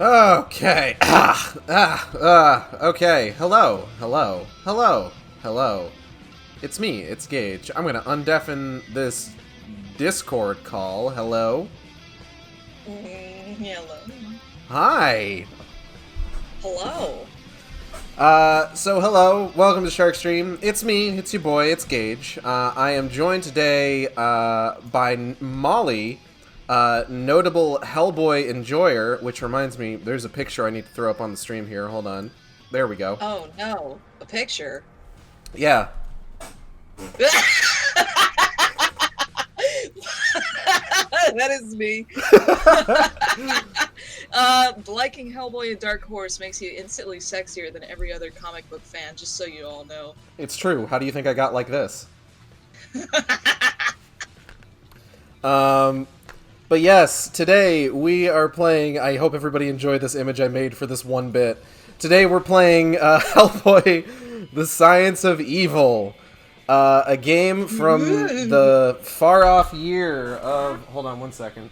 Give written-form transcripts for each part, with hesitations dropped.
Okay. Okay. Hello. Hello. Hello. Hello. It's me. It's Gage. I'm gonna undeafen this Discord call. Hello. Hello. Hi. Hello. So hello. Welcome to Shark Stream. It's me. It's your boy. It's Gage. I am joined today by Molly. Notable Hellboy enjoyer, which reminds me, there's a picture I need to throw up on the stream here. Hold on. There we go. Oh no, a picture. Yeah. That is me. Liking Hellboy and Dark Horse makes you instantly sexier than every other comic book fan, just so you all know. It's true. How do you think I got like this? But yes, today we are playing, I hope everybody enjoyed this image I made for this one bit. Today we're playing Hellboy, The Science of Evil. A game from the far-off year of... Hold on one second.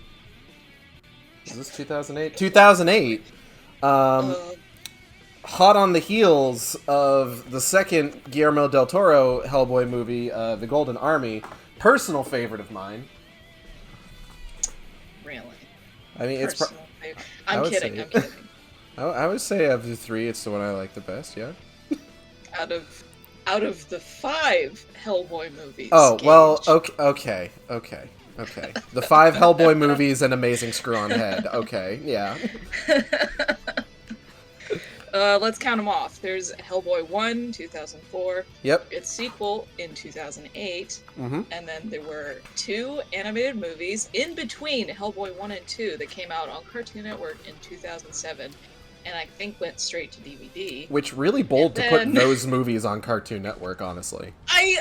Is this 2008? 2008! Hot on the heels of the second Guillermo del Toro Hellboy movie, The Golden Army. Personal favorite of mine. Really? I mean, it's... I'm kidding. I would say of the three, it's the one I like the best, yeah? Out of the 5 Hellboy movies. Oh, Gage. well, okay. The 5 Hellboy movies and Amazing Screw-On Head. Okay, yeah. Let's count them off. There's Hellboy 1, 2004. Yep. Its sequel in 2008. Mm-hmm. And then there were 2 animated movies in between Hellboy 1 and 2 that came out on Cartoon Network in 2007. And I think went straight to DVD. Which really bold to put those movies on Cartoon Network, honestly. I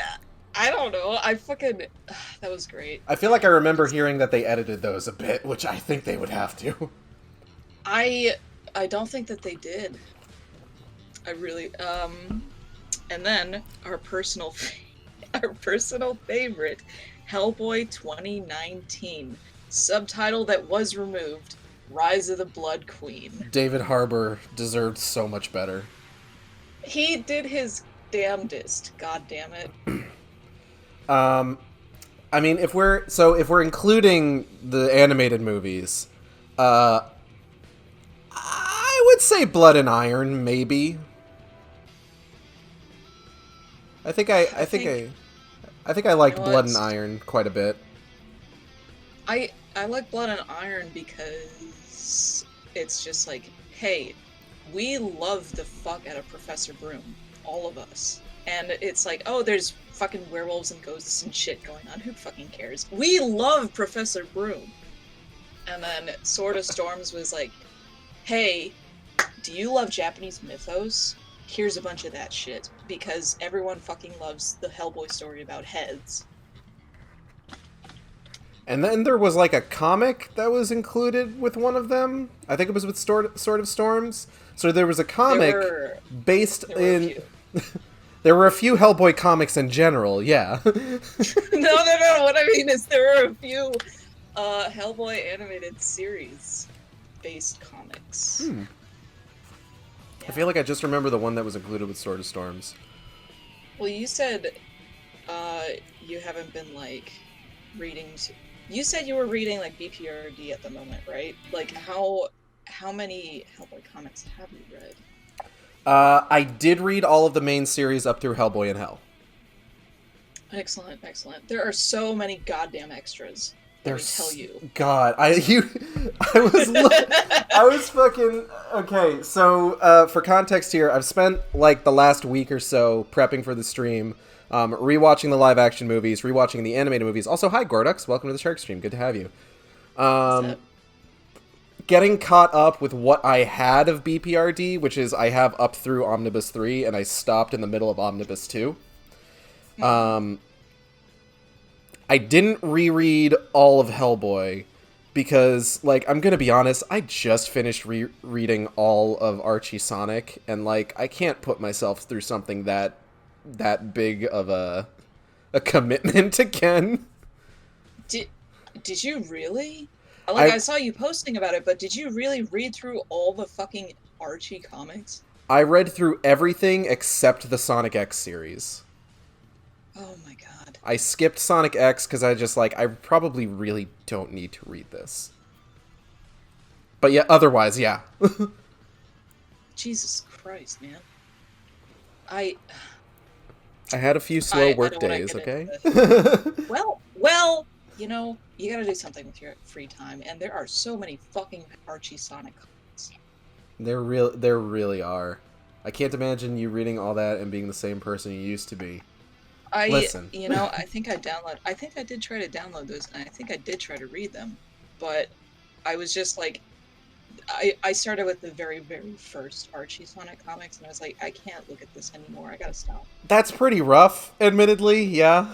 don't know. That was great. I feel like I remember hearing that they edited those a bit, which I think they would have to. I don't think that they did. I really and then our personal favorite, Hellboy 2019, subtitle that was removed, Rise of the Blood Queen. David Harbour deserved so much better. He did his damnedest, god damn it. I mean, if we're including the animated movies, I would say Blood and Iron, maybe. I think I liked Blood and Iron quite a bit. I like Blood and Iron because it's just like, hey, we love the fuck out of Professor Broom, all of us. And it's like, oh, there's fucking werewolves and ghosts and shit going on. Who fucking cares? We love Professor Broom. And then Sword of Storms was like, hey, do you love Japanese mythos? Here's a bunch of that shit. Because everyone fucking loves the Hellboy story about heads. And then there was like a comic that was included with one of them. I think it was with Sword of Storms. So there was a comic based in... There were a few Hellboy comics in general, yeah. No. What I mean is there were a few Hellboy animated series based comics. Yeah. I feel like I just remember the one that was included with Sword of Storms. Well, you said you haven't been like reading. You said you were reading like BPRD at the moment, right? Like how many Hellboy comics have you read? I did read all of the main series up through Hellboy in Hell. Excellent. There are so many goddamn extras. Let me tell you. God, I was fucking okay. So for context here, I've spent like the last week or so prepping for the stream, rewatching the live action movies, rewatching the animated movies. Also, hi Gordux, welcome to the Shark Stream. Good to have you. Getting caught up with what I had of BPRD, which is I have up through Omnibus 3, and I stopped in the middle of Omnibus 2. I didn't reread all of Hellboy, because, like, I'm gonna be honest, I just finished reading all of Archie Sonic, and, like, I can't put myself through something that big of a commitment again. Did you really? I saw you posting about it, but did you really read through all the fucking Archie comics? I read through everything except the Sonic X series. Oh my god. I skipped Sonic X because I just, like, I probably really don't need to read this. But yeah, otherwise, yeah. Jesus Christ, man. I had a few slow work don't wanna days, get okay? Well, you know, you gotta do something with your free time, and there are so many fucking Archie Sonic comics. There really are. I can't imagine you reading all that and being the same person you used to be. Listen. You know, I think I did try to download those, and I think I did try to read them, but I was just like, I started with the very, very first Archie Sonic comics, and I was like, I can't look at this anymore, I gotta stop. That's pretty rough, admittedly, yeah.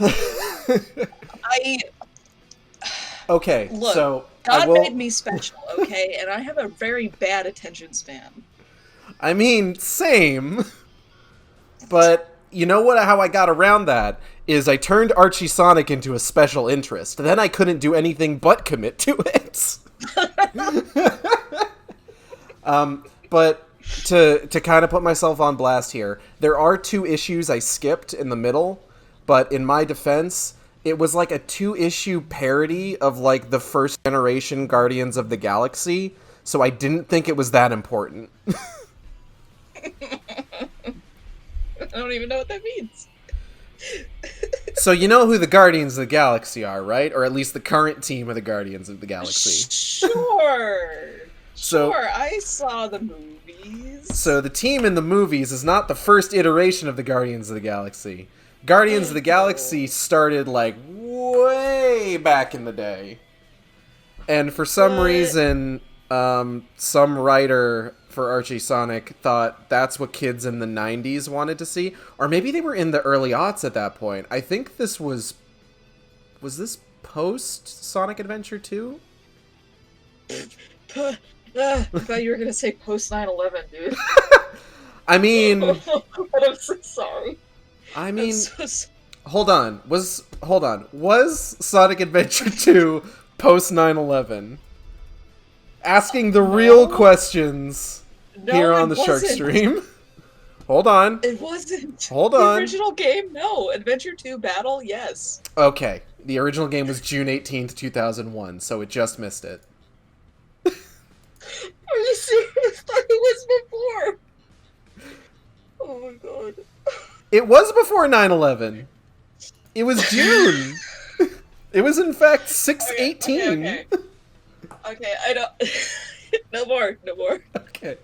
Okay, Look, so God made me special, okay? And I have a very bad attention span. I mean, same. But you know what? How I got around that is I turned Archie Sonic into a special interest. Then I couldn't do anything but commit to it. But to kind of put myself on blast here, there are 2 issues I skipped in the middle, but in my defense, it was like a 2-issue parody of, like, the first generation Guardians of the Galaxy, so I didn't think it was that important. I don't even know what that means. So you know who the Guardians of the Galaxy are, right? Or at least the current team of the Guardians of the Galaxy. Sure. So, sure, I saw the movies. So the team in the movies is not the first iteration of the Guardians of the Galaxy. Guardians of the Galaxy started, like, way back in the day. And for some reason, some writer for Archie Sonic thought that's what kids in the 90s wanted to see. Or maybe they were in the early aughts at that point. I think this was... Was this post-Sonic Adventure 2? I thought you were going to say post 9/11, dude. I mean... I'm so sorry. I mean... Hold on. Was Sonic Adventure 2 post 9/11? Asking the real questions here on the Shark Stream. Hold on. It wasn't. Hold on. The original game, no. Adventure 2 Battle, yes. Okay. The original game was June 18th, 2001, so it just missed it. Are you serious? I thought it was before. Oh my god. It was before 9/11. It was June. It was, in fact, 6/18. Okay, I don't... No more. Okay.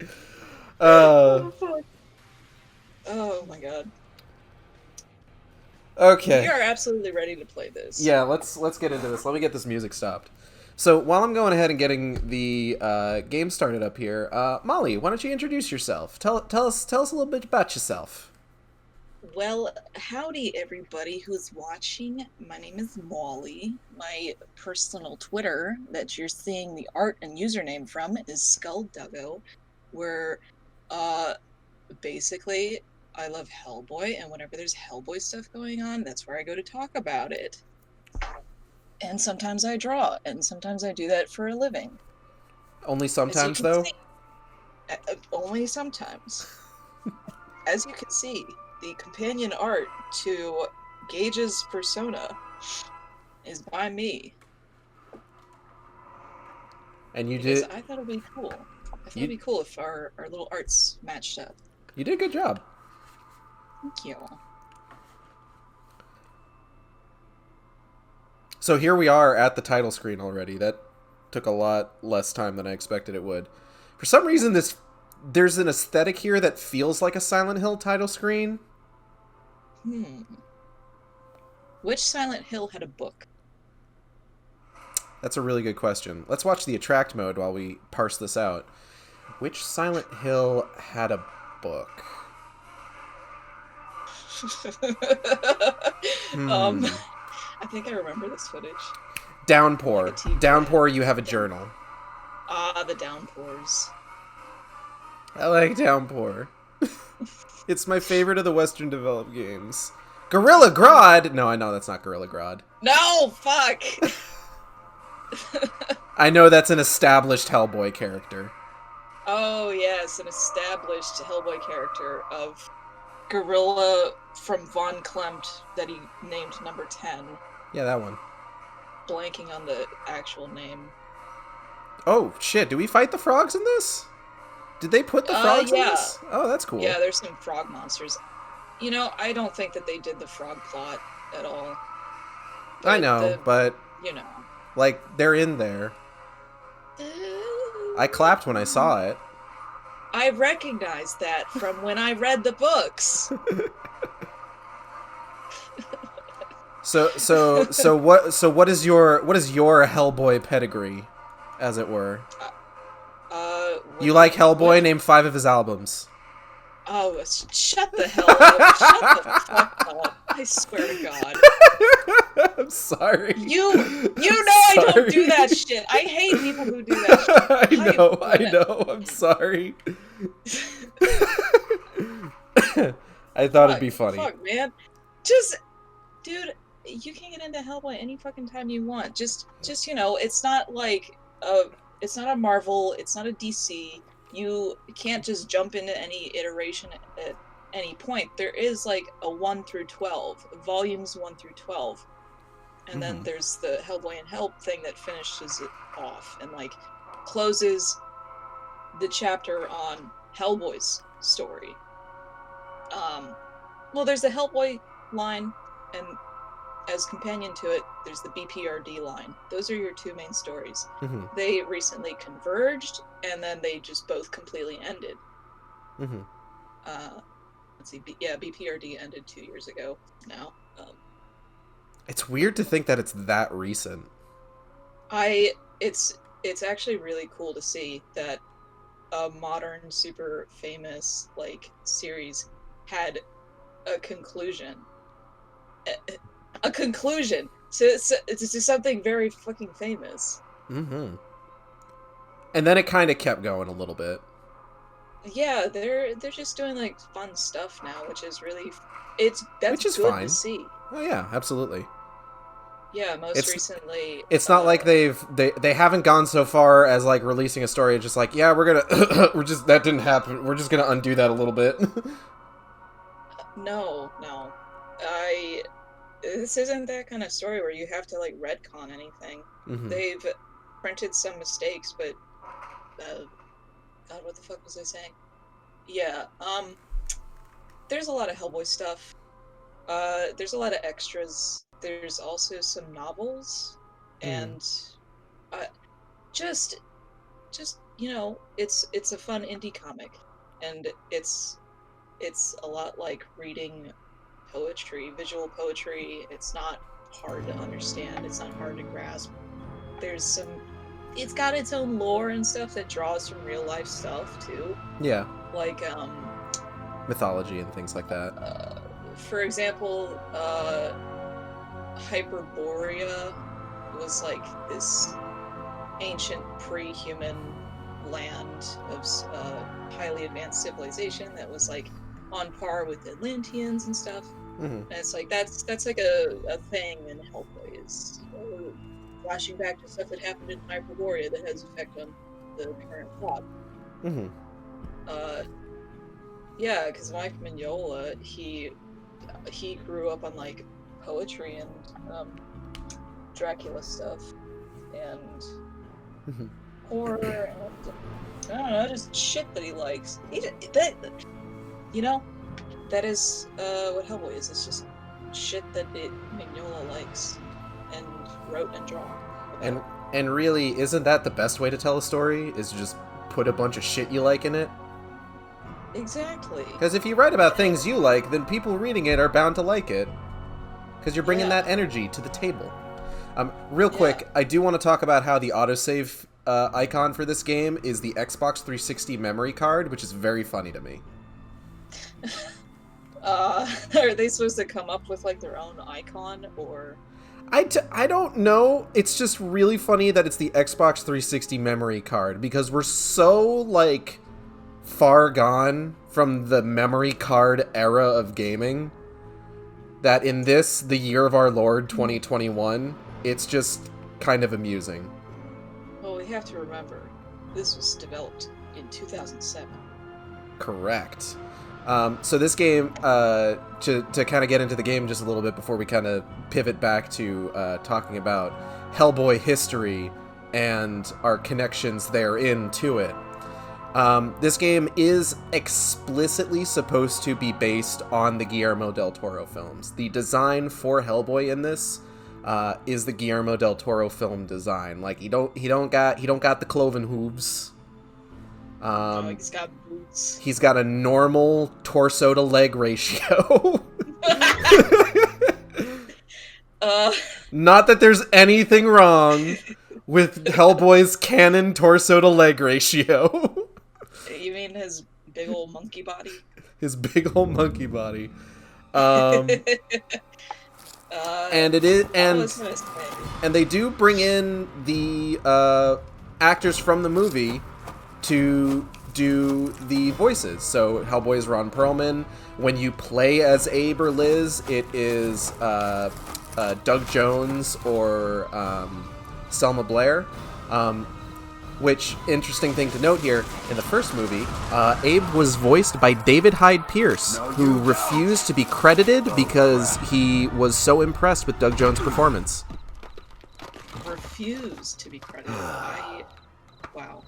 Oh, fuck. Oh my god. Okay. We are absolutely ready to play this. Yeah, let's get into this. Let me get this music stopped. So while I'm going ahead and getting the game started up here, Molly, why don't you introduce yourself? Tell us a little bit about yourself. Well, howdy everybody who's watching. My name is Molly. My personal Twitter that you're seeing the art and username from is Skullduggo, where basically I love Hellboy, and whenever there's Hellboy stuff going on, that's where I go to talk about it. And sometimes I draw, and sometimes I do that for a living. Only sometimes, though? Only sometimes. As you can see, the companion art to Gage's persona is by me. And you because did... I thought it'd be cool. I thought it'd be cool if our little arts matched up. You did a good job. Thank you. So here we are at the title screen already. That took a lot less time than I expected it would. For some reason, there's an aesthetic here that feels like a Silent Hill title screen. Which Silent Hill had a book? That's a really good question. Let's watch the attract mode while we parse this out. Which Silent Hill had a book? I think I remember this footage. Downpour. Downpour, you have a journal. Ah, the downpours. I like Downpour. It's my favorite of the Western developed games. Gorilla Grodd! No, I know that's not Gorilla Grodd. No, fuck! I know that's an established Hellboy character. Oh yes, an established Hellboy character of Gorilla from Von Klemt that he named number 10. Yeah, that one. Blanking on the actual name. Oh, shit. Do we fight the frogs in this? Did they put the frogs in Yeah. this? Oh, that's cool. Yeah, there's some frog monsters. You know, I don't think that they did the frog plot at all. I know, but... You know. Like, they're in there. I clapped when I saw it. I recognized that from when I read the books. So what is your Hellboy pedigree, as it were? You like Hellboy? What? Name 5 of his albums. Oh, shut the hell up! Shut the fuck up! I swear to God. I'm sorry. You know I don't do that shit. I hate people who do that shit. I know. I'm sorry. I thought it'd be funny. Fuck, man. Just, dude, you can get into Hellboy any fucking time you want. Just you know, it's not like it's not a Marvel, it's not a DC. You can't just jump into any iteration at any point. There is like a 1 through 12, volumes 1 through 12. And then there's the Hellboy and Help thing that finishes it off and like closes the chapter on Hellboy's story. Well, there's the Hellboy line, and as companion to it, there's the BPRD line. Those are your 2 main stories. They recently converged, and then they just both completely ended. Let's see, BPRD ended 2 years ago now. It's weird to think that it's that recent. It's actually really cool to see that a modern, super famous like series had a conclusion. A conclusion to something very fucking famous. And then it kind of kept going a little bit. Yeah, they're just doing like fun stuff now, which is really which is good fine to see. Oh yeah, absolutely. Yeah, recently. It's not like they haven't gone so far as like releasing a story. It's just like, yeah, we're gonna that didn't happen. We're just gonna undo that a little bit. No. This isn't that kind of story where you have to like retcon anything. They've printed some mistakes, but God, what the fuck was I saying? Yeah, there's a lot of Hellboy stuff. There's a lot of extras. There's also some novels, and just you know, it's a fun indie comic, and it's a lot like reading poetry, visual poetry. It's not hard to understand. It's not hard to grasp. It's got its own lore and stuff that draws from real life stuff too. Yeah. Like mythology and things like that. For example, Hyperborea was like this ancient pre-human land of highly advanced civilization that was like on par with Atlanteans and stuff. And it's like that's like a thing in Hellboy is flashing back to stuff that happened in Hyperborea that has effect on the current plot. Yeah, because Mike Mignola, he grew up on like poetry and Dracula stuff and horror and I don't know, just shit that he likes. You know, that is what Hellboy is. It's just shit that Mignola likes and wrote and drawn. And really, isn't that the best way to tell a story? Is just put a bunch of shit you like in it? Exactly. Because if you write about things you like, then people reading it are bound to like it. Because you're bringing that energy to the table. Real quick, I do want to talk about how the autosave icon for this game is the Xbox 360 memory card, which is very funny to me. Are they supposed to come up with like their own icon, or? I don't know. It's just really funny that it's the Xbox 360 memory card, because we're so like far gone from the memory card era of gaming that in this, the year of our Lord 2021, it's just kind of amusing. Oh have to remember, this was developed in 2007. Correct. So this game, to kind of get into the game just a little bit before we kind of pivot back to talking about Hellboy history and our connections therein to it. This game is explicitly supposed to be based on the Guillermo del Toro films. The design for Hellboy in this is the Guillermo del Toro film design. Like he don't got the cloven hooves. No, he's got boots. He's got a normal torso to leg ratio. Not that there's anything wrong with Hellboy's canon torso to leg ratio. You mean his big old monkey body? His big old monkey body. And it is, and they do bring in the actors from the movie to do the voices. So Hellboy is Ron Perlman. When you play as Abe or Liz, it is Doug Jones or Selma Blair. Which, interesting thing to note here, in the first movie, Abe was voiced by David Hyde Pierce, who refused to be credited because he was so impressed with Doug Jones' performance. Refused to be credited? Wow.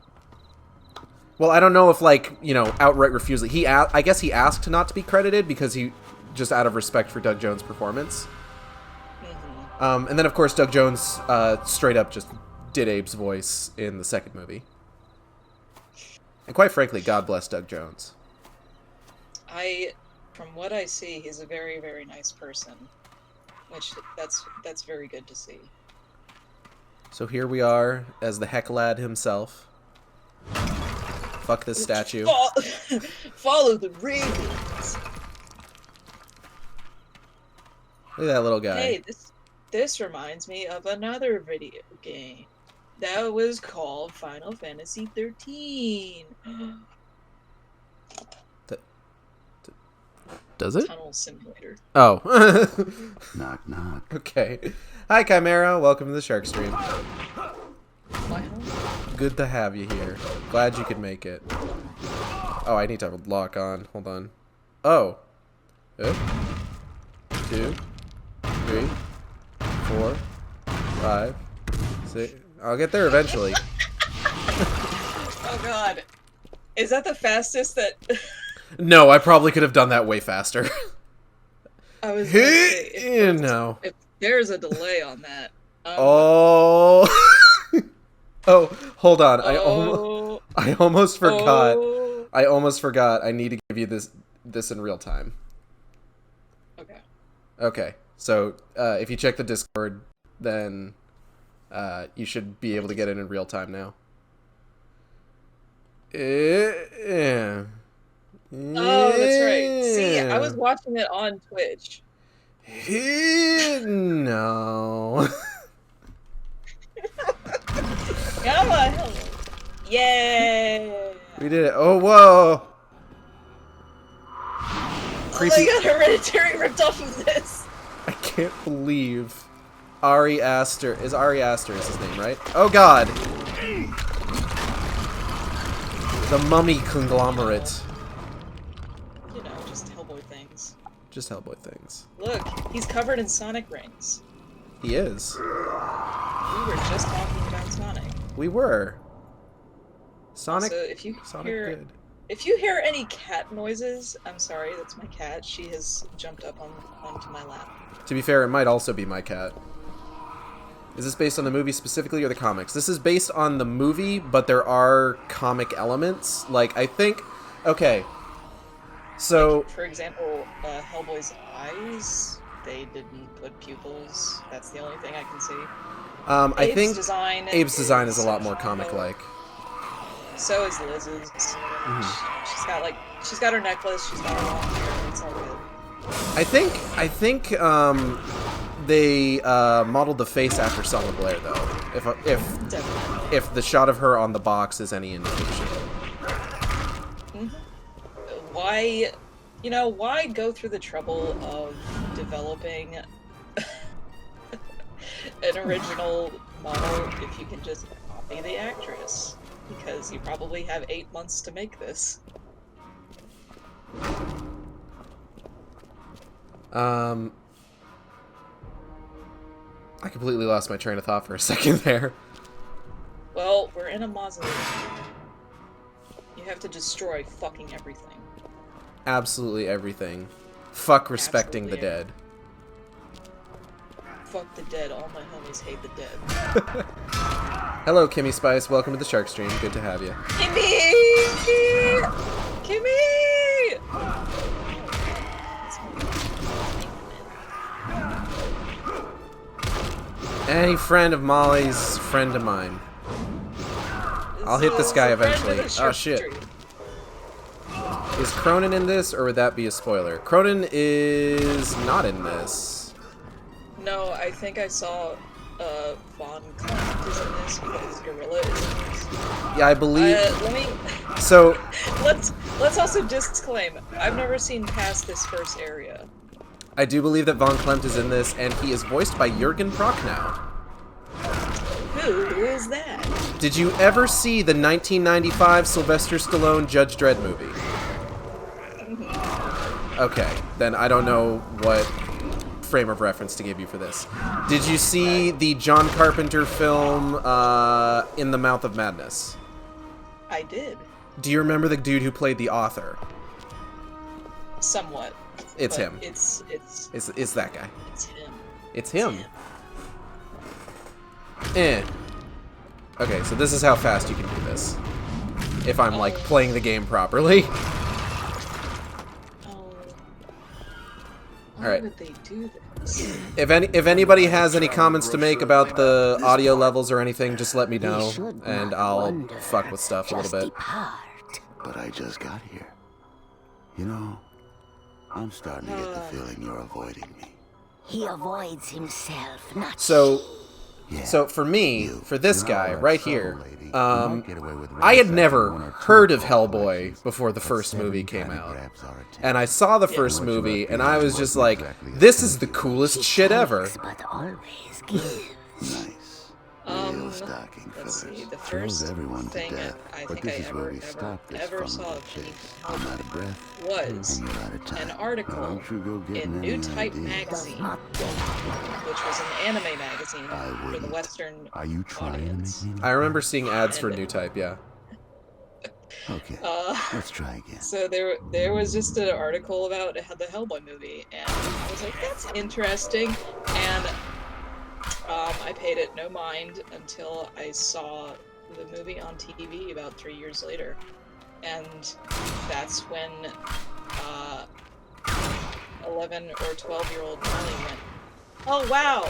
Well, I don't know if, outright refusal. I guess he asked not to be credited because he, just out of respect for Doug Jones' performance. Mm-hmm. And then, of course, Doug Jones straight up just did Abe's voice in the second movie. And quite frankly, God bless Doug Jones. From what I see, he's a very, very nice person. Which, that's very good to see. So here we are, as the Heck Lad himself. Fuck this statue. Follow the rings! Look at that little guy. Hey, this reminds me of another video game. That was called Final Fantasy 13. Does it? Tunnel Simulator. Oh. Knock, knock. Okay. Hi, Chimera. Welcome to the Shark Stream. Wow. Good to have you here. Glad you could make it. Oh, I need to lock on. Hold on. Oh. 2, 3, 4, 5, 6. I'll get there eventually. Oh god. Is that the fastest that... No, I probably could have done that way faster. I was gonna say, no. If there's a delay on that... Oh... Oh, hold on. Oh. I almost forgot. Oh. I almost forgot. I need to give you this in real time. Okay. Okay. So, if you check the Discord, then you should be able to get it in real time now. Yeah. Oh, that's right. See, I was watching it on Twitch. No. Hello. Yay! We did it. Oh, whoa. Creepy. Oh my god, Hereditary ripped off of this. I can't believe Ari Aster is his name, right? Oh god. The mummy conglomerate. You know, just Hellboy things. Just Hellboy things. Look, he's covered in Sonic rings. He is. We were just talking about Sonic. We were. Sonic. Also, if you hear any cat noises, I'm sorry, that's my cat. She has jumped up onto my lap. To be fair, it might also be my cat. Is this based on the movie specifically or the comics? This is based on the movie, but there are comic elements. Like, I think... Okay. So... Like, for example, Hellboy's eyes, they didn't put pupils. That's the only thing I can see. I think Abe's design is a lot more comic-like. So is Liz's. Mm-hmm. She's got her necklace, she's got her long hair, it's all good. I think they modeled the face after Selma Blair, though. If the shot of her on the box is any indication. Mm-hmm. Why go through the trouble of developing an original model if you can just copy be the actress. Because you probably have 8 months to make this. I completely lost my train of thought for a second there. Well, we're in a mausoleum. You have to destroy fucking everything. Absolutely everything. Fuck respecting the dead. Fuck the dead. All my homies hate the dead. Hello, Kimmy Spice. Welcome to the Shark Stream. Good to have you. Kimmy! Kimmy! Any friend of Molly's friend of mine. I'll hit this guy eventually. Oh shit. Is Cronin in this, or would that be a spoiler? Cronin is not in this. No, I think I saw Von Clement is in this because Gorilla is in this. Yeah, I believe. Let me. So. let's also disclaim. I've never seen past this first area. I do believe that Von Clement is in this, and he is voiced by Jürgen Prochnow. Who is that? Did you ever see the 1995 Sylvester Stallone Judge Dredd movie? Okay, then I don't know what frame of reference to give you for this. Did you see the John Carpenter film, In the Mouth of Madness? I did. Do you remember the dude who played the author? Somewhat. It's him. It's that guy. It's him. It's him. Okay, so this is how fast you can do this. If I'm, like, playing the game properly. Alright. Why would they do this? If anybody has any comments to make about the audio levels or anything, just let me know, and I'll fuck with stuff a little bit. But I just got here. You know, I'm starting to get the feeling you're avoiding me. He avoids himself, not So for me, for this guy right here, I had never heard of Hellboy before the first movie came out. And I saw the first movie, and I was just like, this is the coolest shit ever. but always gives. Nice. Let's see, the first thing I think I ever saw of any Hellboy was an article in New Type magazine, which was an anime magazine for the Western audience. me? I remember seeing ads for New Type, yeah. Okay, let's try again. So there was just an article about the Hellboy movie, and I was like, that's interesting, and I paid it no mind until I saw the movie on TV about 3 years later, and that's when 11 or 12-year-old Molly went, oh wow,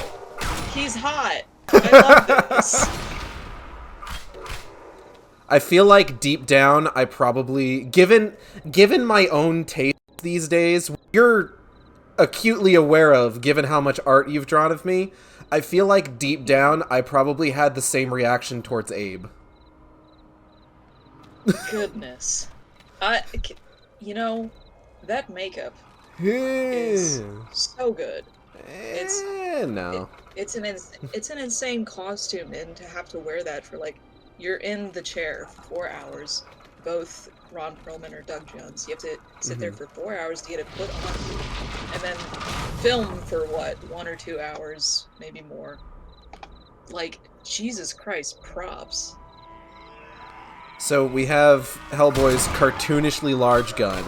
he's hot, I love this. I feel like deep down, I probably, given my own taste these days, you're acutely aware of, given how much art you've drawn of me, I feel like deep down, I probably had the same reaction towards Abe. Goodness. You know, that makeup is so good. It's an insane costume, and to have to wear that for, like, you're in the chair for 4 hours, both Ron Perlman or Doug Jones. You have to sit there for 4 hours to get it put on, and then film for, what, 1 or 2 hours, maybe more. Like, Jesus Christ, props. So we have Hellboy's cartoonishly large gun.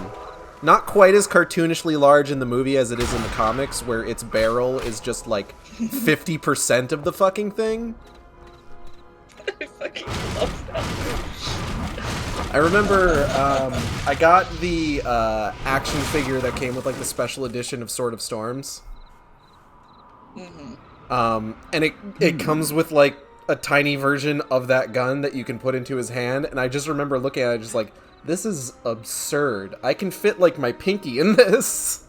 Not quite as cartoonishly large in the movie as it is in the comics, where its barrel is just, like, 50% of the fucking thing. I fucking love that. I remember, I got the action figure that came with, like, the special edition of Sword of Storms. And it comes with, like, a tiny version of that gun that you can put into his hand, and I just remember looking at it just like, this is absurd. I can fit, like, my pinky in this.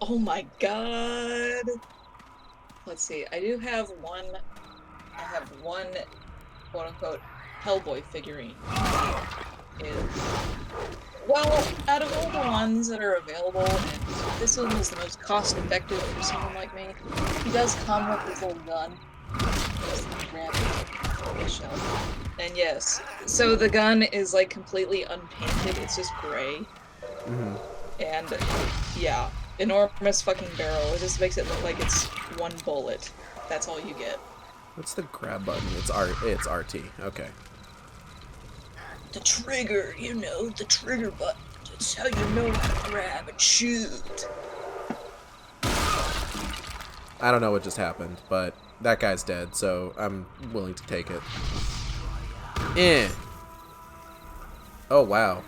Oh my god. Let's see, I have one, quote-unquote, Hellboy figurine. Well, out of all the ones that are available, and this one is the most cost-effective for someone like me, he does come with his little gun. Grab the shelf. And yes, so the gun is like completely unpainted. It's just gray. Mm-hmm. And yeah, enormous fucking barrel. It just makes it look like it's one bullet. That's all you get. What's the grab button? It's RT. Okay. The trigger, you know, the trigger button. It's how you know how to grab and shoot. I don't know what just happened, but that guy's dead, so I'm willing to take it. Oh, wow.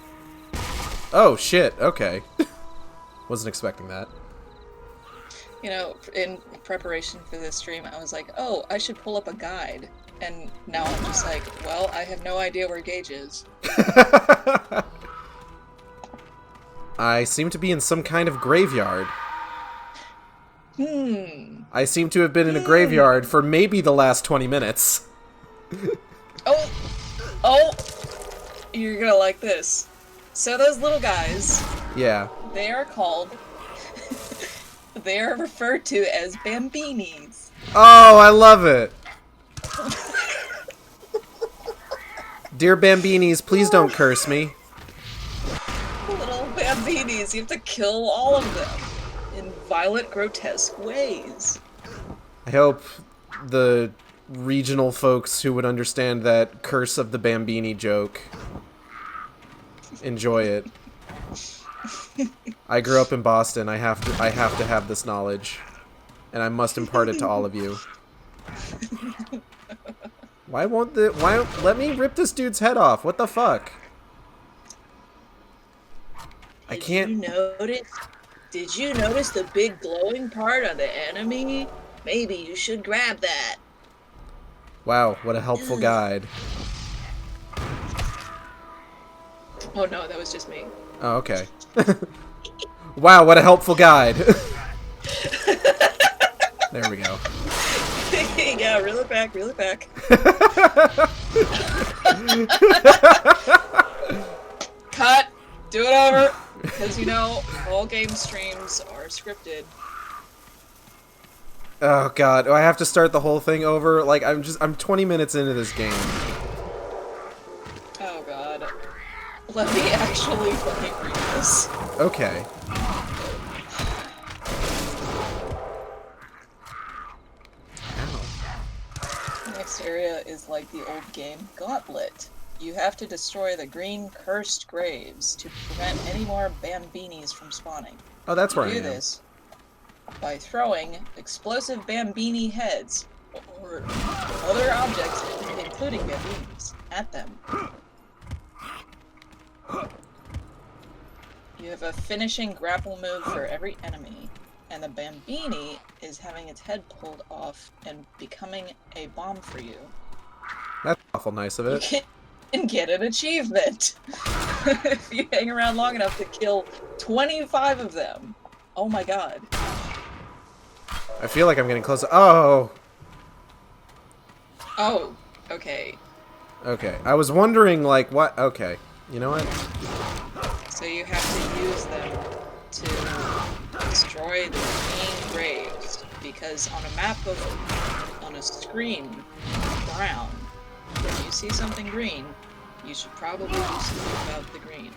Oh, shit. Okay. Wasn't expecting that. You know, in preparation for this stream, I was like, oh, I should pull up a guide. And now I'm just like, well, I have no idea where Gage is. I seem to be in some kind of graveyard. I seem to have been in a graveyard for maybe the last 20 minutes. Oh! You're gonna like this. So those little guys... Yeah. They are called... they are referred to as Bambinis. Oh, I love it! Dear Bambinis, please don't curse me. Little Bambinis, you have to kill all of them. In violent, grotesque ways. I hope the regional folks who would understand that Curse of the Bambini joke enjoy it. I grew up in Boston. I have to have this knowledge, and I must impart it to all of you. Why let me rip this dude's head off? What the fuck? I can't. Did you notice the big glowing part on the enemy? Maybe you should grab that. Wow, what a helpful guide. Oh no, that was just me. Oh, okay. Wow, what a helpful guide. There we go. Yeah, reel it back, reel it back. Cut! Do it over! Because, you know, all game streams are scripted. Oh god, do I have to start the whole thing over? Like, I'm 20 minutes into this game. Oh god. Let me actually fucking read this. Okay. The next area is like the old game Gauntlet. You have to destroy the green cursed graves to prevent any more Bambinis from spawning. Oh, that's where I You am. do this by throwing explosive Bambini heads or other objects, including Bambinis, at them. You have a finishing grapple move for every enemy, and the Bambini is having its head pulled off and becoming a bomb for you. That's awful nice of it. You can get an achievement if you hang around long enough to kill 25 of them. Oh my god. I feel like I'm getting close. Oh! Oh, okay. Okay. I was wondering, like, what? Okay. You know what? So you have to use them to destroy the green graves, because on a map on a screen brown, when you see something green, you should probably do something about the green.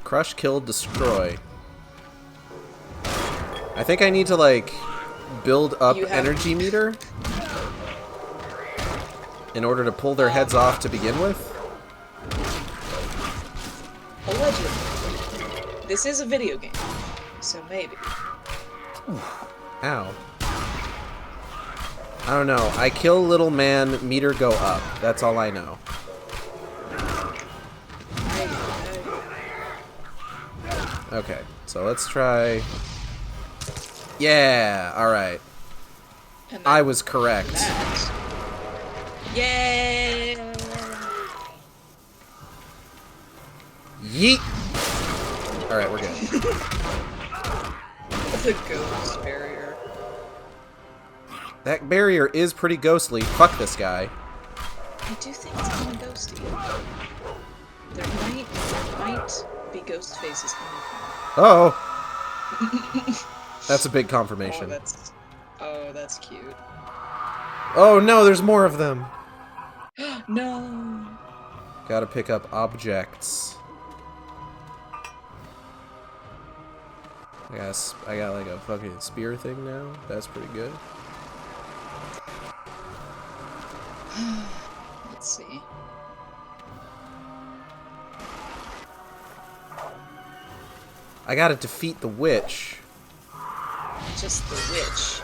Crush, kill, destroy. I think I need to, like, build up energy meter in order to pull their heads off to begin with. Allegedly. This is a video game, so maybe. Ow. I don't know. I kill little man, meter go up. That's all I know. Okay, so let's try... Yeah, alright. I was correct. Yay! Yeet! Alright, we're good. The ghost barrier. That barrier is pretty ghostly. Fuck this guy. I do think it's kind of ghosty. There might be ghost faces coming from. Oh! That's a big confirmation. Oh, that's cute. Oh no, there's more of them. No. Gotta pick up objects. I got like a fucking spear thing now. That's pretty good. Let's see. I gotta defeat the witch. Just the witch.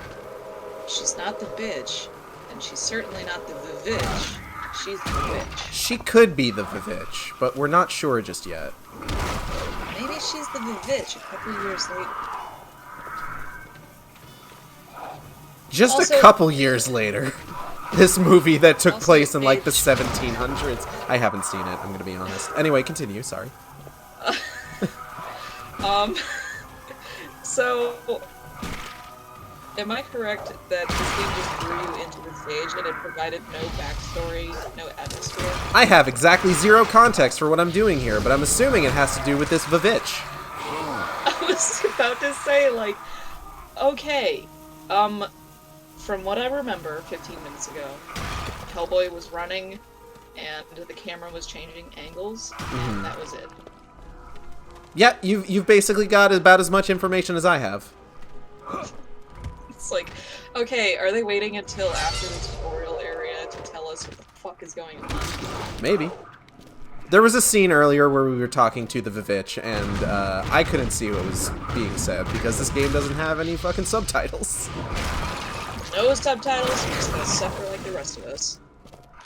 She's not the bitch, and she's certainly not the Vivitch. She's the witch. She could be the Vivitch, but we're not sure just yet. Maybe she's the Vivitch a couple years later. Just Also, a couple years later. This movie that took Also, place in like the bitch. 1700s. I haven't seen it, I'm gonna be honest. Anyway, continue, sorry. So, am I correct that this game just threw you into the stage and it provided no backstory, no atmosphere? I have exactly zero context for what I'm doing here, but I'm assuming it has to do with this Vivitch. I was about to say, like, okay, from what I remember 15 minutes ago, Hellboy was running and the camera was changing angles, and that was it. Yeah, you've basically got about as much information as I have. It's like, okay, are they waiting until after the tutorial area to tell us what the fuck is going on? Maybe. There was a scene earlier where we were talking to the Vivitch, and I couldn't see what was being said because this game doesn't have any fucking subtitles. No subtitles, you're just gonna suffer like the rest of us.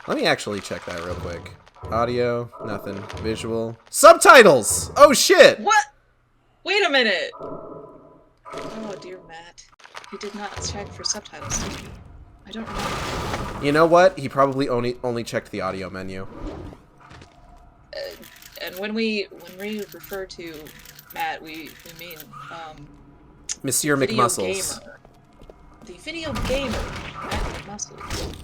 Let me actually check that real quick. Audio, nothing. Visual. Subtitles! Oh shit! What? Wait a minute! Oh dear Matt. He did not check for subtitles, did he? I don't know. You know what? He probably only checked the audio menu. And when we refer to Matt, we mean Monsieur video McMuscles. gamer. The video gamer, Matt McMuscles.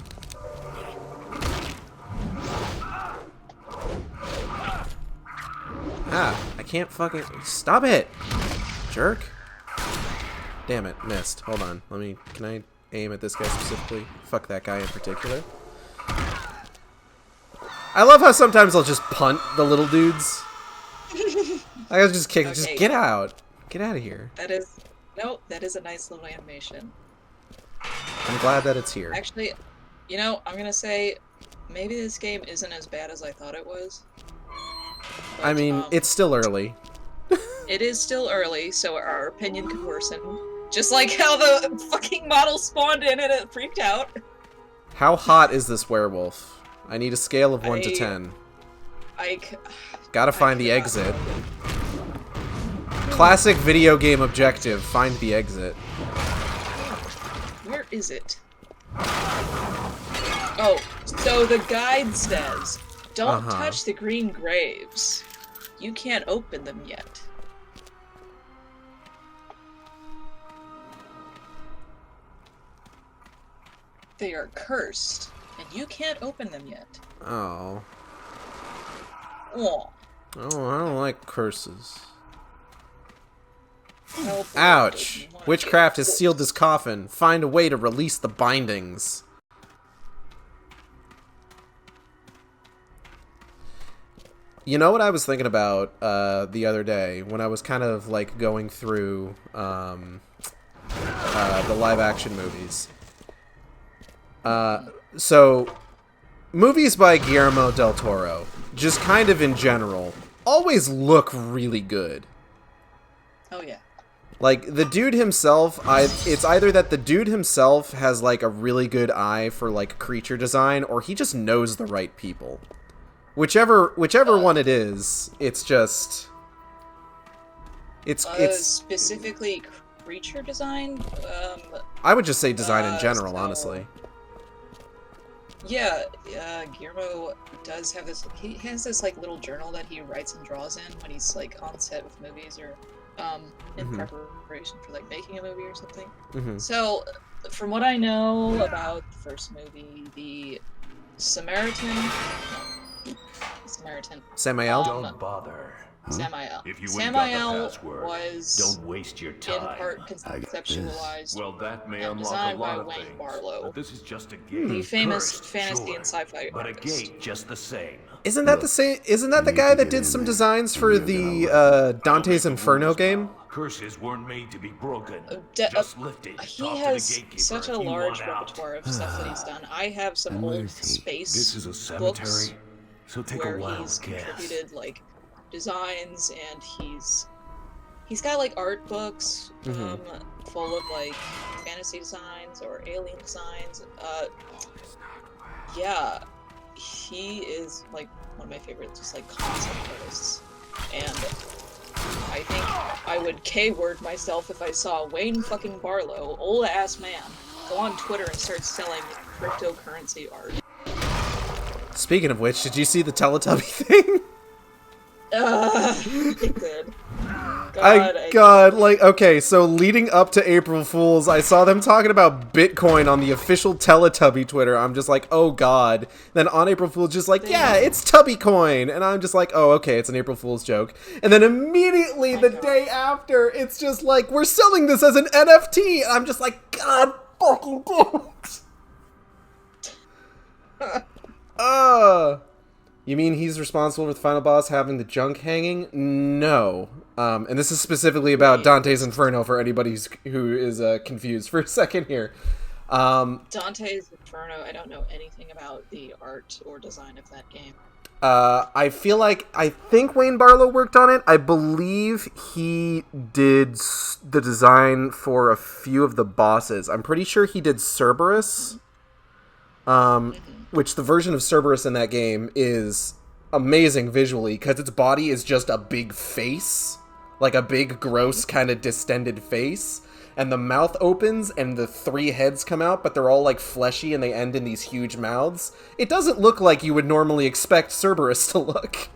Ah, I can't fucking... Stop it! Jerk. Damn it, missed. Hold on. Can I aim at this guy specifically? Fuck that guy in particular. I love how sometimes I'll just punt the little dudes. I'll just kick, just Okay. get out. Get out of here. That is... No, that is a nice little animation. I'm glad that it's here. Actually, you know, I'm gonna say, maybe this game isn't as bad as I thought it was. I But, mean, it's still early. It is still early, so our opinion could worsen. Just like how the fucking model spawned in and it freaked out. How hot is this werewolf? I need a scale of 1 to 10. Gotta find the exit. Classic video game objective, find the exit. Where is it? Oh, so the guide says, don't touch the green graves. You can't open them yet. They are cursed, and you can't open them yet. Oh. Oh. Oh, I don't like curses. Hellboy Ouch! doesn't wanna Witchcraft get has sealed this coffin. Find a way to release the bindings. You know what I was thinking about the other day when I was kind of like going through the live action movies? So, movies by Guillermo del Toro, just kind of in general, always look really good. Oh yeah. Like, the dude himself, it's either that the dude himself has, like, a really good eye for, like, creature design, or he just knows the right people. Whichever one it is, it's just... It's specifically creature design? I would just say design in general, honestly. Yeah, Guillermo does have this, he has this, like, little journal that he writes and draws in when he's, like, on set with movies or, in preparation for, like, making a movie or something. So, from what I know about the first movie, the Samaritan... Samael? Don't bother. Samael. If you ain't got the Samael password, was don't waste your in time. part conceptualized Well, that may and unlock a designed by lot of Wayne things. Barlow, But this is just a gate. the famous Cursed, fantasy sure, and sci-fi but a artist. gate just the same. Isn't that the same? Isn't that I the need guy to that get did in some there, designs and for you're the gonna Dante's I'll make the Inferno rules, game? pal. Curses weren't made to be broken. De- Just lift it. He Talk has to the gatekeeper such a if you large want out. repertoire of stuff that he's done. I have some And where old is he? space This is a books cemetery, so take where a wild he's guess. contributed like designs, and he's got like art books full of like fantasy designs or alien designs. Yeah, he is like one of my favorite just like concept artists, and I think I would K-word myself if I saw Wayne fucking Barlow, old ass man, go on Twitter and start selling cryptocurrency art. Speaking of which, did you see the Teletubby thing? I did. Like, okay, so leading up to April Fools, I saw them talking about Bitcoin on the official Teletubby Twitter. I'm just like, oh god. Then on April Fools, just like, yeah, it's Tubby Coin. And I'm just like, oh, okay, it's an April Fool's joke. And then immediately the day after, it's just like, we're selling this as an NFT. And I'm just like, god fucking damn it. You mean he's responsible for the final boss having the junk hanging? No. And this is specifically about Dante's Inferno for anybody who is confused for a second here. Dante's Inferno, I don't know anything about the art or design of that game. I think Wayne Barlow worked on it. I believe he did the design for a few of the bosses. I'm pretty sure he did Cerberus. Which the version of Cerberus in that game is amazing visually, because its body is just a big face. Like a big, gross, kind of distended face. And the mouth opens, and the 3 heads come out, but they're all, like, fleshy, and they end in these huge mouths. It doesn't look like you would normally expect Cerberus to look.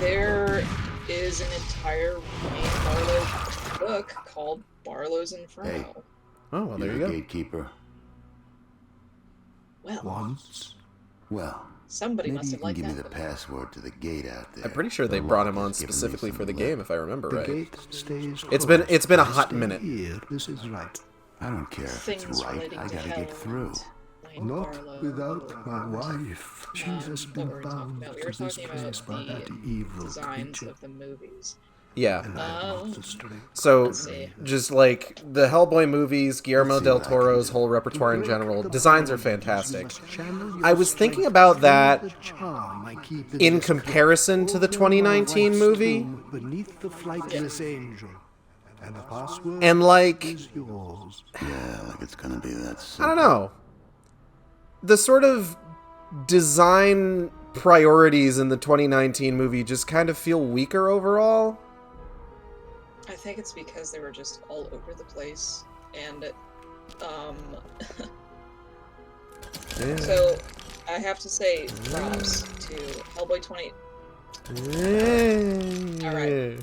There is an entire Wayne Barlow book called Barlow's Inferno. Hey. Oh, well, there you You're a go. gatekeeper. Well, Once? Well, somebody maybe must you have can liked give me that the book. password to the gate out there. I'm pretty sure they The brought lock him on has given me specifically some for the lip. game, if I remember The right. gate stays It's closed. been a I hot stay minute. Here. This is right. I don't care if it's Things right. relating I to gotta hell get through. and Wayne Not Barlow. without my wife. She has What been were we talking bound about? We to were this talking place by about that the evil designs creature. of the movies. Yeah. And I have not the strength. So, Let's see. just like the Hellboy movies, Guillermo Let's see del what I can Toro's do. whole repertoire in general, designs are fantastic. I I was thinking about that in comparison to the 2019 movie, Beneath the flightless angel. And the password and like, is yours. Yeah, like it's gonna be that I simple. don't know, the sort of design priorities in the 2019 movie just kind of feel weaker overall. I think it's because they were just all over the place, and Yeah. so I have to say props to Hellboy 20. Alright.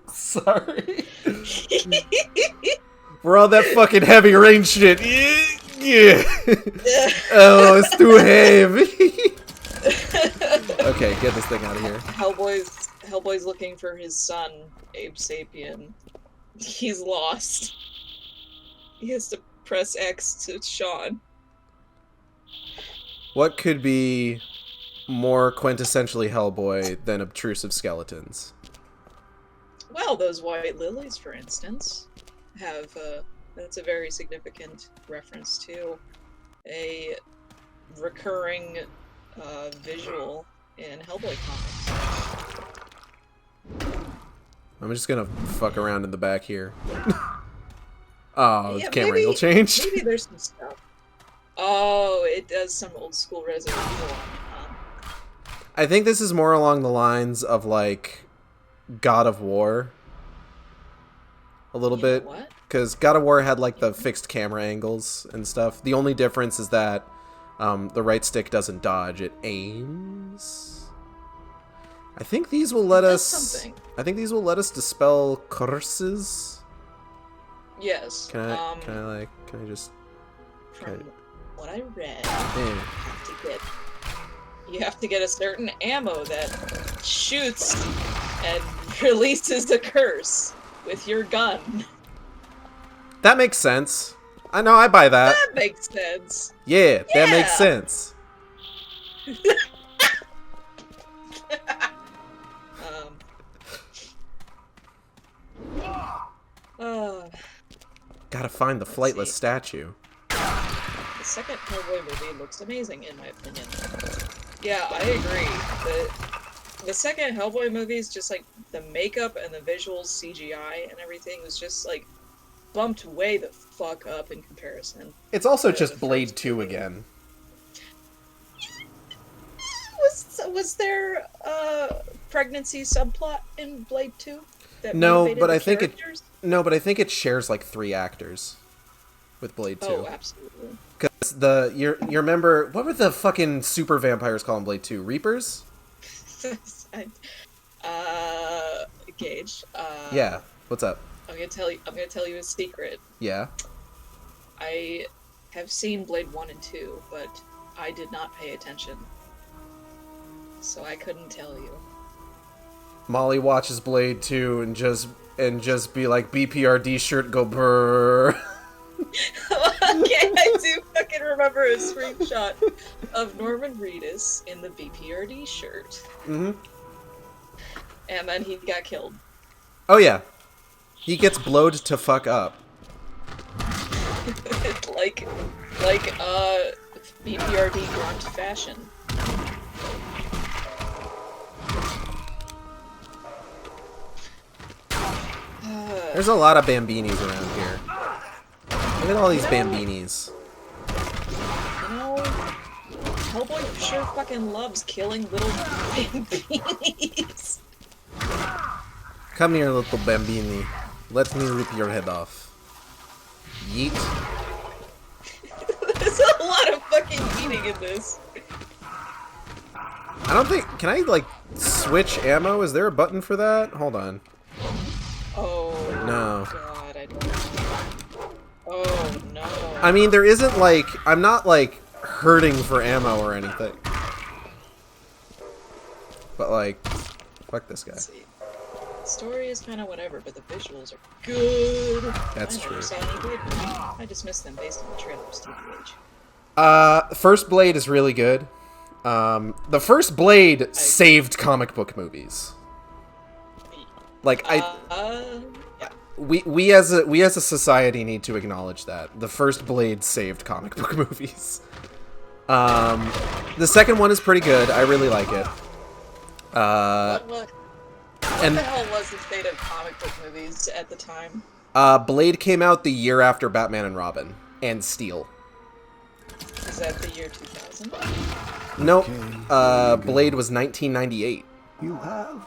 Sorry. We're on that fucking heavy rain shit. Yeah. Oh, it's too heavy. Okay, get this thing out of here. Hellboy's looking for his son, Abe Sapien. He's lost. He has to press X to Sean. What could be more quintessentially Hellboy than obtrusive skeletons? Well, those white lilies, for instance, have that's a very significant reference to a recurring visual in Hellboy comics. I'm just gonna fuck around in the back here. Oh, Yeah, the camera angle changed. Maybe there's some stuff. Oh, it does some old school Resident Evil on it, huh? I think this is more along the lines of like God of War. A little You know bit. what? Because God of War had like the fixed camera angles and stuff. The only difference is that the right stick doesn't dodge, it aims. I think these will let does us. something. I think these will let us dispel curses. Yes. Can I just? From okay. what I read, Yeah. to get you have to get a certain ammo that shoots and releases a curse with your gun. That makes sense. I know, I buy that. That makes sense. Yeah, that makes sense. Gotta find the flightless statue. The second Hellboy movie looks amazing, in my opinion. Yeah, I agree. The second Hellboy movie is just like the makeup and the visuals, CGI, and everything was just like bumped way the fuck up in comparison. It's also just Blade 2 again. Was there a pregnancy subplot in Blade 2? No, but I think it shares like 3 actors with Blade 2. Oh, absolutely. Because you remember, what were the fucking super vampires called in Blade 2? Reapers? Gage. Yeah. What's up? I'm gonna tell you a secret. Yeah. I have seen Blade 1 and 2, but I did not pay attention. So I couldn't tell you. Molly watches Blade 2 and just be like, BPRD shirt go brrr. Okay, I do fucking remember a screenshot of Norman Reedus in the BPRD shirt. Mm-hmm. And then he got killed. Oh yeah. He gets blowed to fuck up. like BPRD grunt fashion. There's a lot of Bambinis around here. Look at all these Bambinis. You know, Hellboy sure fucking loves killing little Bambinis. Come here, little Bambini. Let me rip your head off. Yeet. There's a lot of fucking eating in this. I don't think... Can I, like, switch ammo? Is there a button for that? Hold on. Oh, No. God, I don't know. Oh, no. I mean, there isn't, like... I'm not, like, hurting for ammo or anything. But, like... Fuck this guy. Let's see. The story is kind of whatever, but the visuals are good. That's I never true. saw any Blade movie. I dismissed them based on the trailers, TBH. First Blade is really good. The first Blade saved comic book movies. Like, yeah. we as a society need to acknowledge that. The first Blade saved comic book movies. The second one is pretty good. I really like it. What and the hell was the state of comic book movies at the time? Blade came out the year after Batman and Robin and Steel. Is that the year 2000? Nope. Okay, Blade was 1998. You have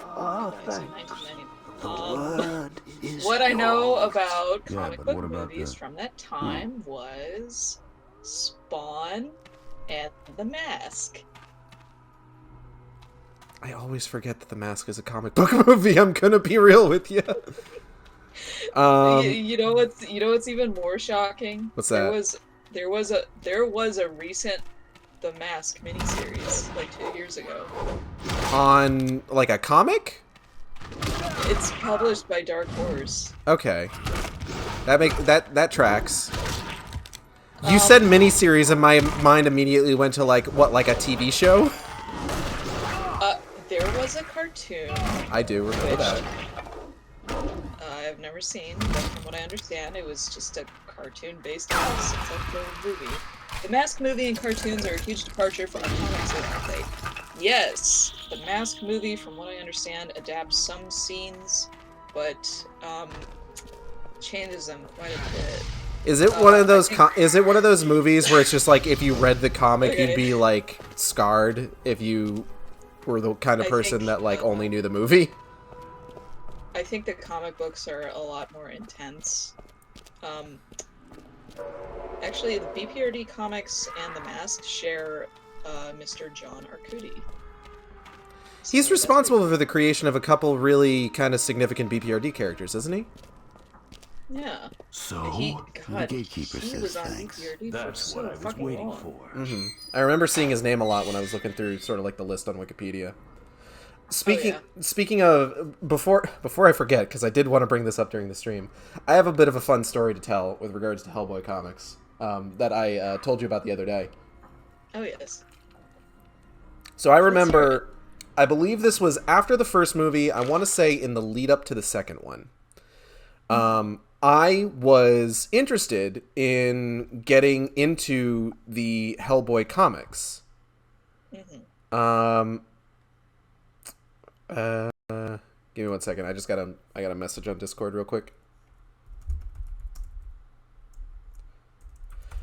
thanks. 1990. The word is What I know yours. about Yeah, comic but book what about movies the- from that time was Spawn and The Mask. I always forget that The Mask is a comic book movie. I'm gonna be real with you. You know what's even more shocking? What's that? There was a recent The Mask miniseries like 2 years ago. On like a comic? It's published by Dark Horse. Okay. That tracks. You said miniseries and my mind immediately went to like a TV show? There was a cartoon I do remember that. I've never seen, but from what I understand, it was just a cartoon based on a successful movie. The Mask movie and cartoons are a huge departure from the comics, aren't they? Yes, the Mask movie, from what I understand, adapts some scenes, but changes them quite a bit. Is it one of those is it one of those movies where it's just like if you read the comic you'd be like scarred if you were the kind of I person think, that like only knew the movie? I think the comic books are a lot more intense. Actually, the BPRD comics and The Mask share Mr. John Arcudi. He's So responsible for the creation of a couple really kind of significant BPRD characters, isn't he? Yeah. So, God, gatekeeper he says was on thanks. BPRD for that's so what I was fucking waiting long. for. I remember seeing his name a lot when I was looking through sort of like the list on Wikipedia. Speaking of before I forget, because I did want to bring this up during the stream, I have a bit of a fun story to tell with regards to Hellboy comics that I told you about the other day. Oh yes. So I hear remember, I believe this was after the first movie. I want to say in the lead up to the second one. I was interested in getting into the Hellboy comics. Mm-hmm. Give me 1 second. I got a message on Discord real quick.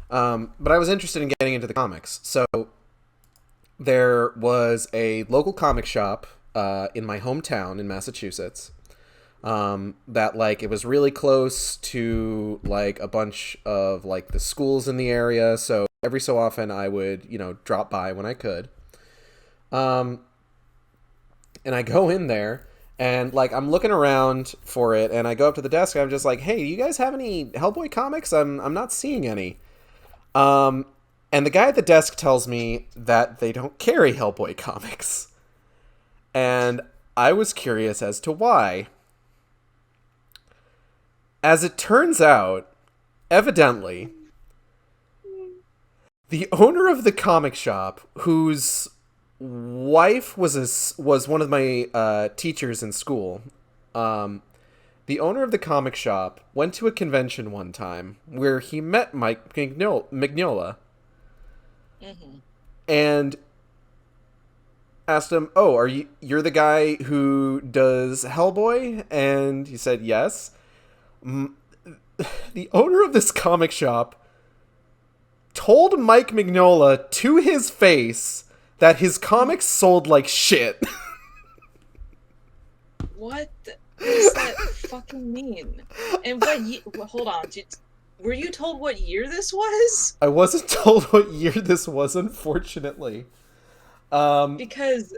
But I was interested in getting into the comics. So there was a local comic shop in my hometown in Massachusetts. That like it was really close to like a bunch of like the schools in the area. So every so often I would, drop by when I could. And I go in there and like I'm looking around for it, and I go up to the desk and I'm just like, "Hey, do you guys have any Hellboy comics? I'm not seeing any." And the guy at the desk tells me that they don't carry Hellboy comics. And I was curious as to why. As it turns out, evidently, the owner of the comic shop, whose wife was one of my teachers in school, the owner of the comic shop went to a convention one time where he met Mike Mignola, and asked him, "Oh, you're the guy who does Hellboy?" And he said, "Yes." The owner of this comic shop told Mike Mignola to his face that his comics sold like shit. What does that fucking mean? And hold on, were you told what year this was? I wasn't told what year this was, unfortunately. Because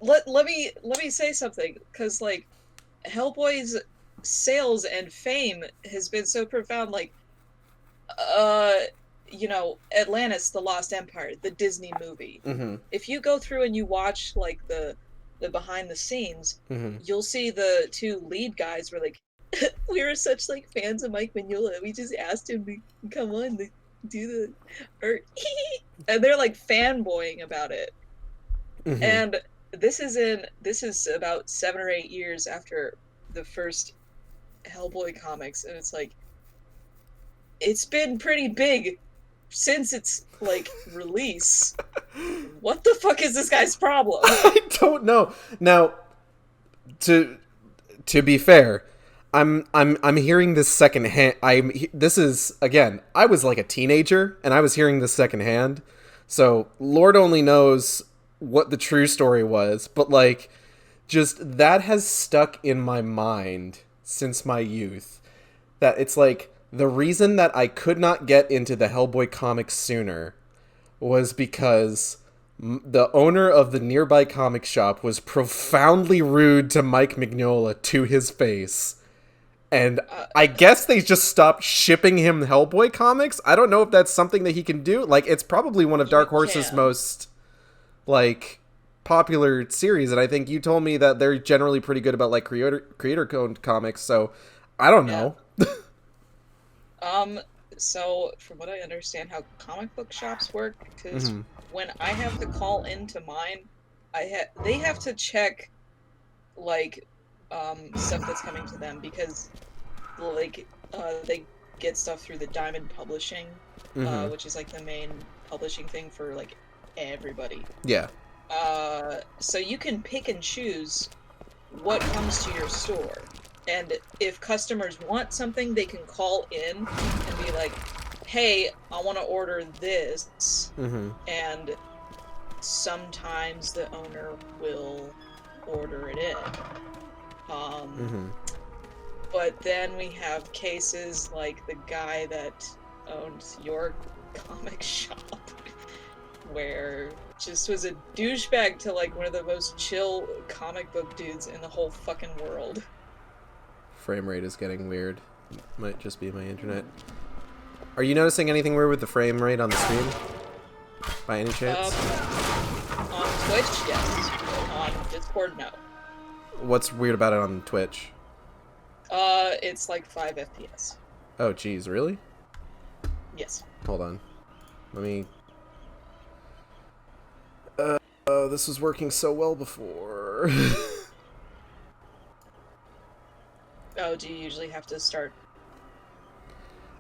let me say something, because like Hellboy's sales and fame has been so profound. Like, Atlantis: The Lost Empire, the Disney movie. Mm-hmm. If you go through and you watch like the behind the scenes, Mm-hmm. you'll see the two lead guys were like, we were such like fans of Mike Mignola, we just asked him to come on to do the art, and they're like fanboying about it. Mm-hmm. And this is about 7 or 8 years after the first Hellboy comics, and it's like, it's been pretty big since its like release. What the fuck is this guy's problem? I don't know. Now, to be fair, I'm hearing this secondhand. This is, again, I was like a teenager and I was hearing this secondhand. So Lord only knows what the true story was, but like, just that has stuck in my mind since my youth. That it's like, the reason that I could not get into the Hellboy comics sooner was because the owner of the nearby comic shop was profoundly rude to Mike Mignola to his face. And I guess they just stopped shipping him Hellboy comics. I don't know if that's something that he can do. Like, it's probably one of Dark Horse's most, like, popular series. And I think you told me that they're generally pretty good about, like, creator-owned comics. So, I don't know. So from what I understand how comic book shops work, because when I have to call into mine, they have to check like stuff that's coming to them, because like they get stuff through the Diamond Publishing, which is like the main publishing thing for like everybody. Yeah. So you can pick and choose what comes to your store. And if customers want something, they can call in and be like, hey, I want to order this. And sometimes the owner will order it in. But then we have cases like the guy that owns your comic shop, where just was a douchebag to like one of the most chill comic book dudes in the whole fucking world. Frame rate is getting weird. Might just be my internet. Are you noticing anything weird with the frame rate on the stream? By any chance? On Twitch, yes. On Discord, no. What's weird about it on Twitch? It's like 5 FPS. Oh, geez, really? Yes. Hold on. Let me... this was working so well before. Oh, do you usually have to start?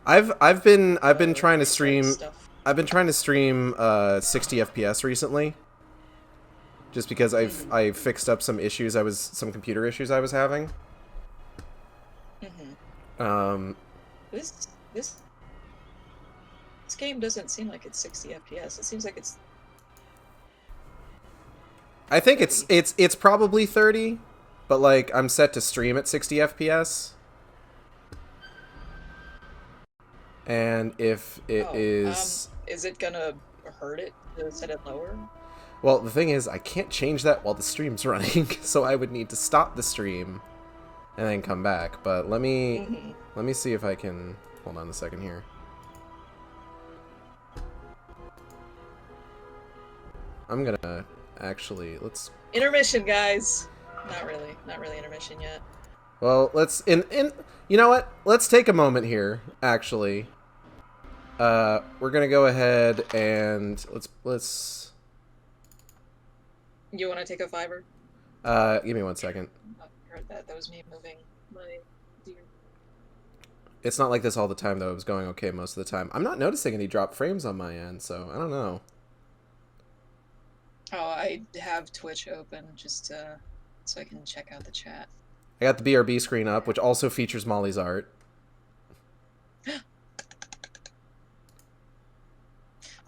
I've been trying to stream... Stuff? I've been trying to stream 60 FPS recently. Just because I fixed up some issues some computer issues I was having. This game doesn't seem like it's 60 FPS. It seems like it's... I think it's probably 30, but like I'm set to stream at 60 FPS. And if it is it gonna hurt it to set it lower? Well, the thing is I can't change that while the stream's running, so I would need to stop the stream and then come back. But let me see if I can hold on a second here. I'm gonna actually Intermission, guys. Not really intermission yet. Well, you know what? Let's take a moment here, actually. We're gonna go ahead and let's You wanna take a fiver? Give me 1 second. Oh, I heard that. That was me moving my deer. It's not like this all the time, though. It was going okay most of the time. I'm not noticing any drop frames on my end, so I don't know. Oh, I have Twitch open just so I can check out the chat. I got the BRB screen up, which also features Molly's art.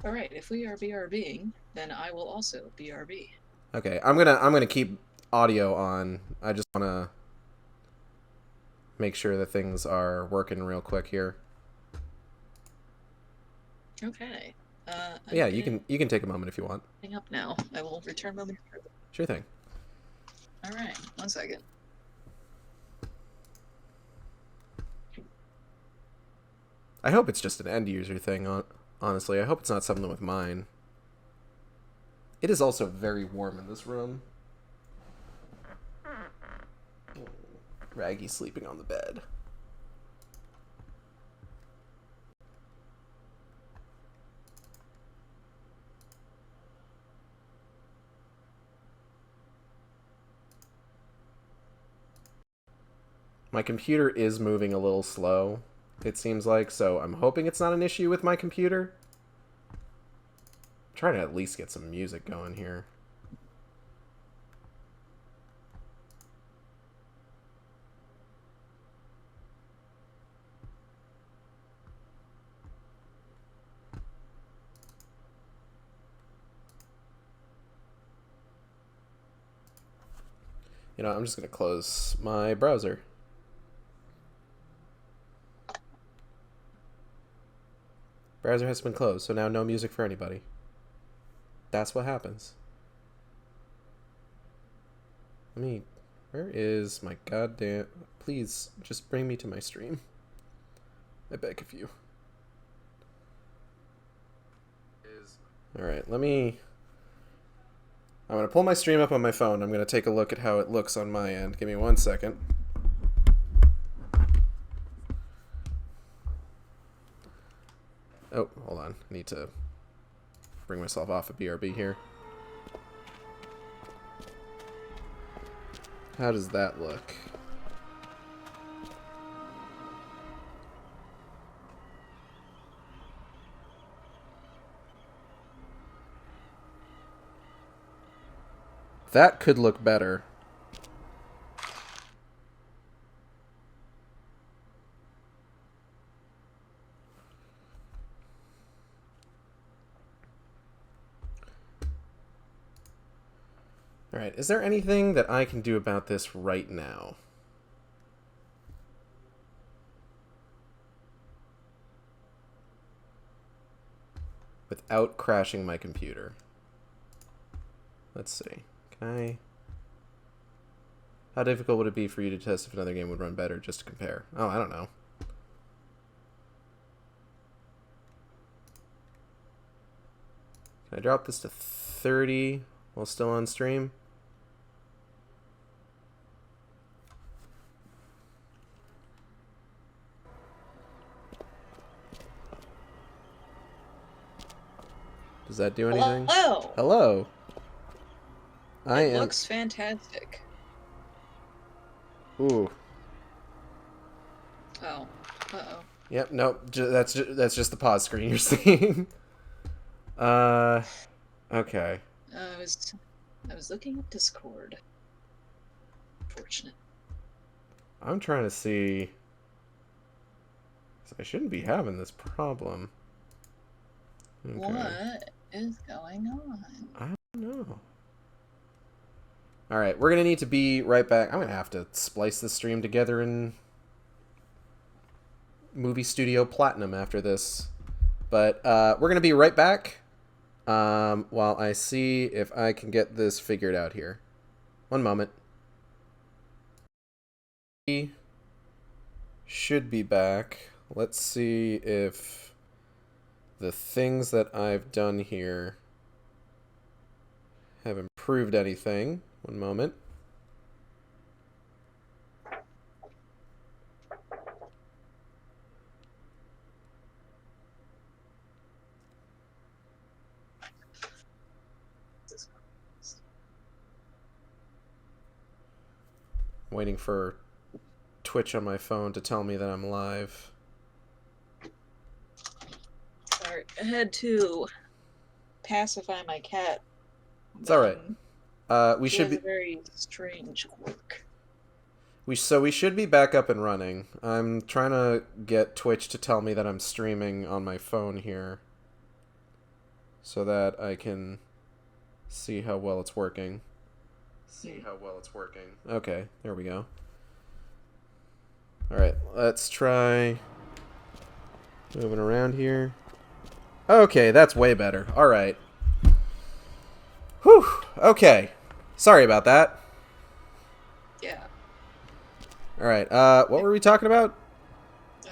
Alright, if we are BRBing, then I will also BRB. Okay, I'm gonna keep audio on. I just wanna make sure that things are working real quick here. Okay. Yeah, you can take a moment if you want. Hang up now. I will return momentarily. Sure thing. Alright, 1 second. I hope it's just an end user thing, honestly. I hope it's not something with mine. It is also very warm in this room. Raggy sleeping on the bed. My computer is moving a little slow, it seems like, so I'm hoping it's not an issue with my computer. I'm trying to at least get some music going here. You know, I'm just going to close my browser. Browser has been closed, so now no music for anybody. That's what happens. Where is my goddamn... Please, just bring me to my stream. I beg of you. Alright, I'm going to pull my stream up on my phone. I'm going to take a look at how it looks on my end. Give me 1 second. Oh, hold on. I need to bring myself off of BRB here. How does that look? That could look better. Alright, is there anything that I can do about this right now? Without crashing my computer. Let's see. How difficult would it be for you to test if another game would run better, just to compare? Oh, I don't know. I drop this to 30 while still on stream? Does that do anything? Hello. Hello. It looks fantastic. Ooh. Oh. Uh-oh. Yep. Nope. That's just the pause screen you're seeing. Okay. I was looking at Discord. Fortunate. I'm trying to see. I shouldn't be having this problem. Okay. What is going on? I don't know. Alright, we're going to need to be right back. I'm going to have to splice this stream together in Movie Studio Platinum after this. But we're going to be right back while I see if I can get this figured out here. One moment. We should be back. Let's see if the things that I've done here have improved anything. One moment. Waiting for Twitch on my phone to tell me that I'm live. Sorry, I had to pacify my cat. It's alright. We She should has be a very strange quirk. we should be back up and running. I'm trying to get Twitch to tell me that I'm streaming on my phone here so that I can see how well it's working. Okay, there we go. Alright, let's try moving around here. Okay, that's way better. Alright. Whew, okay. Sorry about that. Yeah. Alright, what were we talking about?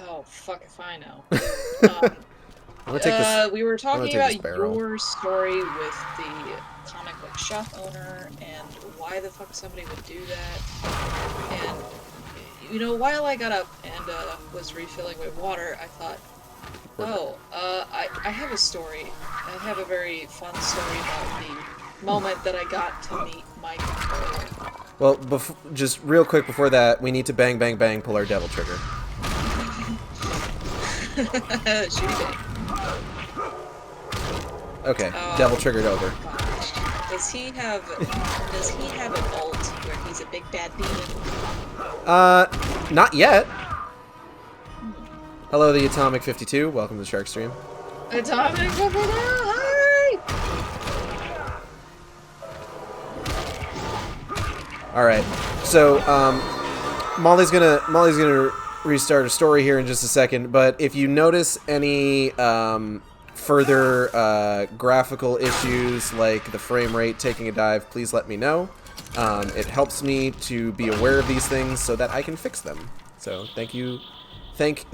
Oh, fuck if I know. I'm gonna take this. We were talking about barrel. your story with the comic book shop owner and why the fuck somebody would do that. And, you know, while I got up and was refilling my water, I thought, I have a story. I have a very fun story about the moment that I got to meet Mike. Well, just real quick before that, we need to bang, bang, bang, pull our devil trigger. Shooty bang. Okay, devil triggered over. Does he have an ult where he's a big bad demon? Not yet. Hello, the Atomic 52. Welcome to the Shark Stream. Atomic 52, hi! All right, so Molly's gonna restart a story here in just a second. But if you notice any further graphical issues like the frame rate taking a dive, please let me know. It helps me to be aware of these things so that I can fix them. So thank you, thank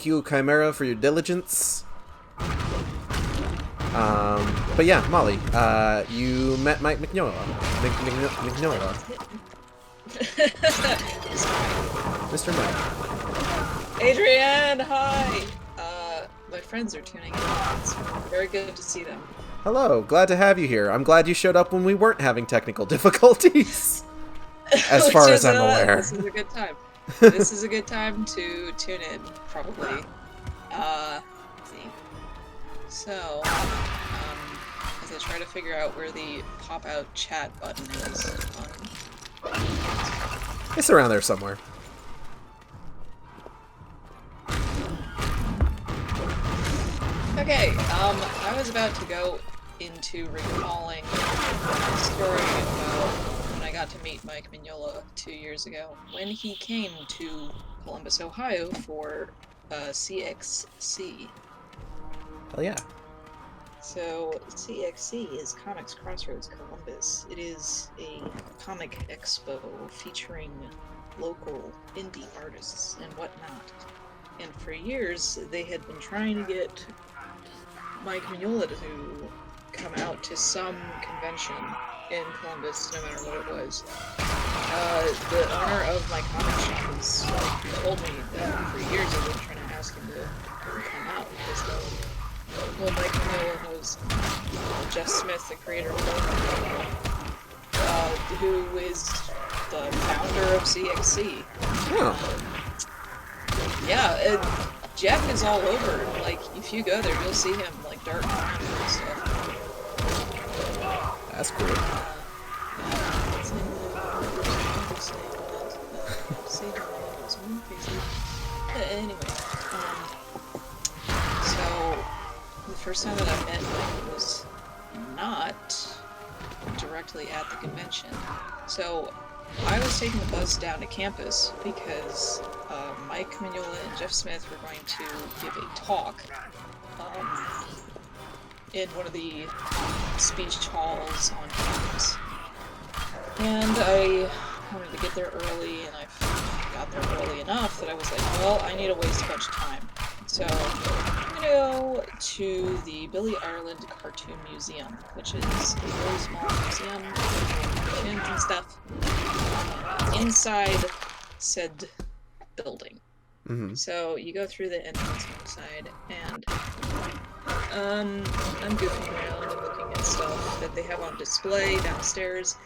you, Chimera, for your diligence. But yeah, Molly, you met Mike McNola. Mr. Mike. Adrienne, hi! My friends are tuning in. It's very good to see them. Hello, glad to have you here. I'm glad you showed up when we weren't having technical difficulties. As far as I'm aware. This is a good time. This is a good time to tune in, probably. Let's see. So, as I try to figure out where the pop-out chat button is on... It's around there somewhere. Okay, I was about to go into recalling a story about when I got to meet Mike Mignola 2 years ago, when he came to Columbus, Ohio for CXC. Hell yeah. So, CXC is Comics Crossroads Columbus. It is a comic expo featuring local indie artists and whatnot. And for years, they had been trying to get Mike Mignola to come out to some convention in Columbus, no matter what it was. The owner of my comic shop has told me that for years I've been trying to ask him to come out, because Mike Mignola knows Jeff Smith, the creator of Hellboy, who is the founder of CXC. Huh. Yeah, Jeff is all over. Like, if you go there, you'll see him, like, dart around and stuff. That's cool. Anyway, so the first time that I met Mike was not directly at the convention. So I was taking the bus down to campus because Mike Mignola and Jeff Smith were going to give a talk in one of the speech halls on campus. And I wanted to get there early, and I got there early enough that I was like, well, I need to waste a bunch of time. So I'm gonna go to the Billy Ireland Cartoon Museum, which is a really small museum with cartoons and stuff inside said building. Mm-hmm. So you go through the entrance inside, and I'm goofing around and looking at stuff that they have on display downstairs.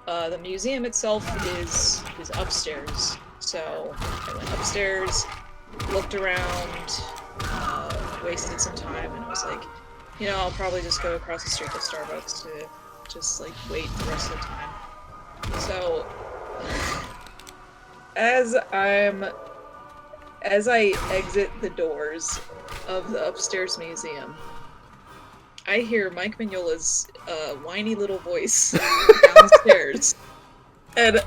The museum itself is upstairs, so I went upstairs, looked around, wasted some time, and was like, you know, I'll probably just go across the street to Starbucks to just, like, wait the rest of the time. So, as I exit the doors of the upstairs museum, I hear Mike Mignola's whiny little voice downstairs, and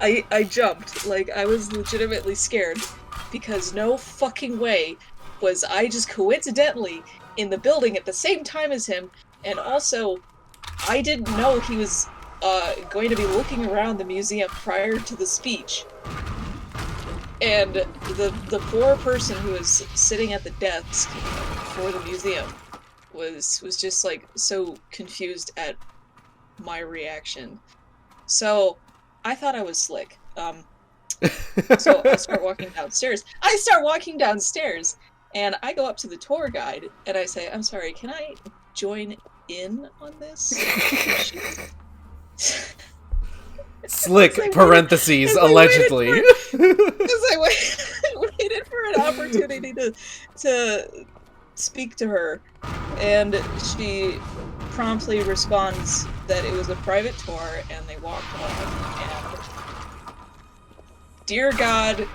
I jumped. Like, I was legitimately scared, because no fucking way was I just coincidentally in the building at the same time as him, and also, I didn't know he was going to be looking around the museum prior to the speech. And the poor person who was sitting at the desk for the museum was just, like, so confused at my reaction. So, I thought I was slick. So I start walking downstairs, and I go up to the tour guide, and I say, I'm sorry, can I join in on this? Slick, parentheses, allegedly. As I waited for an opportunity to speak to her, and she promptly responds that it was a private tour, and they walked on, and dear God,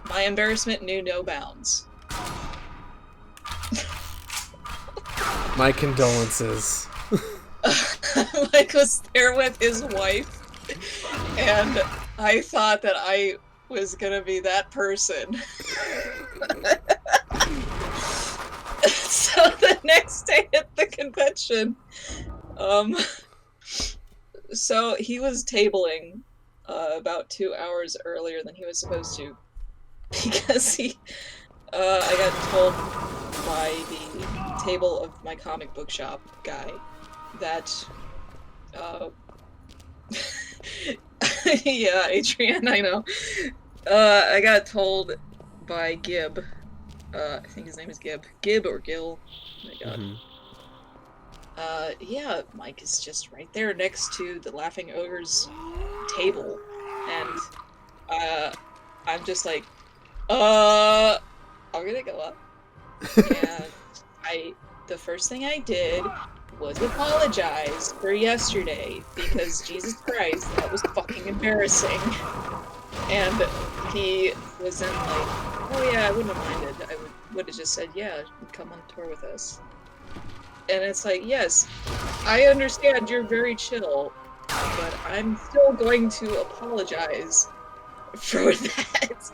my embarrassment knew no bounds. My condolences. Mike was there with his wife, and I thought that I was gonna be that person. So the next day at the convention, so he was tabling about 2 hours earlier than he was supposed to, because I got told by the table of my comic book shop guy that yeah, Adrian, I know. I got told by Gib, I think his name is Gib or Gil, oh my god. Mm-hmm. Yeah, Mike is just right there next to the Laughing Ogre's table, and I'm just like, I'm gonna go up, and the first thing I did was apologize for yesterday, because Jesus Christ, that was fucking embarrassing. And he was then like, oh yeah, I wouldn't have minded. I would have just said, yeah, come on tour with us. And it's like, yes, I understand you're very chill, but I'm still going to apologize for that.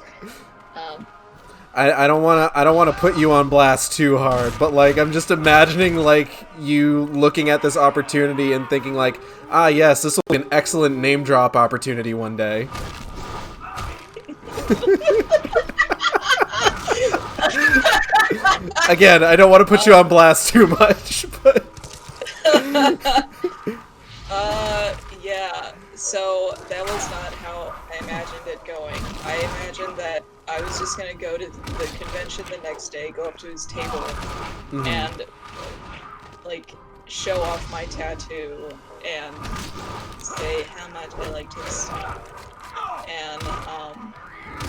I don't wanna put you on blast too hard, but like I'm just imagining like you looking at this opportunity and thinking like, ah yes, this will be an excellent name drop opportunity one day. Again, I don't want to put you on blast too much, but yeah. So that was not how I imagined it going. I imagined that I was just gonna go to the convention the next day, go up to his table, and like show off my tattoo and say how much I liked his stuff. And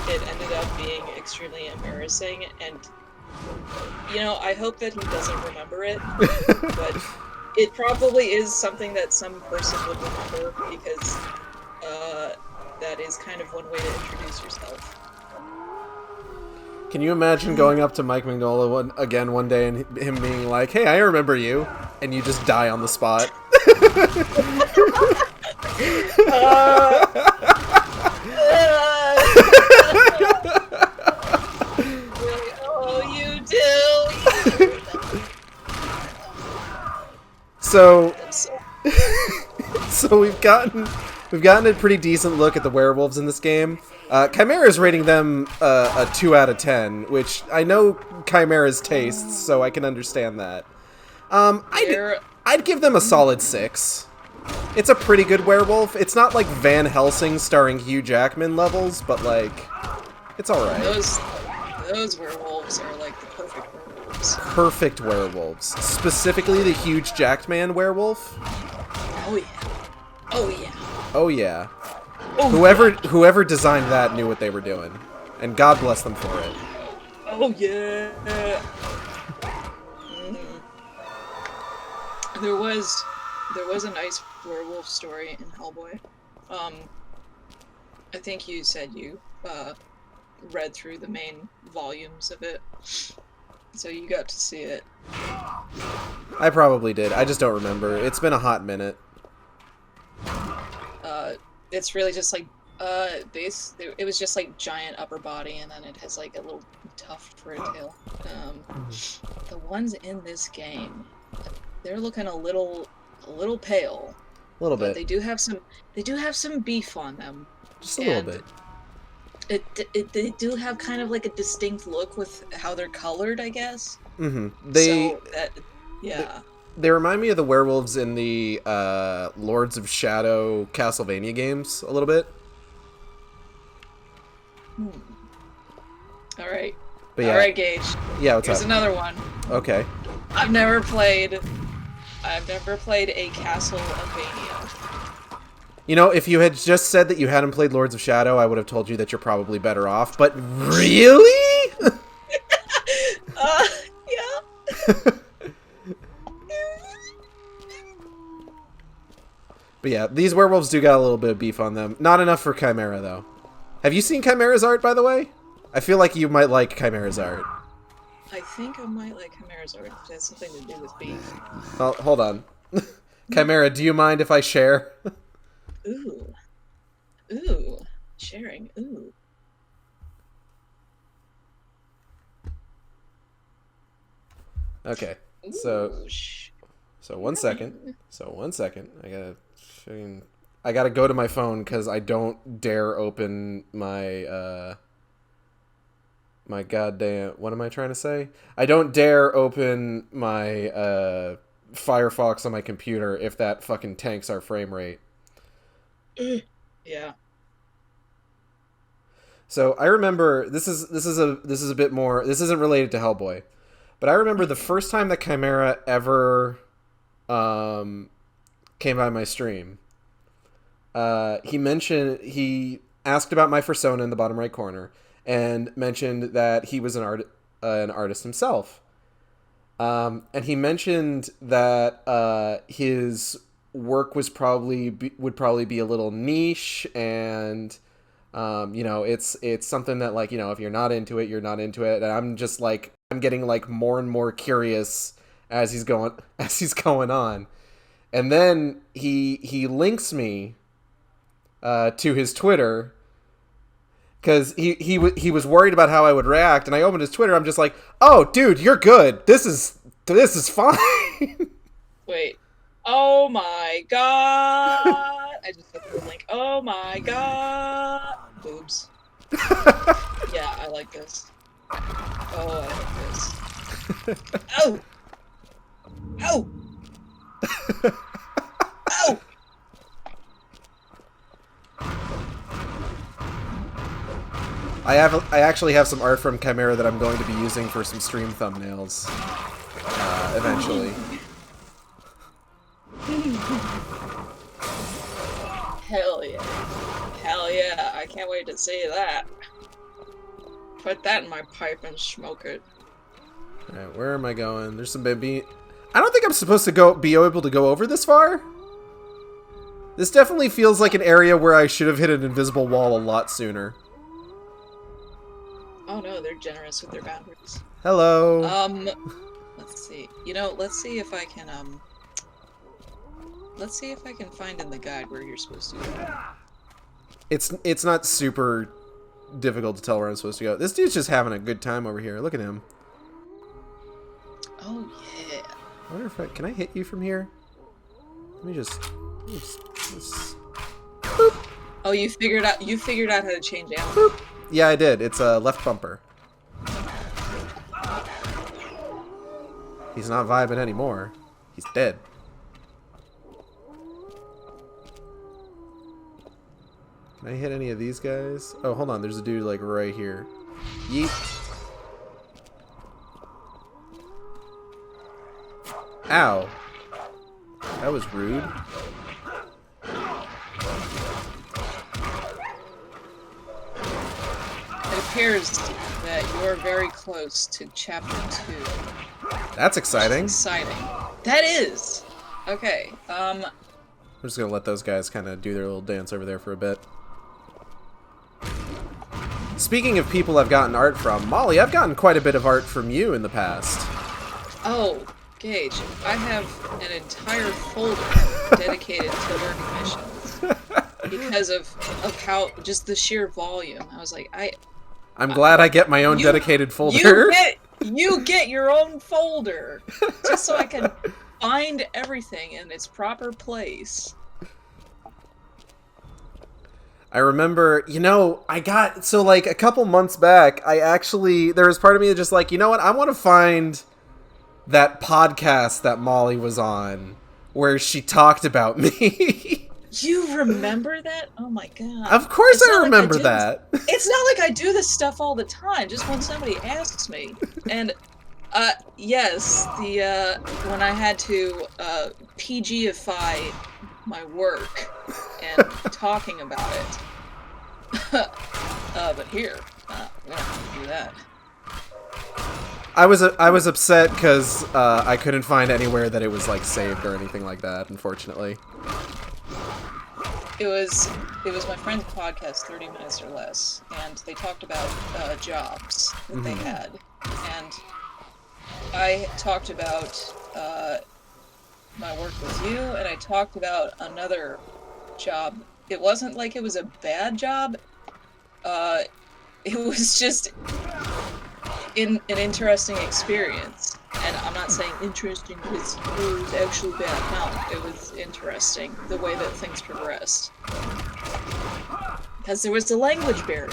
it ended up being extremely embarrassing, and you know, I hope that he doesn't remember it, but it probably is something that some person would remember, because that is kind of one way to introduce yourself. can you imagine going up to Mike Mignola again one day and him being like, "Hey, I remember you," and you just die on the spot? Oh, you do. So, so we've gotten a pretty decent look at the werewolves in this game. Chimera's rating them a 2 out of 10, which I know Chimera's tastes, so I can understand that. I'd give them a solid 6. It's a pretty good werewolf. It's not like Van Helsing starring Hugh Jackman levels, but like, it's alright. Those werewolves are like the perfect werewolves. Perfect werewolves. Specifically the Hugh Jackman werewolf. Oh yeah. Oh yeah. Oh yeah. Oh, Whoever designed that knew what they were doing, and God bless them for it. Oh yeah. There was a nice werewolf story in Hellboy. I think you said you read through the main volumes of it, so you got to see it. I probably did. I just don't remember. It's been a hot minute. It's really just like it was just like giant upper body, and then it has like a little tuft for a tail. The ones in this game, they're looking a little pale. A little bit. They do have some beef on them. Just a little bit. They do have kind of like a distinct look with how they're colored, I guess. Yeah. They remind me of the werewolves in the Lords of Shadow Castlevania games a little bit. All right. But yeah. All right, Gage. Yeah, what's Here's up? another one. Okay. I've never played a Castlevania. You know, if you had just said that you hadn't played Lords of Shadow, I would have told you that you're probably better off. But really? Yeah. But yeah, these werewolves do got a little bit of beef on them. Not enough for Chimera, though. Have you seen Chimera's art, by the way? I feel like you might like Chimera's art. I think I might like Chimera's art. It has something to do with beef. Oh, hold on. Chimera, do you mind if I share? Ooh. Ooh. Sharing. Ooh. Okay, so one second. I gotta go to my phone because I don't dare open my my goddamn. What am I trying to say? I don't dare open my Firefox on my computer if that fucking tanks our frame rate. Yeah. So I remember this is a bit more. This isn't related to Hellboy, but I remember the first time that Chimera ever came by my stream. He asked about my persona in the bottom right corner and mentioned that he was an artist himself. And he mentioned that his work would probably be a little niche, and it's something that, like, if you're not into it, you're not into it. And I'm just like, I'm getting like more and more curious as he's going on. And then he links me to his Twitter because he was worried about how I would react, and I opened his Twitter. I'm just like, oh, dude, you're good. This is fine. Wait. Oh my god! I just put the link. Oh my god! Boobs. Yeah, I like this. Oh, I like this. Oh! Oh! Oh! I actually have some art from Chimera that I'm going to be using for some stream thumbnails eventually. Hell yeah. Hell yeah. I can't wait to see that. Put that in my pipe and smoke it. Alright, where am I going? There's some baby. I don't think I'm supposed to be able to go over this far. This definitely feels like an area where I should have hit an invisible wall a lot sooner. Oh no, they're generous with their boundaries. Hello. Let's see. You know, let's see if I can find in the guide where you're supposed to go. It's not super difficult to tell where I'm supposed to go. This dude's just having a good time over here. Look at him. Oh yeah. I wonder if can I hit you from here? Let me just boop. Oh, you figured out how to change ammo. Boop. Yeah, I did. It's a left bumper. He's not vibing anymore. He's dead. Can I hit any of these guys? Oh, hold on. There's a dude like right here. Yeet. Ow. That was rude. It appears that you're very close to chapter 2. That's exciting. Exciting. That is! Okay, I'm just gonna let those guys kind of do their little dance over there for a bit. Speaking of people I've gotten art from, Molly, I've gotten quite a bit of art from you in the past. Oh, Gage, I have an entire folder dedicated to learning missions. Because of how, just the sheer volume. I was like, I'm glad I get my own dedicated folder. You get your own folder! Just so I can find everything in its proper place. I remember, you know, so like a couple months back, there was part of me that just like, you know what, I want to find that podcast that Molly was on where she talked about me. You remember that? Oh my god. Of course I remember that. It's not like I do this stuff all the time, just when somebody asks me. And, yes, when I had to, PG-ify my work and talking about it. But here, we don't have to do that. I was upset because I couldn't find anywhere that it was like saved or anything like that, unfortunately. It was my friend's podcast, 30 Minutes or Less, and they talked about jobs that they had, and I talked about my work with you, and I talked about another job. It wasn't like it was a bad job. It was just an interesting experience. And I'm not saying interesting because it was actually bad. No, it was interesting, the way that things progressed. Because there was a language barrier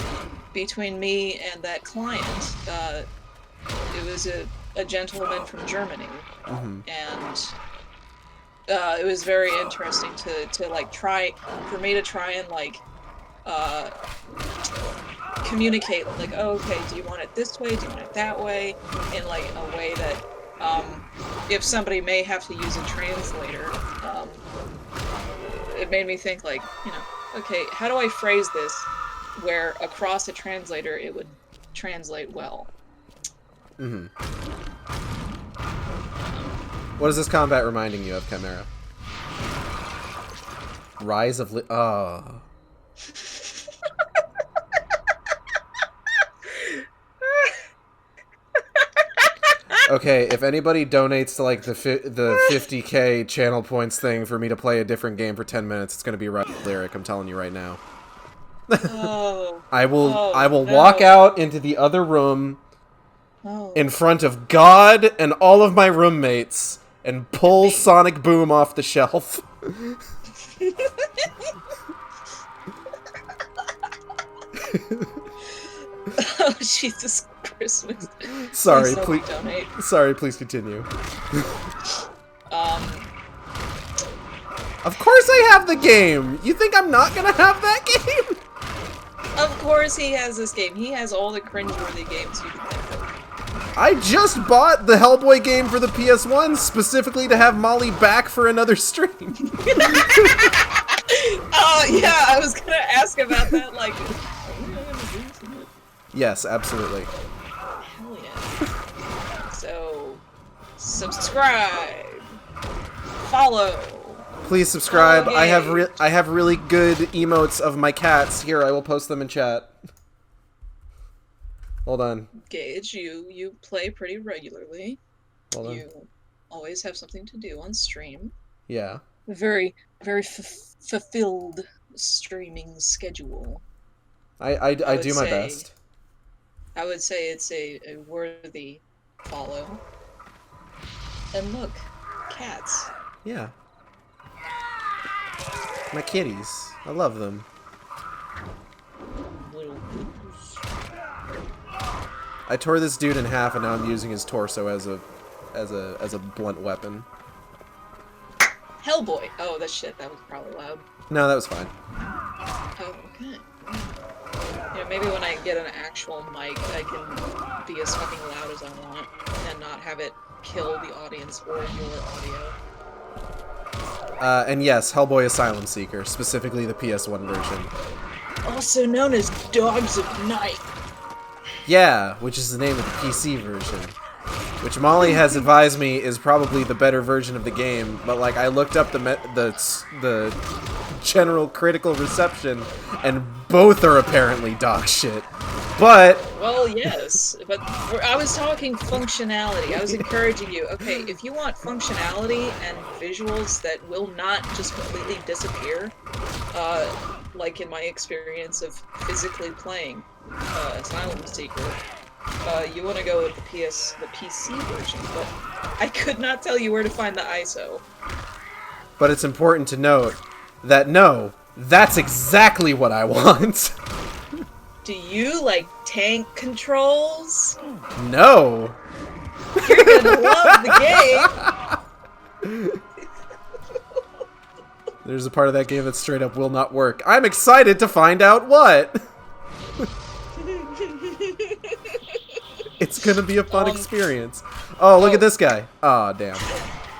between me and that client. It was a gentleman from Germany. And it was very interesting to like for me to try and like communicate like, oh, okay, do you want it this way, do you want it that way, in like a way that if somebody may have to use a translator, it made me think like, you know, okay, how do I phrase this where across a translator it would translate well? What is this combat reminding you of, Chimera? Rise of Okay, if anybody donates to like the 50k channel points thing for me to play a different game for 10 minutes, it's gonna be right lyric. I'm telling you right now. Oh. I will no. walk out into the other room in front of God and all of my roommates and pull Sonic Boom off the shelf. Oh, Jesus Christ. Christmas. Sorry, Please please. donate. Sorry, please continue. Um, Of course I have the game. You think I'm not gonna have that game? of course he has this game. He has all the cringeworthy games you can think of. I just bought the Hellboy game for the PS1 specifically to have Molly back for another stream. Oh yeah, I was gonna ask about that. Like, Yes, absolutely. hell yeah. So, subscribe, follow. Please subscribe. Follow I Gage. have really good emotes of my cats. Here, I will post them in chat. Hold on. Gage, you play pretty regularly. Hold on. You always have something to do on stream. Yeah. Very fulfilled streaming schedule. I would do my say- best. I would say it's a worthy follow. And look, cats. Yeah. My kitties. I love them. Little I tore this dude in half and now I'm using his torso as a blunt weapon. Hellboy. Oh, that shit. That was probably loud. No, that was fine. Oh, okay. You know, maybe when I get an actual mic, I can be as fucking loud as I want and not have it kill the audience or your audio. And yes, Hellboy Asylum Seeker, specifically the PS1 version. Also known as Dogs of Night. Yeah, which is the name of the PC version. Which Molly has advised me is probably the better version of the game, but like I looked up the general critical reception, and both are apparently dog shit. But Well, yes, but I was talking functionality. I was encouraging you. Okay, if you want functionality and visuals that will not just completely disappear, like in my experience of physically playing Asylum Seeker, you want to go with the PC version. But I could not tell you where to find the ISO. But it's important to note that no, that's exactly what I want. Do you like tank controls? No. You're gonna love the game. There's a part of that game that straight up will not work. I'm excited to find out what. It's gonna be a fun experience. Oh, look at this guy. Aw, damn.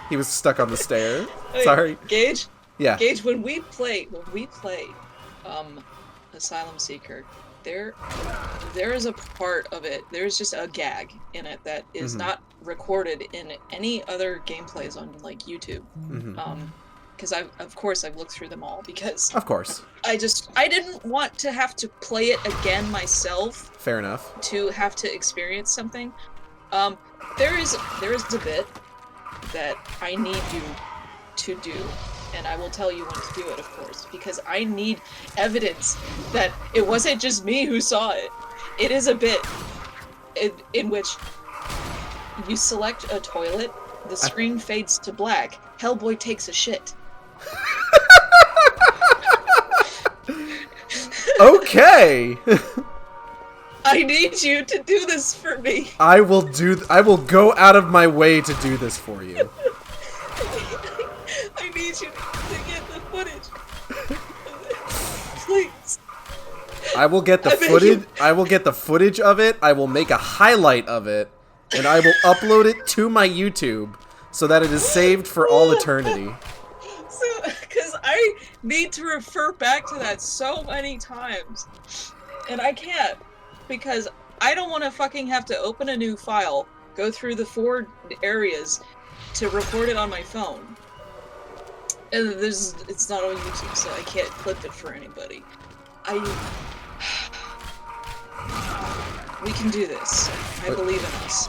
He was stuck on the stair. Hey, Sorry. Gage? Yeah. Gage, when we play Asylum Seeker, there is a part of it, there's just a gag in it that is not recorded in any other gameplays on like YouTube. Because of course I've looked through them all because Of course. I didn't want to have to play it again myself Fair enough. to have to experience something. There is a bit that I need you to do, and I will tell you when to do it, of course, because I need evidence that it wasn't just me who saw it. It is a bit in which you select a toilet, the screen fades to black, Hellboy takes a shit. Okay. I need you to do this for me. I will go out of my way to do this for you. I need you to get the footage. Please. I will get the footage. I will get the footage of it. I will make a highlight of it, and I will upload it to my YouTube so that it is saved for all eternity. So, because I need to refer back to that so many times, and I can't, because I don't want to fucking have to open a new file, go through the 4 areas to record it on my phone. And it's not on YouTube, so I can't clip it for anybody. We can do this. I believe in us.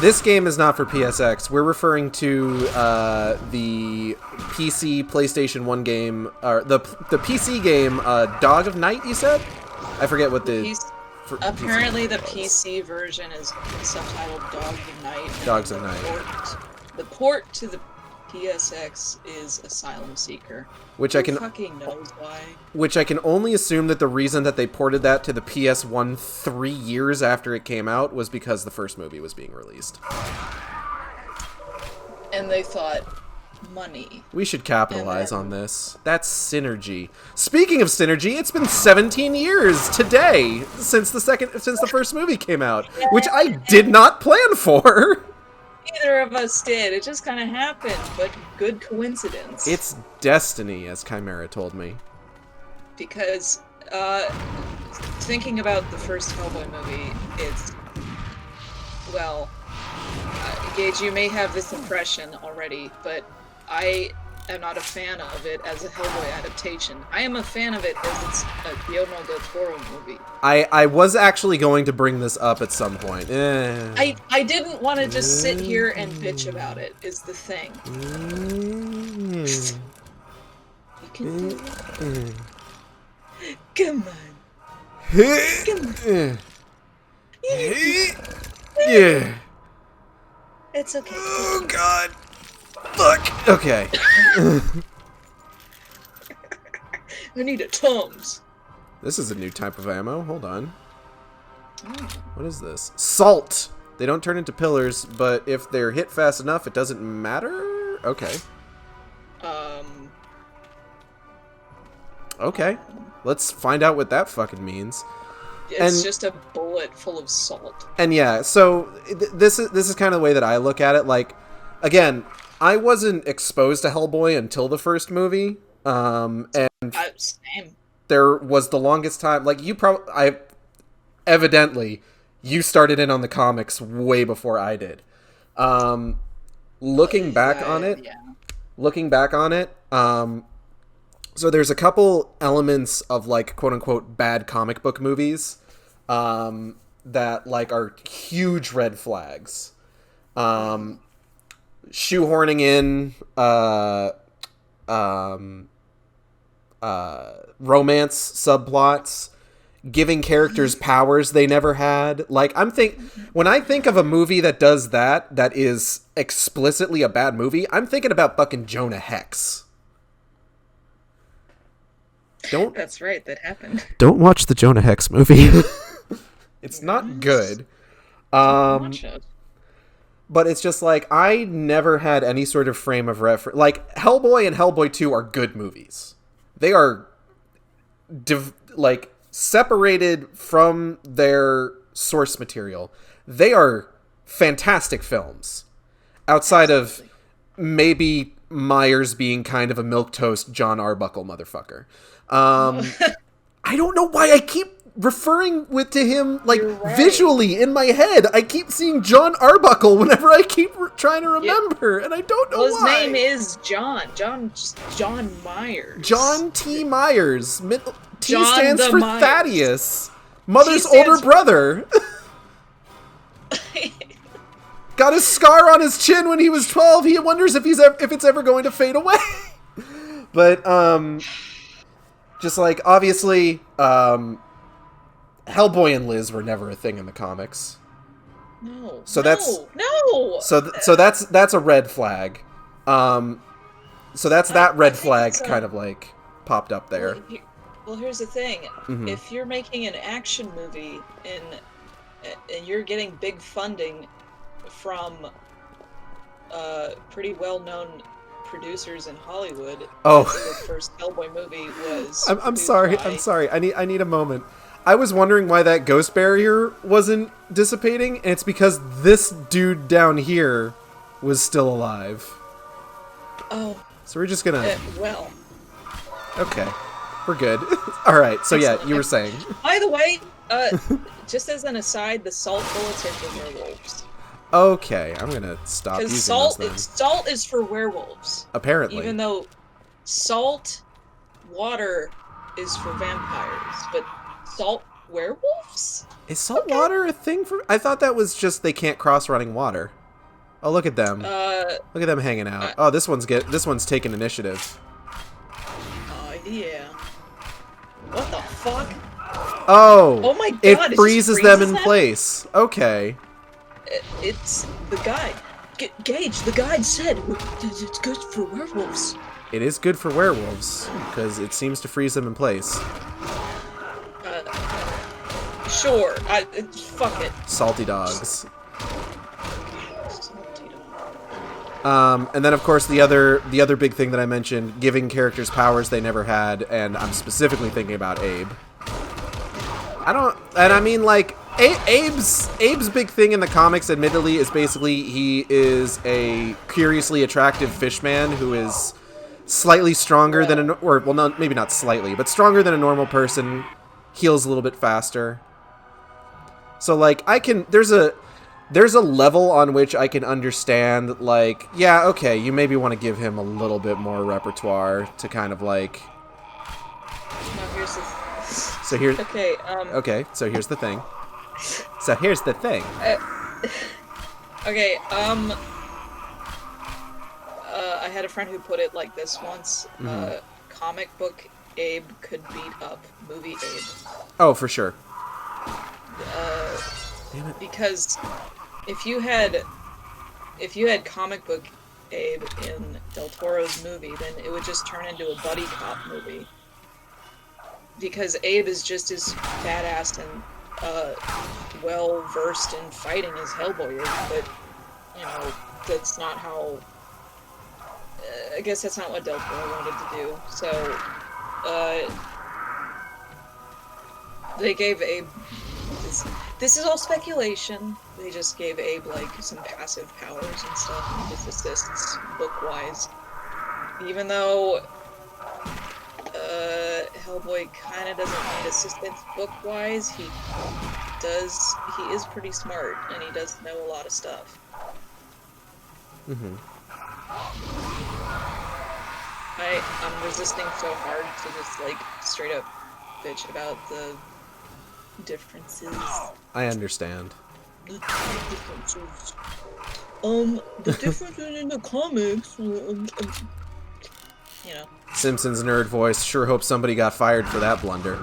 This game is not for PSX. We're referring to the PC PlayStation 1 game, or the PC game Dog of Night, you said? I forget what the... Apparently the PC version is subtitled Dogs of Night. Dogs of Night. The port to the PSX is Asylum Seeker. Which Who I can fucking knows why. Which I can only assume that the reason that they ported that to the PS1 3 years after it came out was because the first movie was being released. And they thought, money. We should capitalize on this. That's synergy. Speaking of synergy, it's been 17 years today since the first movie came out, which I did not plan for. Neither of us did. It just kind of happened, but good coincidence. It's destiny, as Chimera told me. Because, thinking about the first Hellboy movie, it's, well, Gage, you may have this impression already, but I am not a fan of it as a Hellboy adaptation. I am a fan of it as it's a Guillermo del Toro movie. I was actually going to bring this up at some point. I didn't want to just sit here and bitch about it, is the thing. You can do it. Come on. Come on. Yeah. It's okay. Oh god. Look. Okay. I need a Tums. This is a new type of ammo. Hold on. What is this? Salt. They don't turn into pillars, but if they're hit fast enough, it doesn't matter? Okay. Okay. Let's find out what that fucking means. It's just a bullet full of salt. And yeah, so this is kind of the way that I look at it. Like, again, I wasn't exposed to Hellboy until the first movie. Same. There was the longest time, like, evidently, you started in on the comics way before I did. Looking back on it, so there's a couple elements of, like, quote-unquote bad comic book movies that, like, are huge red flags. Shoehorning in romance subplots, giving characters powers they never had. Like, when I think of a movie that does that is explicitly a bad movie, I'm thinking about fucking Jonah Hex. That's right, that happened. Don't watch the Jonah Hex movie. It's not good. Watch it. But it's just like, I never had any sort of frame of reference. Like, Hellboy and Hellboy 2 are good movies. They are, separated from their source material. They are fantastic films. Outside of maybe Myers being kind of a milquetoast John Arbuckle motherfucker. I don't know why I keep referring to him, like, visually in my head. I keep seeing John Arbuckle whenever I keep trying to remember, and I don't know why. His name is John Myers. John T. Myers. T John stands the for Myers. Thaddeus. Mother's older brother. Got a scar on his chin when he was 12. He wonders if it's ever going to fade away. But, just like, obviously, Hellboy and Liz were never a thing in the comics. No. So No. So that's a red flag. So that's that red flag kind of like popped up there. Well, here's the thing. Mm-hmm. If you're making an action movie and you're getting big funding from pretty well-known producers in Hollywood, oh, the first Hellboy movie was. I'm sorry. I need a moment. I was wondering why that ghost barrier wasn't dissipating, and it's because this dude down here was still alive. Oh. So we're just gonna. Well. Okay, we're good. All right. So yeah, you were saying. By the way, just as an aside, the salt bullets are for werewolves. Okay, I'm gonna stop using salt, those then. Salt is for werewolves. Apparently. Even though salt water is for vampires, but salt werewolves? Is salt water a thing for? I thought that was just they can't cross running water. Oh, look at them! Look at them hanging out. Oh, this one's taking initiative. Oh yeah. What the fuck? Oh. Oh my god! It freezes them in place. Okay. It's the guy. Gage, the guide said it's good for werewolves. It is good for werewolves, because it seems to freeze them in place. Sure. Fuck it. Salty dogs. Salty dog. And then, of course, the other big thing that I mentioned, giving characters powers they never had, and I'm specifically thinking about Abe. Abe's big thing in the comics, admittedly, is basically he is a curiously attractive fishman who is slightly stronger than maybe not slightly, but stronger than a normal person, heals a little bit faster. So, like, there's a level on which I can understand, like, yeah, okay, you maybe want to give him a little bit more repertoire to kind of, like... No, here's the... So here's... Okay, Okay, so here's the thing. So here's the thing. Okay, I had a friend who put it like this once. Comic book Abe could beat up movie Abe. Oh, for sure. Damn it. Because if you had comic book Abe in Del Toro's movie, then it would just turn into a buddy cop movie. Because Abe is just as badass and well versed in fighting as Hellboy is, but you know, that's not how. I guess that's not what Del Toro wanted to do. So, they gave Abe. This is all speculation. They just gave Abe like some passive powers and stuff, and just assists book-wise. Even though Hellboy kind of doesn't need assistance book-wise, he is pretty smart, and he does know a lot of stuff. Mm-hmm. I'm resisting so hard to just, like, straight up bitch about the differences. I understand. The differences. The differences in the comics, you know. Simpsons nerd voice. Sure hope somebody got fired for that blunder.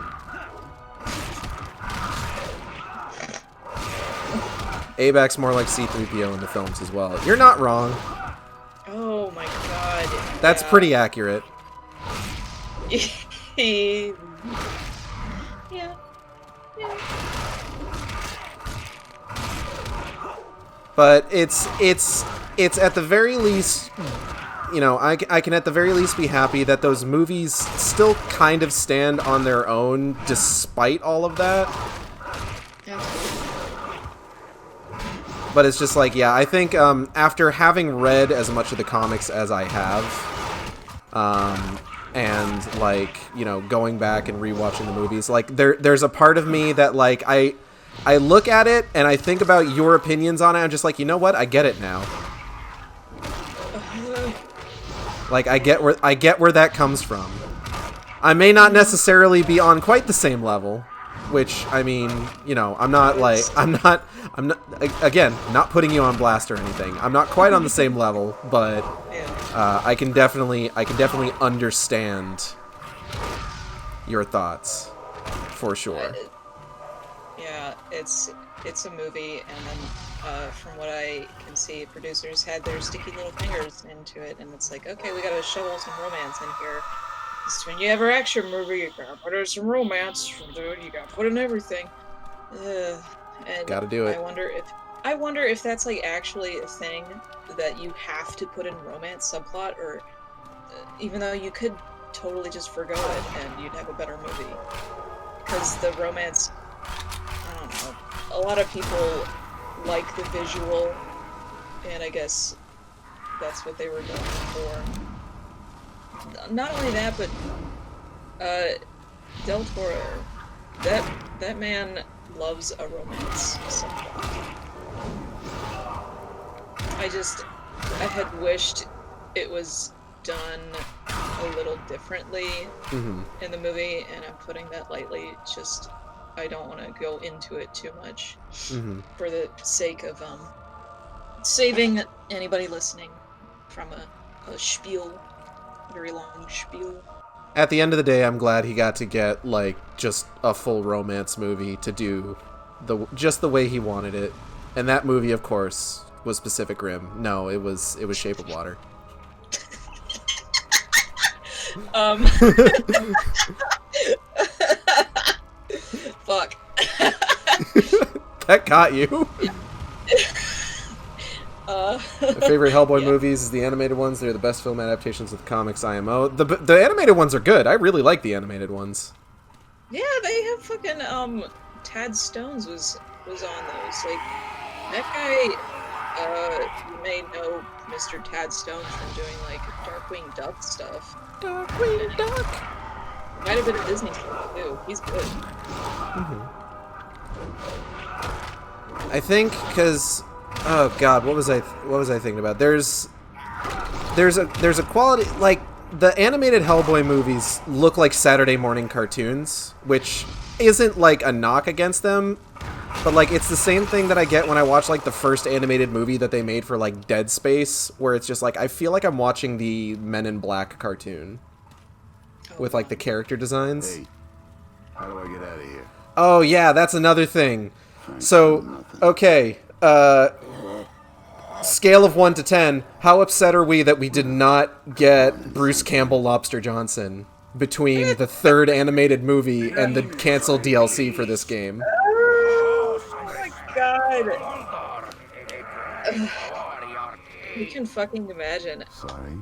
Abe acts more like C-3PO in the films as well. You're not wrong. Oh my god. That's pretty accurate. Yeah. But it's at the very least, you know, I can at the very least be happy that those movies still kind of stand on their own despite all of that. But it's just like, yeah, I think after having read as much of the comics as I have, and like, you know, going back and rewatching the movies, like there's a part of me that like I look at it and I think about your opinions on it. I'm just like, you know what? I get it now. Like I get where that comes from. I may not necessarily be on quite the same level, which I mean, you know, I'm not again, not putting you on blast or anything. I'm not quite on the same level, but I can definitely understand your thoughts for sure. Yeah, it's a movie, and then from what I can see, producers had their sticky little fingers into it, and it's like, okay, we gotta shovel some romance in here. When you have an action movie, you gotta put in some romance, dude. You gotta put in everything. And gotta do it. I wonder if that's like actually a thing that you have to put in romance subplot, or even though you could totally just forgo it and you'd have a better movie. Because the romance, I don't know. A lot of people like the visual, and I guess that's what they were going for. Not only that, but Del Toro, that man loves a romance subplot. I had wished it was done a little differently in the movie, and I'm putting that lightly. Just I don't want to go into it too much for the sake of saving anybody listening from a spiel. Very long spiel. At the end of the day, I'm glad he got to get like just a full romance movie to do just the way he wanted it. And that movie, of course, was Pacific Rim. No, it was Shape of Water. Fuck. That got you. My favorite Hellboy movies is the animated ones. They're the best film adaptations of the comics IMO. The animated ones are good. I really like the animated ones. Yeah, they have fucking Tad Stones was on those. Like that guy, you may know Mr. Tad Stones from doing like Darkwing Duck stuff. Darkwing Duck. Might have been a Disney stuff too. He's good. I think because oh god, what was I thinking about? There's a quality, like the animated Hellboy movies look like Saturday morning cartoons, which isn't like a knock against them, but like it's the same thing that I get when I watch like the first animated movie that they made for like Dead Space, where it's just like I feel like I'm watching the Men in Black cartoon with like the character designs. Hey, how do I get out of here? Oh yeah, that's another thing. So, okay, scale of 1 to 10, how upset are we that we did not get Bruce Campbell Lobster Johnson between the third animated movie and the canceled DLC for this game? Oh my god. You can fucking imagine. Sorry.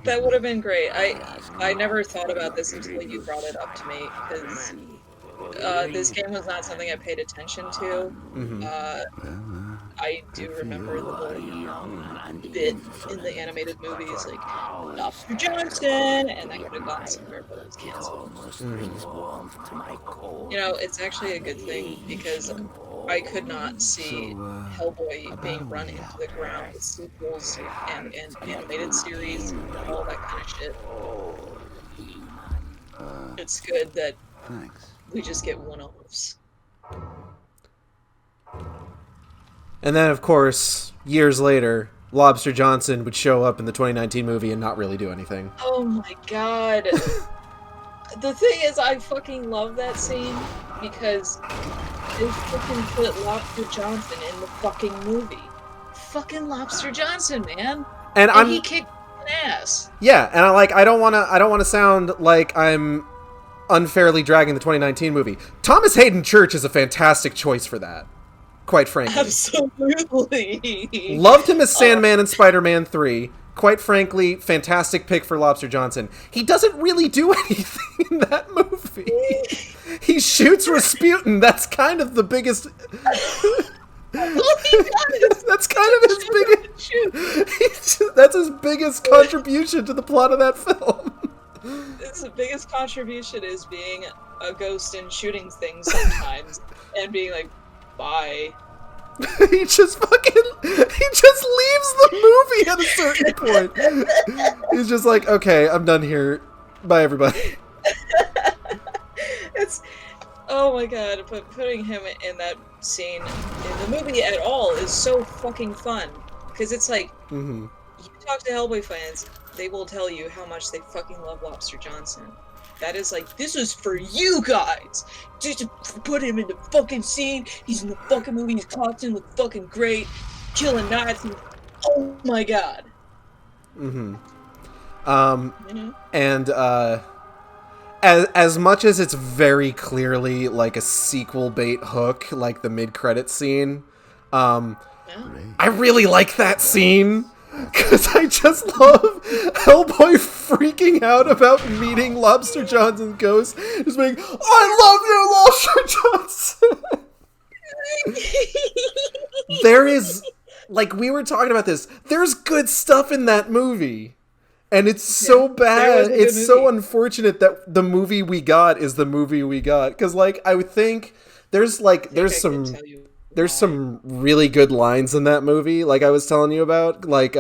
That would have been great. I never thought about this until you brought it up to me, because this game was not something I paid attention to. I do remember the whole bit in the animated movies, like Lobster Johnson, and that could have gone somewhere, but it was canceled. You know, it's actually a good thing, because I could not see Hellboy being run into the ground with sequels and animated series and all that kind of shit. It's good that we just get one-offs. And then, of course, years later, Lobster Johnson would show up in the 2019 movie and not really do anything. Oh my god. The thing is, I fucking love that scene because they fucking put Lobster Johnson in the fucking movie. Fucking Lobster Johnson, man. And he kicked an ass. Yeah, and I don't want to sound like I'm unfairly dragging the 2019 movie. Thomas Hayden Church is a fantastic choice for that, quite frankly. Absolutely. Loved him as Sandman in Spider-Man 3. Quite frankly, fantastic pick for Lobster Johnson. He doesn't really do anything in that movie. He shoots Rasputin. That's kind of the biggest... That's kind of his biggest... That's his biggest contribution to the plot of that film. His biggest contribution is being a ghost and shooting things sometimes and being like, bye. He just leaves the movie at a certain point. He's just like, okay, I'm done here. Bye, everybody. It's, oh my god, but putting him in that scene in the movie at all is so fucking fun. Because it's like, you talk to Hellboy fans, they will tell you how much they fucking love Lobster Johnson. That is like, this was for you guys! Just to put him in the fucking scene, he's in the fucking movie, his costume looks fucking great, killing Nazis, oh my god. And, as much as it's very clearly like a sequel bait hook, like the mid-credit scene, I really like that scene. Because I just love Hellboy freaking out about meeting Lobster Johnson's ghost. Just being, I love you, Lobster Johnson! There is, like, we were talking about this, there's good stuff in that movie. And it's so bad, it's so unfortunate that the movie we got is the movie we got. Because, like, I would think there's some really good lines in that movie, like I was telling you about. Like,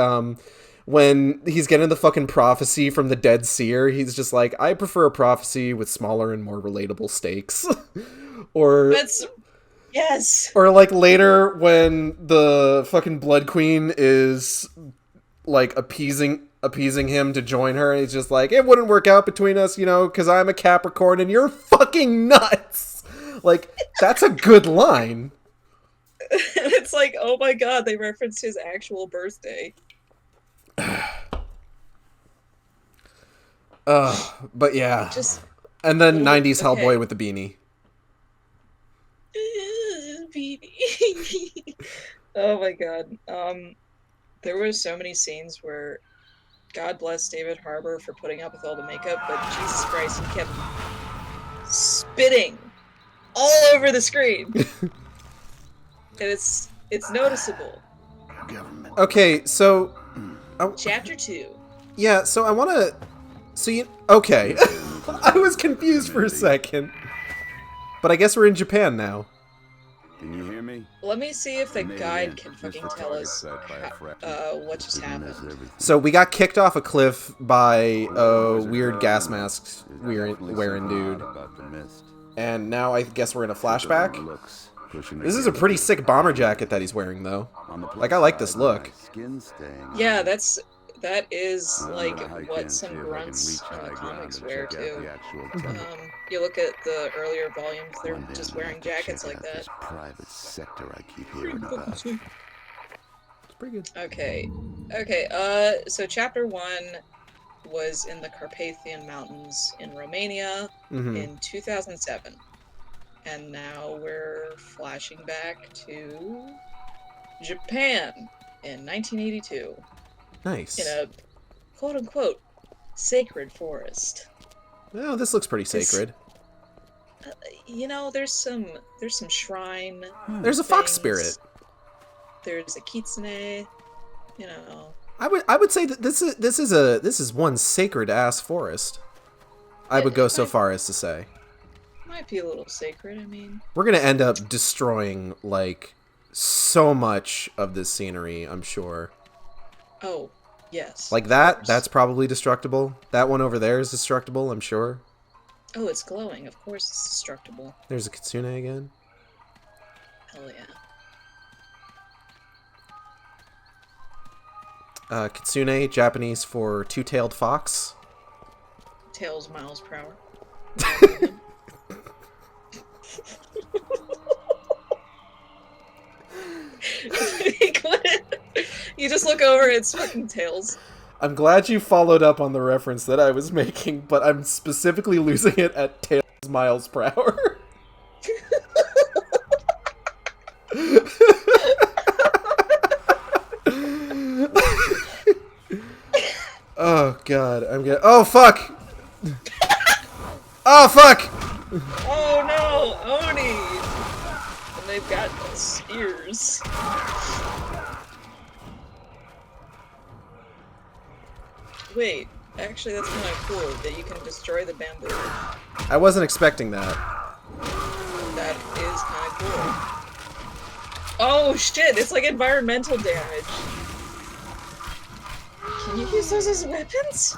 when he's getting the fucking prophecy from the dead seer, he's just like, I prefer a prophecy with smaller and more relatable stakes. Yes. Or, like, later when the fucking Blood Queen is, like, appeasing him to join her, and he's just like, it wouldn't work out between us, you know, because I'm a Capricorn and you're fucking nuts. Like, that's a good line. it's like, oh my god, they referenced his actual birthday. But yeah. Just And then 90s okay. Hellboy with the beanie. Beanie. Oh my god. There were so many scenes where God bless David Harbour for putting up with all the makeup, but Jesus Christ, he kept spitting all over the screen. And it's noticeable. Okay, so Chapter 2. yeah, so I want to okay. I was confused for a second. But I guess we're in Japan now. Can you hear me? Let me see if the guide can fucking tell us what just happened. So we got kicked off a cliff by a weird gas mask wearing dude. And now I guess we're in a flashback. This is a pretty sick bomber jacket that he's wearing, though. Like, I like this look. Yeah, that is like what some grunts in the comics wear too. You look at the earlier volumes; they're just wearing jackets like that. Private sector I keep hearing about. It's pretty good. Okay. So chapter 1 was in the Carpathian Mountains in Romania in 2007, and now we're flashing back to Japan in 1982. Nice. In a quote-unquote sacred forest. Well, this looks pretty sacred. You know, there's some shrine. There's a fox spirit. There's a kitsune. You know. I would say that this is one sacred ass forest. I would go so far as to say. Might be a little sacred. I mean, we're gonna end up destroying like so much of this scenery, I'm sure. Oh, yes. Like that? That's probably destructible. That one over there is destructible, I'm sure. Oh, it's glowing. Of course it's destructible. There's a kitsune again. Hell yeah. Kitsune, Japanese for two-tailed fox. Tails miles per hour. You just look over, it's fucking Tails. I'm glad you followed up on the reference that I was making, but I'm specifically losing it at Tails miles per hour. Oh god, I'm gonna. Oh fuck! Oh fuck! Oh no, Oni! And they've got spears. Wait, actually that's kind of cool that you can destroy the bamboo. I wasn't expecting that. That is kind of cool. Oh shit, it's like environmental damage. Can you use those as weapons?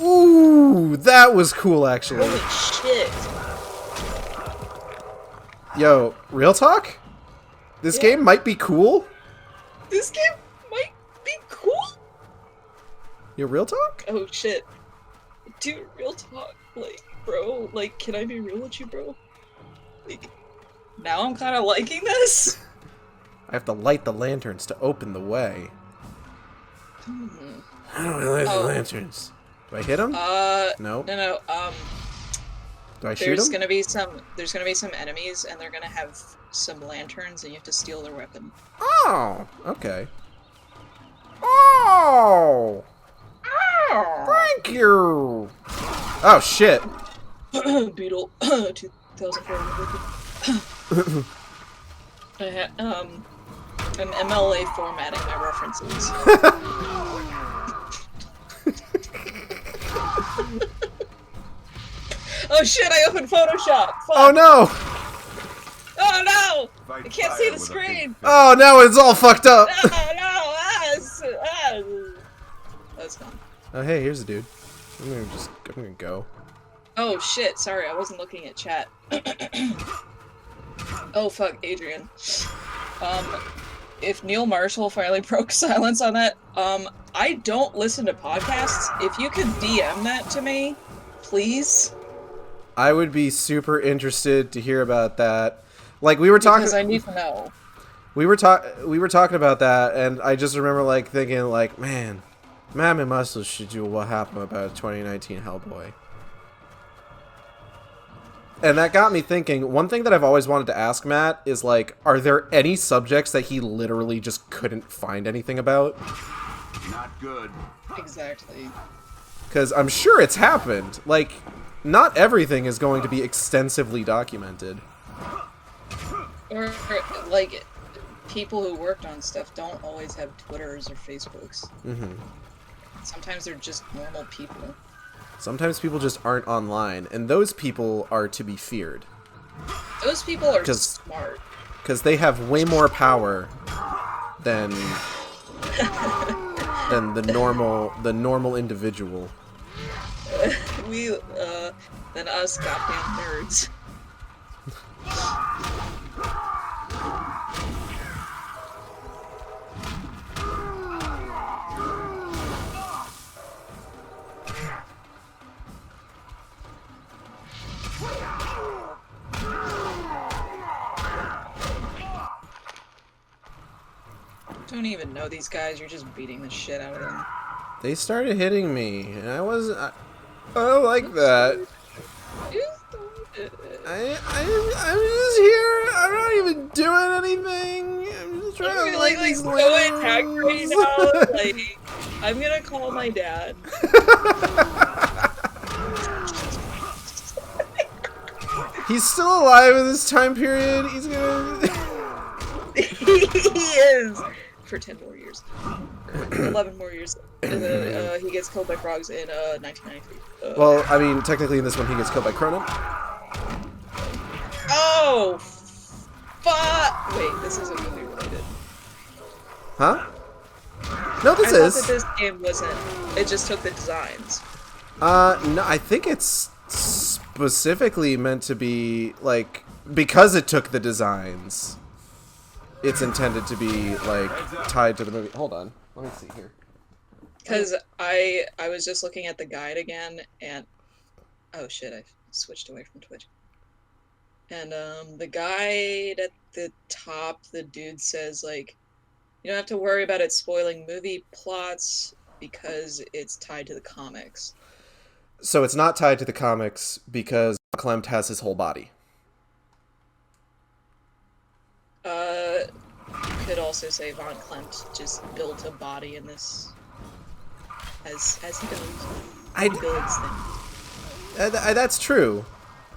Ooh, that was cool actually. Holy shit. Yo, real talk? This game might be cool? This game might be cool? Yo, real talk? Oh shit. Dude, real talk. Like, bro, like, can I be real with you, bro? Like, now I'm kind of liking this? I have to light the lanterns to open the way. How do I light the lanterns? Do I hit him? No. No. Do I shoot him? There's gonna be some enemies, and they're gonna have some lanterns, and you have to steal their weapon. Oh, okay. Oh! Thank you! Oh, shit. Beetle, 2004. I'm MLA formatting my references. Oh shit, I opened Photoshop! Fuck. Oh no! Oh no! I can't see the screen! Oh, now it's all fucked up! No! That's fine. Oh, hey, here's a dude. I'm gonna go. Oh shit, sorry, I wasn't looking at chat. Oh fuck, Adrian. If Neil Marshall finally broke silence on that, I don't listen to podcasts. If you could DM that to me, please. I would be super interested to hear about that. Like we were talking. Because I need to know. We were talking about that, and I just remember like thinking like, man, Mammy Muscle should do what happened about 2019 Hellboy. And that got me thinking, one thing that I've always wanted to ask Matt is, like, are there any subjects that he literally just couldn't find anything about? Not good. Exactly. Because I'm sure it's happened. Like, not everything is going to be extensively documented. Or, like, people who worked on stuff don't always have Twitters or Facebooks. Mm-hmm. Sometimes they're just normal people. Sometimes people just aren't online, and those people are to be feared. Those people are smart. Because they have way more power than the normal individual. Than us goddamn nerds. Don't even know these guys, you're just beating the shit out of them. They started hitting me, and I don't like that. I'm just here. I'm not even doing anything. I'm just trying to like these go attack right now. Like, I'm gonna call my dad. He's still alive in this time period. He's gonna. He is for 10 more years, or 11 more years, and then he gets killed by frogs in 1993. Well, I mean, technically in this one he gets killed by Cronin. Oh, fuck! Wait, this isn't movie related. Huh? No, this I is. thought that this game wasn't. It just took the designs. No, I think it's specifically meant to be like because it took the designs. It's intended to be like tied to the movie. Hold on, let me see here. Because I was just looking at the guide again, and oh shit, I switched away from Twitch. And the guide at the top, the dude says like, you don't have to worry about it spoiling movie plots because it's tied to the comics. So it's not tied to the comics because Klimt has his whole body. You could also say Von Klimt just built a body in this as he goes. He builds things. That's true,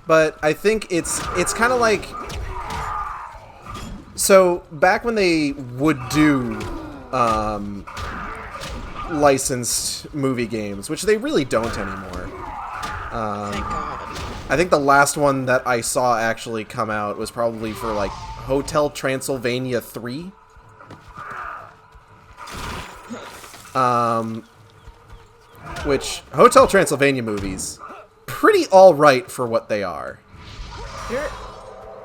but I think it's kind of like so back when they would do licensed movie games, which they really don't anymore. Thank God. I think the last one that I saw actually come out was probably for like Hotel Transylvania 3. Which Hotel Transylvania movies pretty alright for what they are.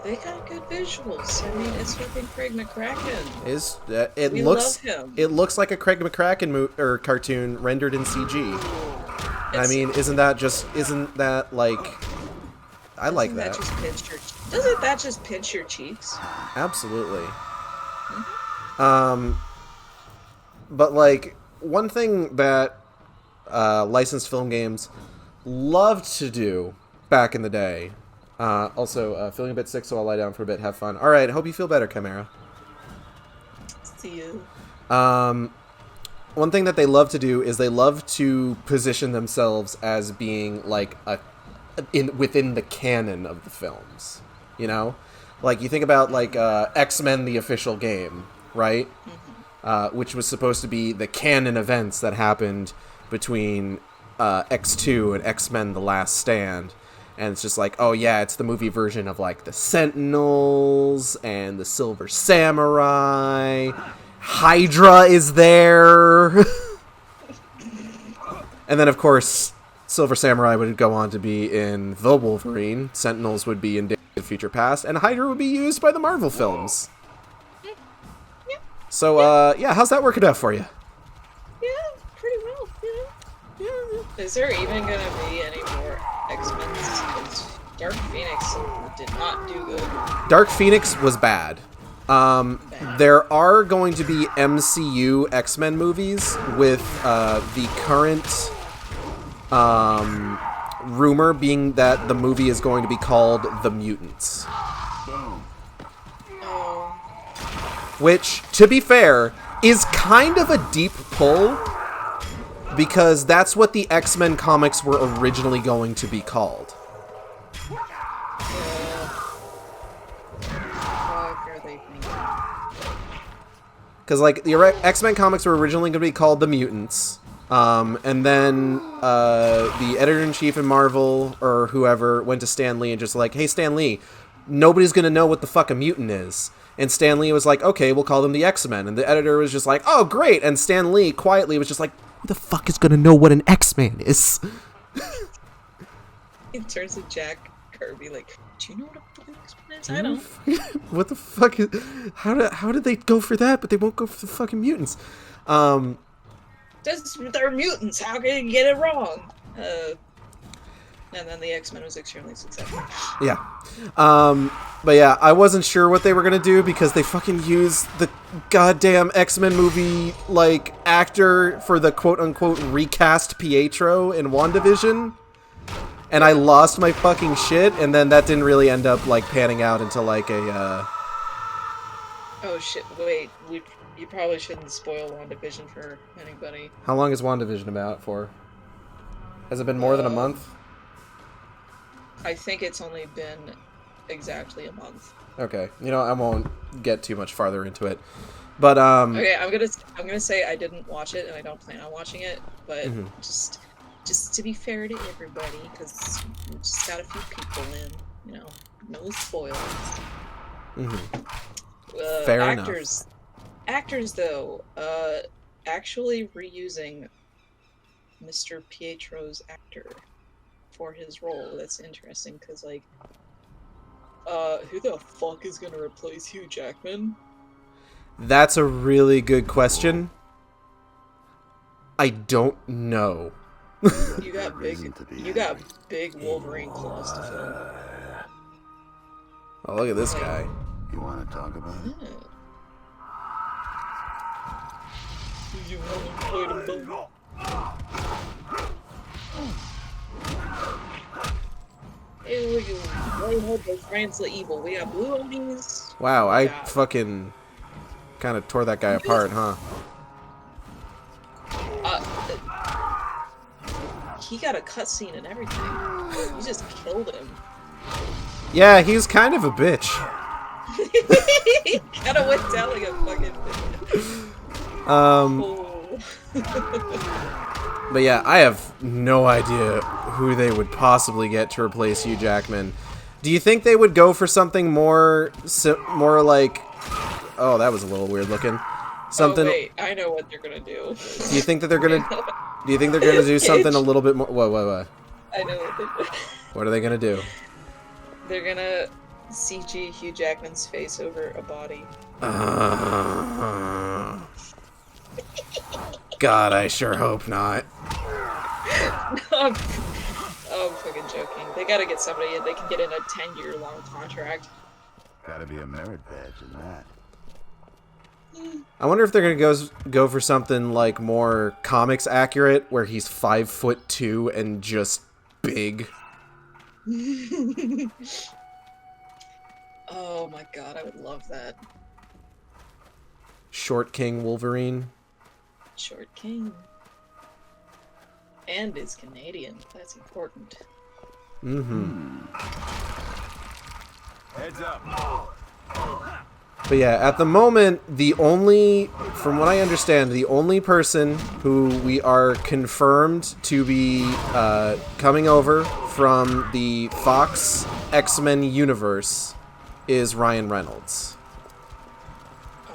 They got good visuals. I mean, it's fucking Craig McCracken. We love him. It looks like a Craig McCracken cartoon rendered in CG. I mean, isn't that like? I like that. Doesn't that just pinch your cheeks? Absolutely. But like one thing that licensed film games loved to do back in the day. Also, feeling a bit sick, so I'll lie down for a bit. Have fun. All right. Hope you feel better, Chimera. See you. One thing that they love to do is they love to position themselves as being like within the canon of the films. You know, like you think about like X-Men: The Official Game, right? Mm-hmm. Which was supposed to be the canon events that happened between X2 and X-Men: The Last Stand. And it's just like, oh yeah, it's the movie version of like the Sentinels and the Silver Samurai. Hydra is there. And then of course, Silver Samurai would go on to be in The Wolverine. Sentinels would be in Days of Future Past. And Hydra would be used by the Marvel films. So, yeah, how's that working out for you? Yeah, pretty well. Yeah. Is there even gonna be any more X-Men? Dark Phoenix did not do good. Dark Phoenix was bad. There are going to be MCU X-Men movies with the current rumor being that the movie is going to be called The Mutants. Oh. Which, to be fair, is kind of a deep pull, because that's what the X-Men comics were originally going to be called. Because, like, the X-Men comics were originally going to be called The Mutants, and then the editor-in-chief in Marvel, or whoever, went to Stan Lee and just like, hey, Stan Lee, nobody's going to know what the fuck a mutant is. And Stan Lee was like, okay, we'll call them the X-Men. And the editor was just like, oh, great. And Stan Lee quietly was just like, who the fuck is going to know what an X-Man is? He turns to Jack Kirby like, do you know what a fucking X-Men is? I don't. What the fuck is... How did they go for that, but they won't go for the fucking mutants? They're mutants. How can you get it wrong? And then the X-Men was extremely successful. Yeah. But yeah, I wasn't sure what they were going to do because they fucking used the goddamn X-Men movie, like, actor for the quote-unquote recast Pietro in WandaVision. And I lost my fucking shit, and then that didn't really end up, like, panning out into, like, a, Oh shit, wait. You probably shouldn't spoil WandaVision for anybody. How long is WandaVision about for? Has it been more than a month? I think it's only been exactly a month. Okay, you know, I won't get too much farther into it, but Okay, I'm gonna say I didn't watch it and I don't plan on watching it, but just to be fair to everybody, because we just got a few people in, you know, no spoilers. Fair actors, enough. Actors though, actually reusing Mr. Pietro's actor for his role. That's interesting because, like, who the fuck is gonna replace Hugh Jackman? That's a really good question. I don't know. You got big Wolverine claws to fill. Oh, look at this guy. You want to talk about it? You want to fight him both? Hey, look at Hellboy friends the evil. We got blue onions. Wow, I fucking kind of tore that guy apart, huh? He got a cutscene and everything. You just killed him. Yeah, he's kind of a bitch. He kind of went down like a fucking But yeah, I have no idea who they would possibly get to replace Hugh Jackman. Do you think they would go for something more like... Oh, that was a little weird looking. Something... Oh, wait, I know what they're gonna do. Do you think that they're gonna... Do you think they're gonna do something a little bit more... What? I know what they're doing. What are they gonna do? They're gonna CG Hugh Jackman's face over a body. God, I sure hope not. I'm fucking joking. They gotta get somebody in. They can get in a 10-year long contract. Gotta be a merit badge in that. I wonder if they're gonna go for something like more comics accurate, where he's 5'2" and just big. Oh my god, I would love that. Short King Wolverine. Short King. And is Canadian. That's important. Heads up. But yeah, at the moment, from what I understand, the only person who we are confirmed to be coming over from the Fox X-Men universe is Ryan Reynolds.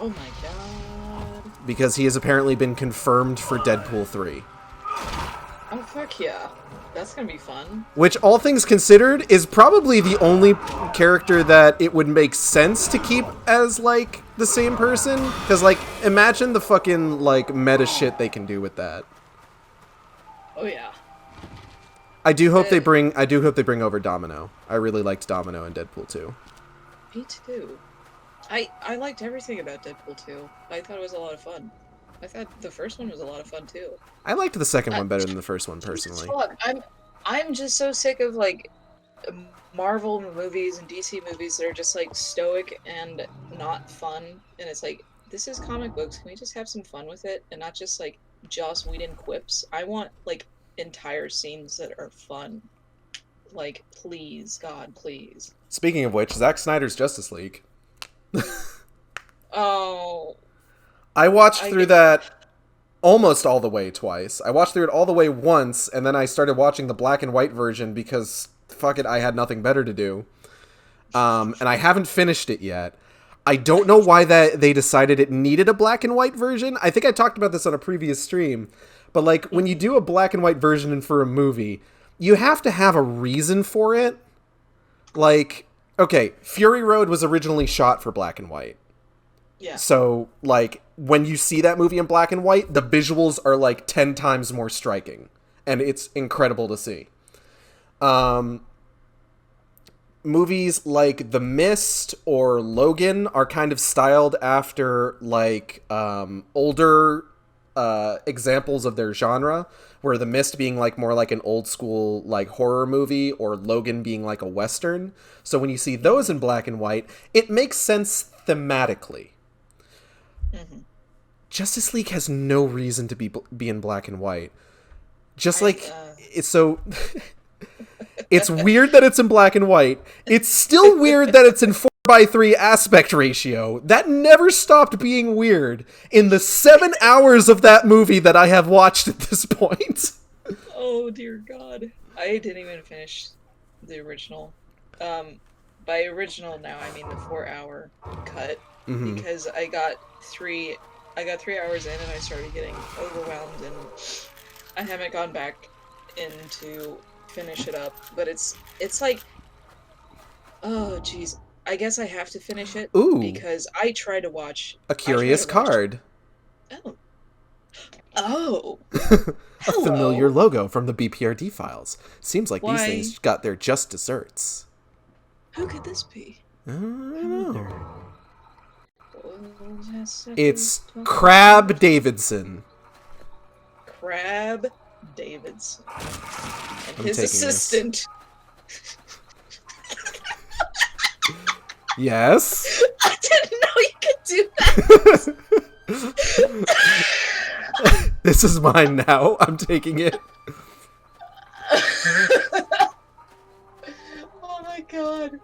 Oh my god. Because he has apparently been confirmed for Deadpool 3. Oh fuck yeah. That's gonna be fun. Which, all things considered, is probably the only character that it would make sense to keep as, like, the same person. Because, like, imagine the fucking, like, meta shit they can do with that. Oh yeah. I do hope they bring over Domino. I really liked Domino in Deadpool 2. Me too. I liked everything about Deadpool 2. I thought it was a lot of fun. I thought the first one was a lot of fun too. I liked the second one better than the first one personally. Fuck, I'm just so sick of like Marvel movies and DC movies that are just like stoic and not fun. And it's like, this is comic books. Can we just have some fun with it and not just like Joss Whedon quips? I want like entire scenes that are fun. Like, please, God, please. Speaking of which, Zack Snyder's Justice League. Oh. I watched through that almost all the way twice. I watched through it all the way once, and then I started watching the black and white version because, fuck it, I had nothing better to do. And I haven't finished it yet. I don't know why that they decided it needed a black and white version. I think I talked about this on a previous stream. But, like, when you do a black and white version for a movie, you have to have a reason for it. Like, okay, Fury Road was originally shot for black and white. Yeah. So, like, when you see that movie in black and white, the visuals are, like, 10 times more striking. And it's incredible to see. Movies like The Mist or Logan are kind of styled after, like, older examples of their genre, where The Mist being, like, more like an old school, like, horror movie, or Logan being, like, a Western. So when you see those in black and white, it makes sense thematically. Mm-hmm. Justice League has no reason to be in black and white. Just it's so... It's weird that it's in black and white. It's still weird that it's in 4:3 aspect ratio. That never stopped being weird in the 7 hours of that movie that I have watched at this point. Oh, dear God. I didn't even finish the original. By original now, I mean the 4-hour cut. Mm-hmm. Because I got 3 hours in and I started getting overwhelmed, and I haven't gone back in to finish it up. But it's like, oh jeez, I guess I have to finish it. Ooh. Because I try to watch a curious card. Oh. A familiar logo from the BPRD files. Seems like these things got their just desserts. Who could this be? I don't know. It's Crab Davidson. Crab Davidson. And his assistant. Yes? I didn't know you could do that. This is mine now. I'm taking it. Oh my god.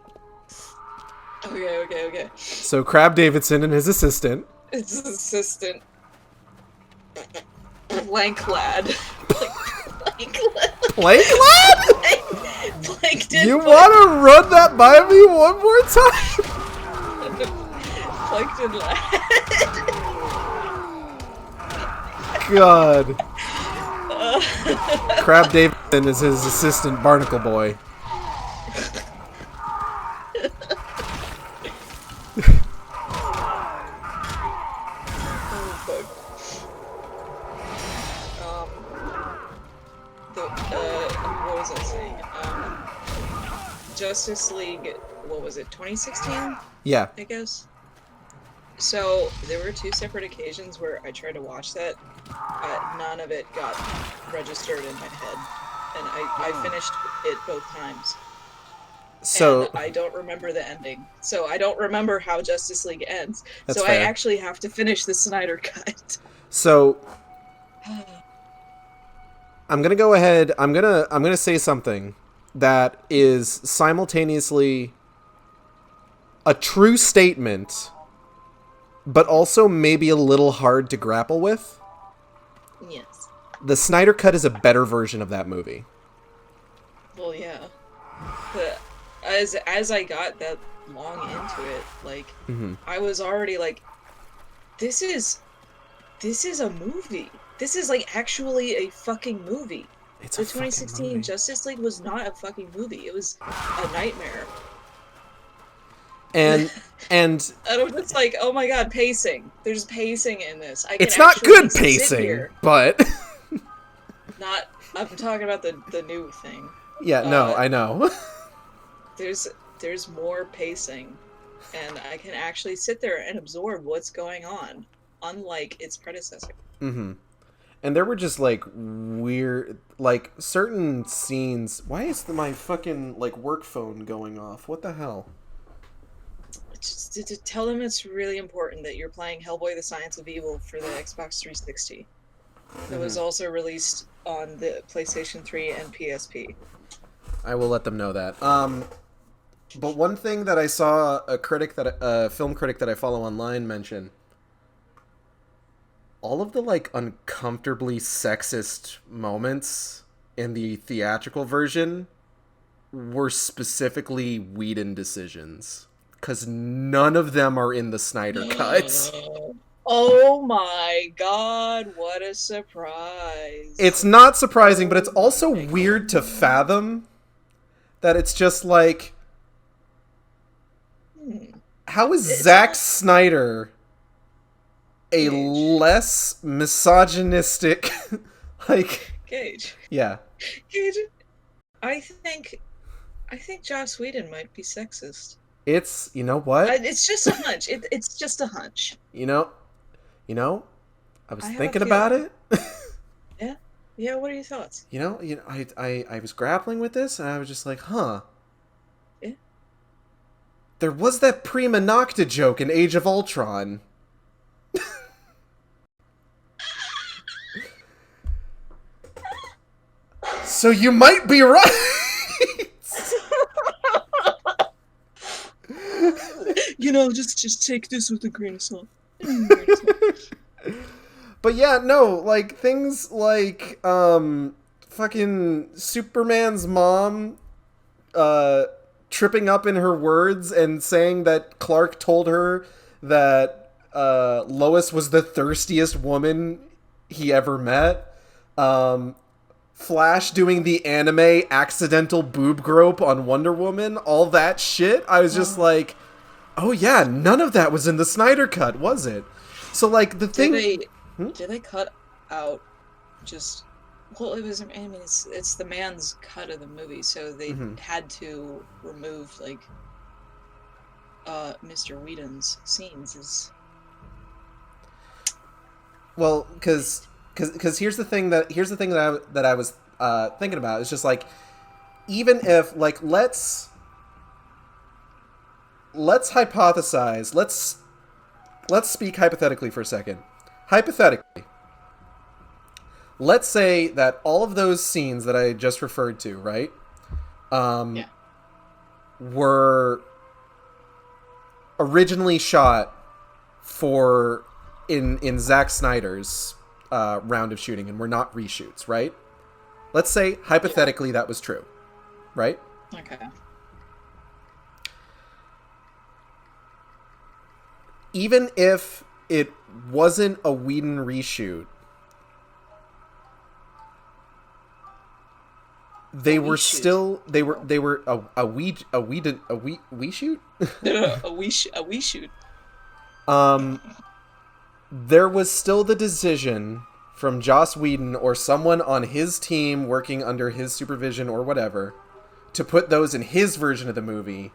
Okay. So Crab Davidson and his assistant. His assistant. Blank lad. Blank lad? Plankton. You want to run that by me one more time? Plankton lad. God. Crab Davidson is his assistant Barnacle Boy. What was I saying? Justice League, what was it, 2016? Yeah. I guess. So, there were 2 separate occasions where I tried to watch that. None of it got registered in my head. And I finished it both times. So and I don't remember the ending. So I don't remember how Justice League ends. That's so fair. I actually have to finish the Snyder Cut. So I'm gonna go ahead. I'm gonna say something that is simultaneously a true statement, but also maybe a little hard to grapple with. Yes. The Snyder Cut is a better version of that movie. Well, yeah. But as I got that long into it, like, I was already like, this is a movie. This is, like, actually a fucking movie. It's the a 2016 movie. Justice League was not a fucking movie. It was a nightmare. And I'm just like, oh my god, pacing. There's pacing in this. It's not good pacing, but Not. I'm talking about the new thing. Yeah, no, I know. There's more pacing, and I can actually sit there and absorb what's going on, unlike its predecessor. Mm-hmm. And there were just, like, weird, like, certain scenes. Why is my fucking, like, work phone going off? What the hell? Just to tell them it's really important that you're playing Hellboy: The Science of Evil for the Xbox 360. It was also released on the PlayStation 3 and PSP. I will let them know that. But one thing that I saw a film critic that I follow online mention, all of the, like, uncomfortably sexist moments in the theatrical version were specifically Whedon decisions. Because none of them are in the Snyder cuts. Oh my god, what a surprise. It's not surprising, but it's also weird to fathom that it's just like... How is Zack Snyder a less misogynistic, like... Gage. Yeah. Gage, I think Joss Whedon might be sexist. It's, you know what? It's just a hunch. It's just a hunch. You know, I was I have thinking a about feeling. it. Yeah, what are your thoughts? I was grappling with this, and I was just like, huh. Yeah. There was that Prima Nocta joke in Age of Ultron. So you might be right. Just take this with a grain of salt. But yeah, no, like, things like, fucking Superman's mom, tripping up in her words and saying that Clark told her that, Lois was the thirstiest woman he ever met. Flash doing the anime accidental boob grope on Wonder Woman, all that shit. I was just like, oh yeah, none of that was in the Snyder cut, was it? So, like, the thing... Did they cut out just... Well, it was... I mean, it's the man's cut of the movie, so they had to remove, like, Mr. Whedon's scenes. Well, because here's the thing that I was thinking about. It's just, like, even if, like, let's hypothesize. Let's speak hypothetically for a second. Hypothetically, let's say that all of those scenes that I just referred to, right, were originally shot for in Zack Snyder's round of shooting and were not reshoots, right? Let's say hypothetically that was true, right? Okay. Even if it wasn't a Whedon reshoot, they were still a we shoot. a we shoot. There was still the decision from Joss Whedon or someone on his team working under his supervision or whatever to put those in his version of the movie.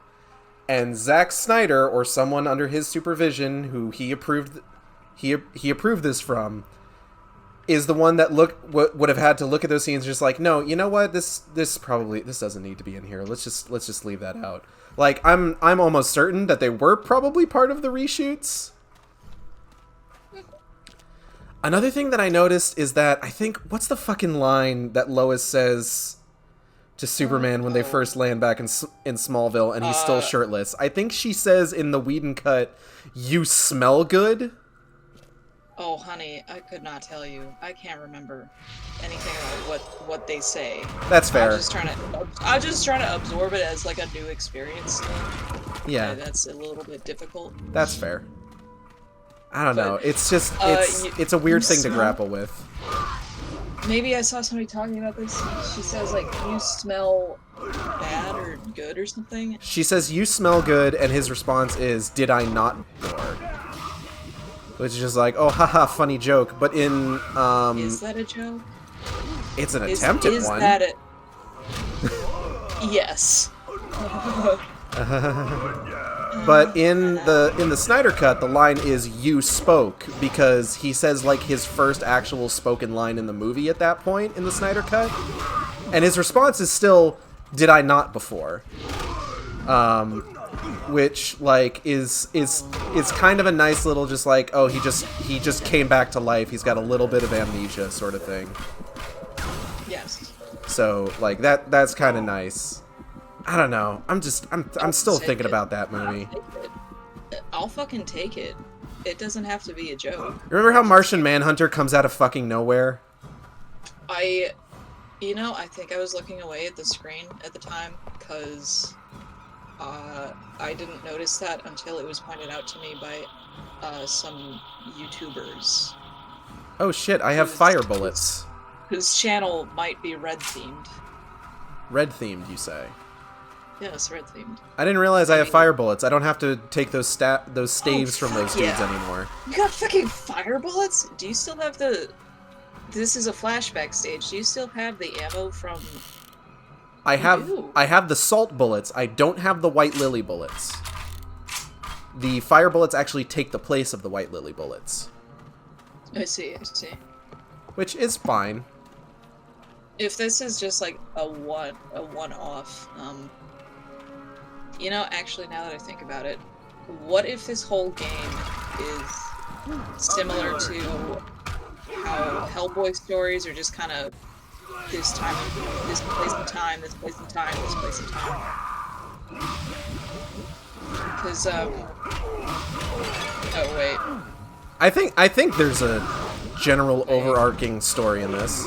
And Zack Snyder or someone under his supervision who he approved this from is the one that would have had to look at those scenes just like, no, you know what, this doesn't need to be in here. Let's just leave that out. Like, I'm almost certain that they were probably part of the reshoots. Another thing that I noticed is that I think, what's the fucking line that Lois says to Superman when they first land back in Smallville and he's still shirtless? I think she says in the Whedon cut, "You smell good." Oh, honey, I could not tell you. I can't remember anything about what they say. That's fair. I'm just trying to absorb it as like a new experience. Yeah, that's a little bit difficult. That's fair. I don't know. It's just it's a weird thing to grapple with. Maybe I saw somebody talking about this. She says, like, you smell bad or good or something. She says, "You smell good," and his response is, "Did I not before?" Which is just like, oh, haha, funny joke. But in is that a joke? It's an Is attempted one. that it? Yes. But in the Snyder Cut, the line is "you spoke" because he says like his first actual spoken line in the movie at that point in the Snyder Cut, and his response is still "did I not before," which like is kind of a nice little just like, oh, he just came back to life. He's got a little bit of amnesia sort of thing. Yes. So like that's kind of nice. I don't know. I'm still thinking about that movie. I'll fucking take it. It doesn't have to be a joke. Remember how Martian Manhunter comes out of fucking nowhere? I think I was looking away at the screen at the time because I didn't notice that until it was pointed out to me by some YouTubers. Oh shit, I have fire bullets. Whose channel might be red themed. Red themed, you say? Yes, red themed. I didn't realize I have fire bullets. I don't have to take those staves from those dudes yeah. anymore. You got fucking fire bullets? Do you still have the... This is a flashback stage. Do you still have the ammo from... I have the salt bullets. I don't have the white lily bullets. The fire bullets actually take the place of the white lily bullets. I see. Which is fine. If this is just like a one-off, actually now that I think about it, what if this whole game is similar to how Hellboy stories are just kind of this place in time, this place in time, this place in time? Because, oh wait. I think there's a general overarching story in this.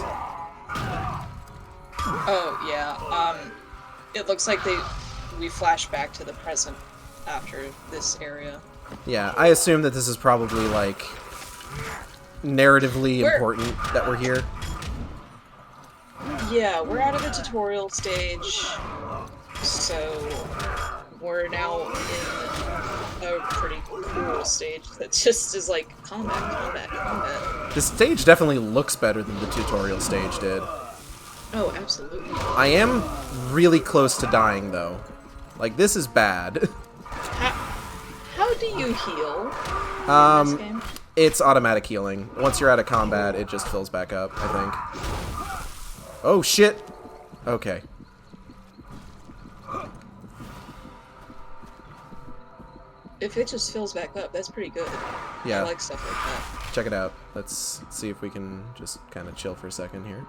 Oh, yeah. It looks like we flash back to the present after this area. Yeah, I assume that this is probably, like, narratively important that we're here. Yeah, we're out of the tutorial stage, so we're now in a pretty cool stage that just is like, combat. This stage definitely looks better than the tutorial stage did. Oh, absolutely. I am really close to dying, though. Like, this is bad. How do you heal in this game? It's automatic healing. Once you're out of combat, it just fills back up, I think. Oh, shit! Okay. If it just fills back up, that's pretty good. Yeah. I like stuff like that. Check it out. Let's see if we can just kind of chill for a second here.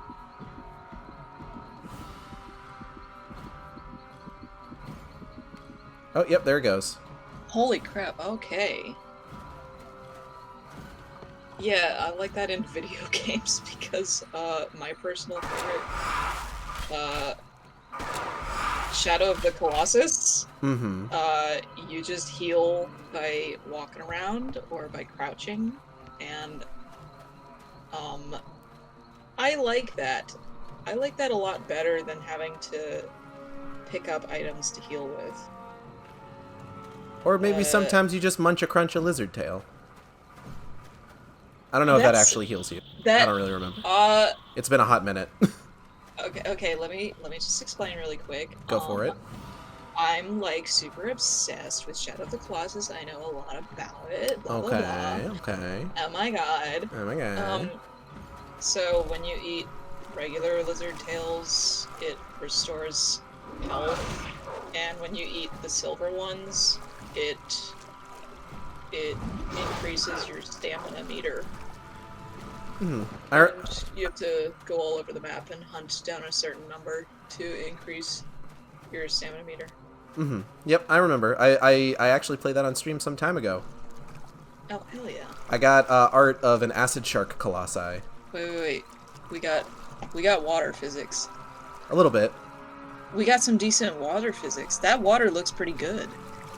Oh, yep, there it goes. Holy crap, okay. Yeah, I like that in video games because, my personal favorite, Shadow of the Colossus, you just heal by walking around or by crouching, and, I like that. I like that a lot better than having to pick up items to heal with. Or maybe sometimes you just munch a crunch a lizard tail. I don't know if that actually heals you. I don't really remember. It's been a hot minute. Okay, let me just explain really quick. Go for it. I'm like super obsessed with Shadow of the Colossus. I know a lot about it. Blah, blah, blah. Okay. Oh my god. Oh my god. So when you eat regular lizard tails, it restores health, and when you eat the silver ones, it increases your stamina meter. Hmm. You have to go all over the map and hunt down a certain number to increase your stamina meter. Mm-hmm. Yep, I remember. I actually played that on stream some time ago. Oh, hell yeah. I got art of an acid shark colossi. Wait. We got water physics. A little bit. We got some decent water physics. That water looks pretty good.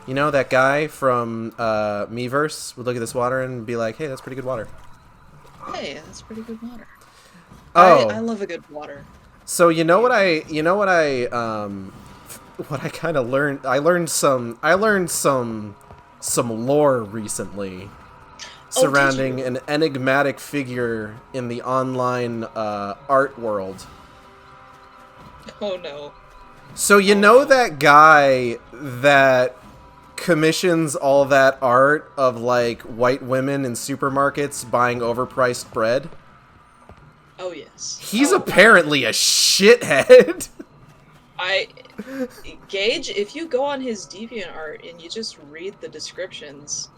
You know, that guy from Miiverse would look at this water and be like, hey, that's pretty good water. Hey, that's pretty good water. Oh. I love a good water. So what I kind of learned, I learned some lore recently. surrounding an enigmatic figure in the online art world. Oh no. So you know that guy that commissions all that art of like white women in supermarkets buying overpriced bread? Oh yes. He's apparently a shithead. Gage, if you go on his DeviantArt and you just read the descriptions,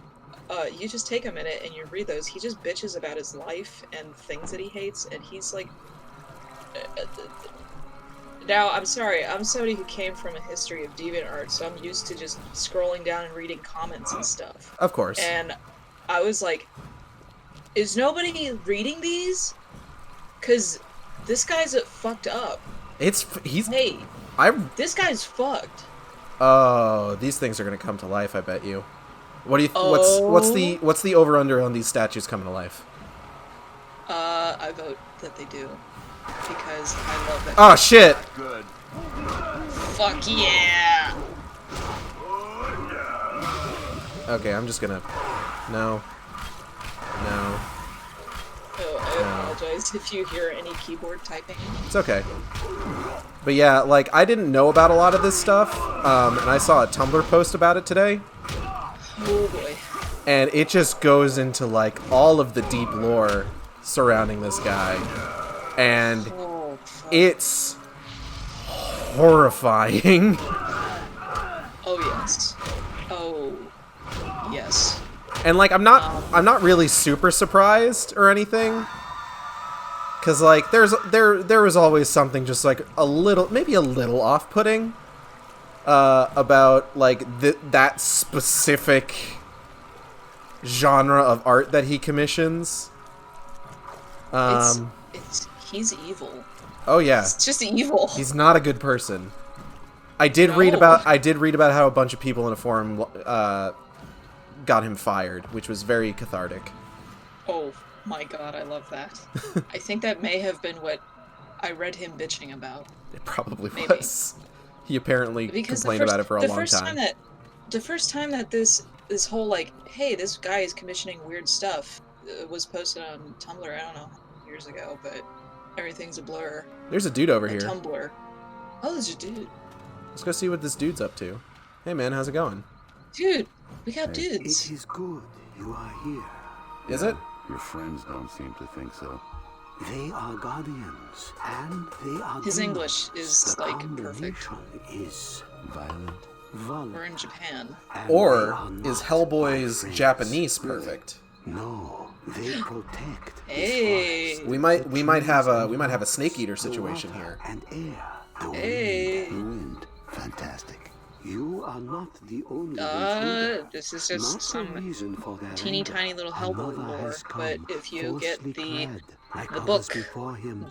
you just take a minute and you read those. He just bitches about his life and things that he hates, and he's like. Now, I'm sorry, I'm somebody who came from a history of DeviantArt, so I'm used to just scrolling down and reading comments and stuff. Of course. And I was like, is nobody reading these? Because this guy's fucked up. Hey, this guy's fucked. Oh, these things are gonna come to life, I bet you. What do you? What's the over under on these statues coming to life? I vote that they do. Because I love that. Oh shit! Good. Fuck yeah! Okay, I'm just gonna. No. Oh, I apologize if you hear any keyboard typing. It's okay. But yeah, like, I didn't know about a lot of this stuff, and I saw a Tumblr post about it today. Oh boy. And it just goes into, like, all of the deep lore surrounding this guy. And it's horrifying. Oh yes. Oh yes. And like I'm not really super surprised or anything. Cause like there was always something just like maybe a little off-putting about like that specific genre of art that he commissions. He's evil. Oh yeah. It's just evil. He's not a good person. I did read about how a bunch of people in a forum got him fired, which was very cathartic. Oh my god, I love that. I think that may have been what I read him bitching about. It probably was. He apparently complained about it for a long time. The first time that this whole like, hey, this guy is commissioning weird stuff was posted on Tumblr, I don't know, years ago, but everything's a blur. There's a dude over here. Tumblr. Oh, there's a dude. Let's go see what this dude's up to. Hey man, how's it going? Dude, we got dudes. It is good you are here. Is it? Your friends don't seem to think so. They are guardians, and they are His demons. English is, The like, perfect. combination is violent. We're in Japan. And Or they are is not Hellboy's my friends. Japanese perfect? No, they protect. Hey. This We might have a snake eater situation here. and air. The Hey. wind. Fantastic. You are not the only intruder. This is Not just the some reason for their teeny anger. tiny little Hellboy Another lore, has come, but if you get falsely clad, like the others book, before him.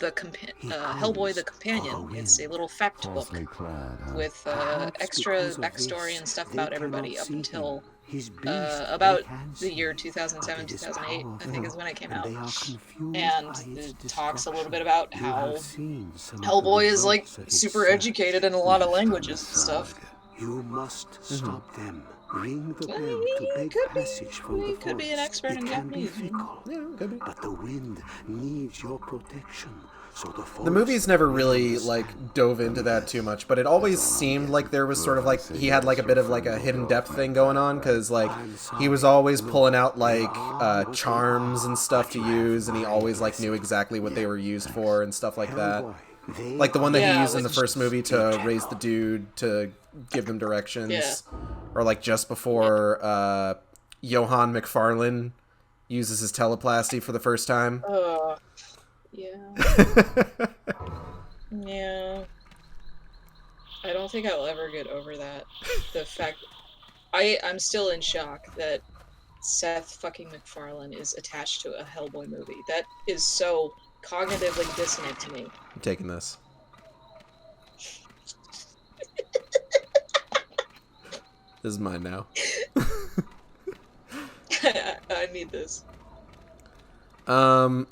He Hellboy the comes Companion, for the it's a wind. little fact book Falsely clad, huh? with Perhaps extra because of backstory this, and stuff they about everybody cannot up see until him. His beast about they can the see, year but 2007, it is 2008, I think is when it came powerful, out. and they are confused And by its it talks a little destruction. bit about You how have seen some of the Hellboy is like results of its super search. educated in a lot of Left languages and unsolved. stuff. You must stop them. Ring the bell Well, to he beg could be- passage from he the could be an forest. expert It in can be Japanese, you know? fickle, Yeah, could be. but the wind needs your protection. So the The forest movies never will really stand. like dove into that too much, but it always seemed like there was sort of like he had like a bit of like a hidden depth thing going on, because like he was always pulling out like charms and stuff to use, and he always like knew exactly what they were used for and stuff like that. Hellboy, they Like the one that he Yeah, used in the which- first movie to raise the dude to give them directions, Yeah. or like just before Johann McFarlane uses his teleplasty for the first time. Yeah. Yeah. I don't think I'll ever get over that. The fact I'm still in shock that Seth fucking MacFarlane is attached to a Hellboy movie. That is so cognitively dissonant to me. I'm taking this. This is mine now. I need this. I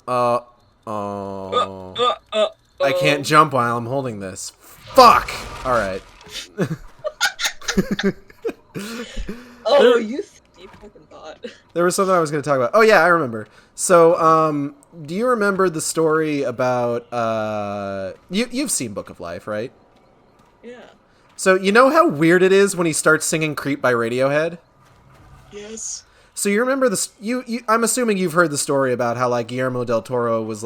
can't jump while I'm holding this. Fuck! Alright. Oh, you fucking thought. There was something I was going to talk about. Oh yeah, I remember. So, do you remember the story about you've seen Book of Life, right? Yeah. So, you know how weird it is when he starts singing Creep by Radiohead? Yes. So you remember this? I'm assuming you've heard the story about how like Guillermo del Toro was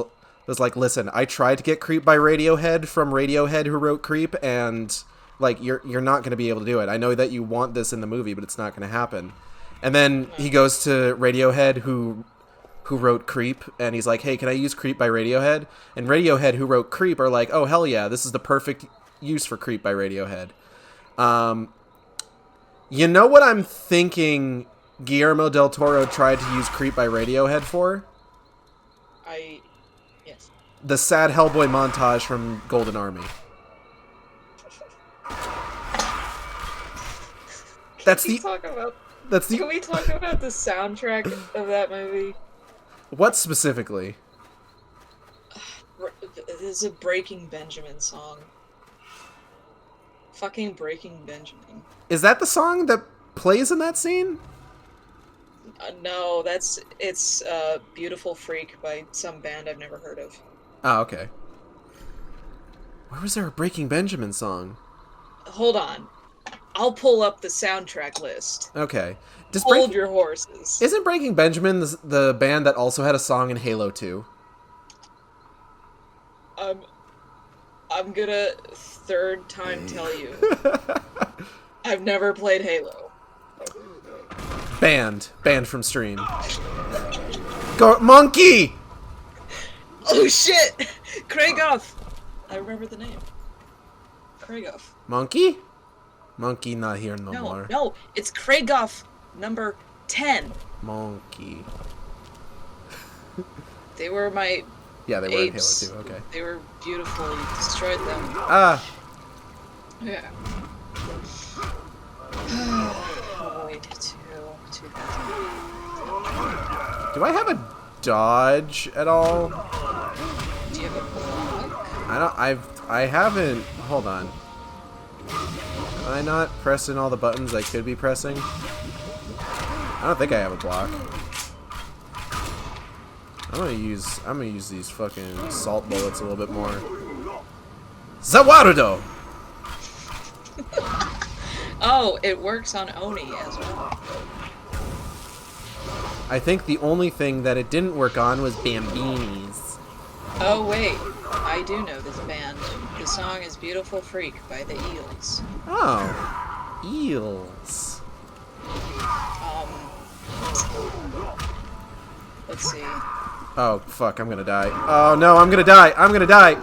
like, listen, I tried to get Creep by Radiohead from Radiohead, who wrote Creep, and like you're not going to be able to do it. I know that you want this in the movie, but it's not going to happen. And then he goes to Radiohead, who wrote Creep, and he's like, hey, can I use Creep by Radiohead? And Radiohead, who wrote Creep, are like, oh hell yeah, this is the perfect use for Creep by Radiohead. You know what I'm thinking Guillermo del Toro tried to use Creep by Radiohead for? Yes. The sad Hellboy montage from Golden Army. That's Can we the... talk about That's Can the... we talk about the soundtrack of that movie? What specifically? This is a Breaking Benjamin song. Fucking Breaking Benjamin. Is that the song that plays in that scene? No, it's Beautiful Freak by some band I've never heard of. Oh, okay. Where was there a Breaking Benjamin song? Hold on. I'll pull up the soundtrack list. Okay. Hold your horses. Isn't Breaking Benjamin the band that also had a song in Halo 2? I'm gonna third time tell you. I've never played Halo. Banned from stream. Go Monkey! Oh shit! Craigoff! I remember the name. Craigoff. Monkey? Monkey not here no more. No, it's Craigoff number 10. Monkey. They were my Yeah, they apes. were in Halo 2, okay. They were beautiful. You destroyed them. Ah! Yeah. Wait, 2000. Do I have a dodge at all? Do you have a block? I haven't... Hold on. Am I not pressing all the buttons I could be pressing? I don't think I have a block. I'm gonna use these fucking salt bullets a little bit more. Zawarudo! Oh, it works on Oni as well. I think the only thing that it didn't work on was Bambinis. Oh wait, I do know this band. The song is Beautiful Freak by the Eels. Oh. Eels. Let's see. Oh, fuck, I'm gonna die. Oh, no, I'm gonna die! I'm gonna die!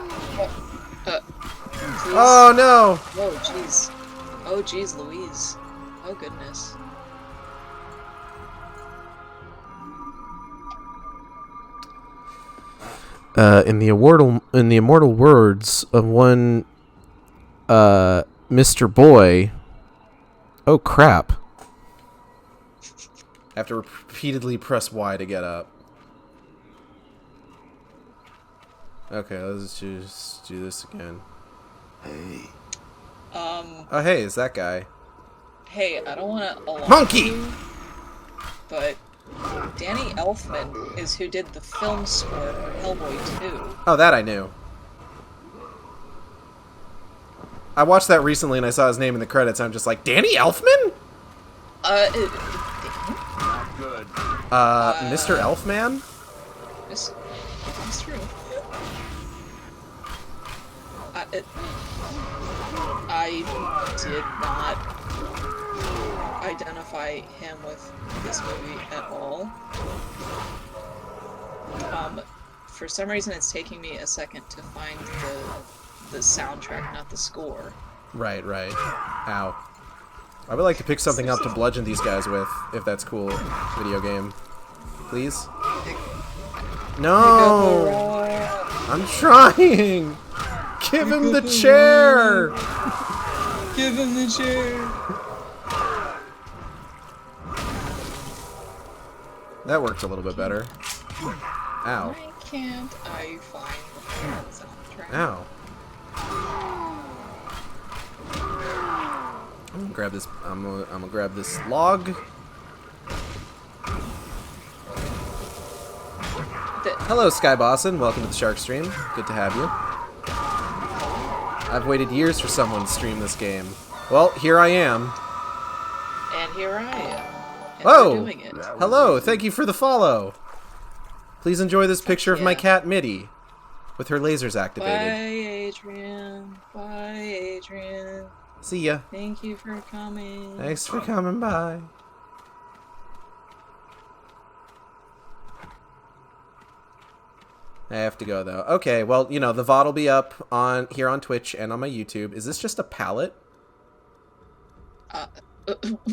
Please. Oh, no! Oh, jeez. Oh, jeez, Louise. Oh, goodness. In the immortal words of one, Mr. Boy... Oh, crap. I have to repeatedly press Y to get up. Okay, let's just do this again. Hey, Oh, hey, it's that guy. Hey, I don't want to alarm Monkey! you, but Danny Elfman is who did the film score for Hellboy 2. Oh, that I knew. I watched that recently and I saw his name in the credits and I'm just like, Danny Elfman? Good. Mr. Elfman? That's true. I did not identify him with this movie at all. For some reason, it's taking me a second to find the soundtrack, not the score. Right. Ow. I would like to pick something up to bludgeon these guys with, if that's cool. Video game. Please? No! I'm trying! Give him the chair! Give him the chair! That worked a little bit better. Ow. Why can't I find the soundtrack? Ow. I'm gonna grab this. I'm gonna grab this log. Hello, Sky Bosson. Welcome to the Shark Stream. Good to have you. I've waited years for someone to stream this game. Well, here I am. And here I am. And Whoa! we're doing it. Hello, thank you for the follow. Please enjoy this picture of my cat, Mitty, with her lasers activated. Bye, Adrian. Bye, Adrian. See ya. Thank you for coming. Thanks for coming by. I have to go, though. Okay, well, you know, the VOD will be up on here on Twitch and on my YouTube. Is this just a pallet?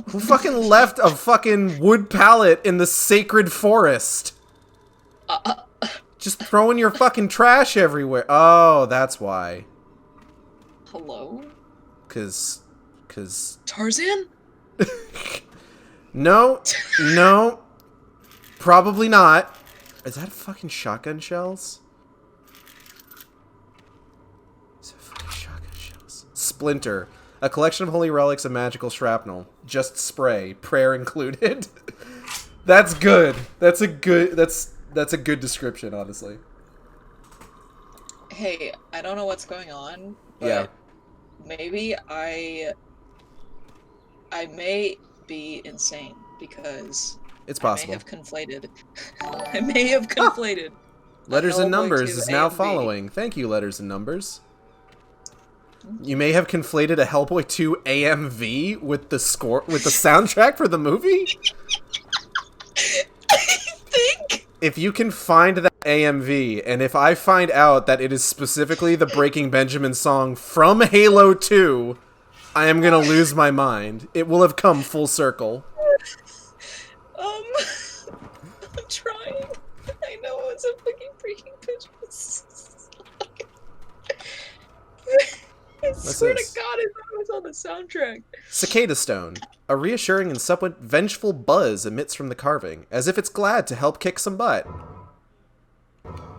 Who fucking left a fucking wood pallet in the sacred forest? Just throwing your fucking trash everywhere. Oh, that's why. Hello? Cause... Tarzan? No. No. Probably not. Is that fucking shotgun shells? Is that fucking shotgun shells? Splinter. A collection of holy relics of magical shrapnel. Just spray. Prayer included. That's good. That's a good description, honestly. Hey, I don't know what's going on, but Yeah. maybe I may be insane because It's possible. I may have conflated. I may have conflated. Letters and Hellboy Numbers 2 is now AMV. following. Thank you, Letters and Numbers. You may have conflated a Hellboy 2 AMV with the soundtrack for the movie? I think. If you can find that AMV, and if I find out that it is specifically the Breaking Benjamin song from Halo 2, I am gonna lose my mind. It will have come full circle. I'm trying. I know it was a fucking freaking pitch. I swear this? to God, I thought it was on the soundtrack. Cicada Stone. A reassuring and somewhat vengeful buzz emits from the carving, as if it's glad to help kick some butt.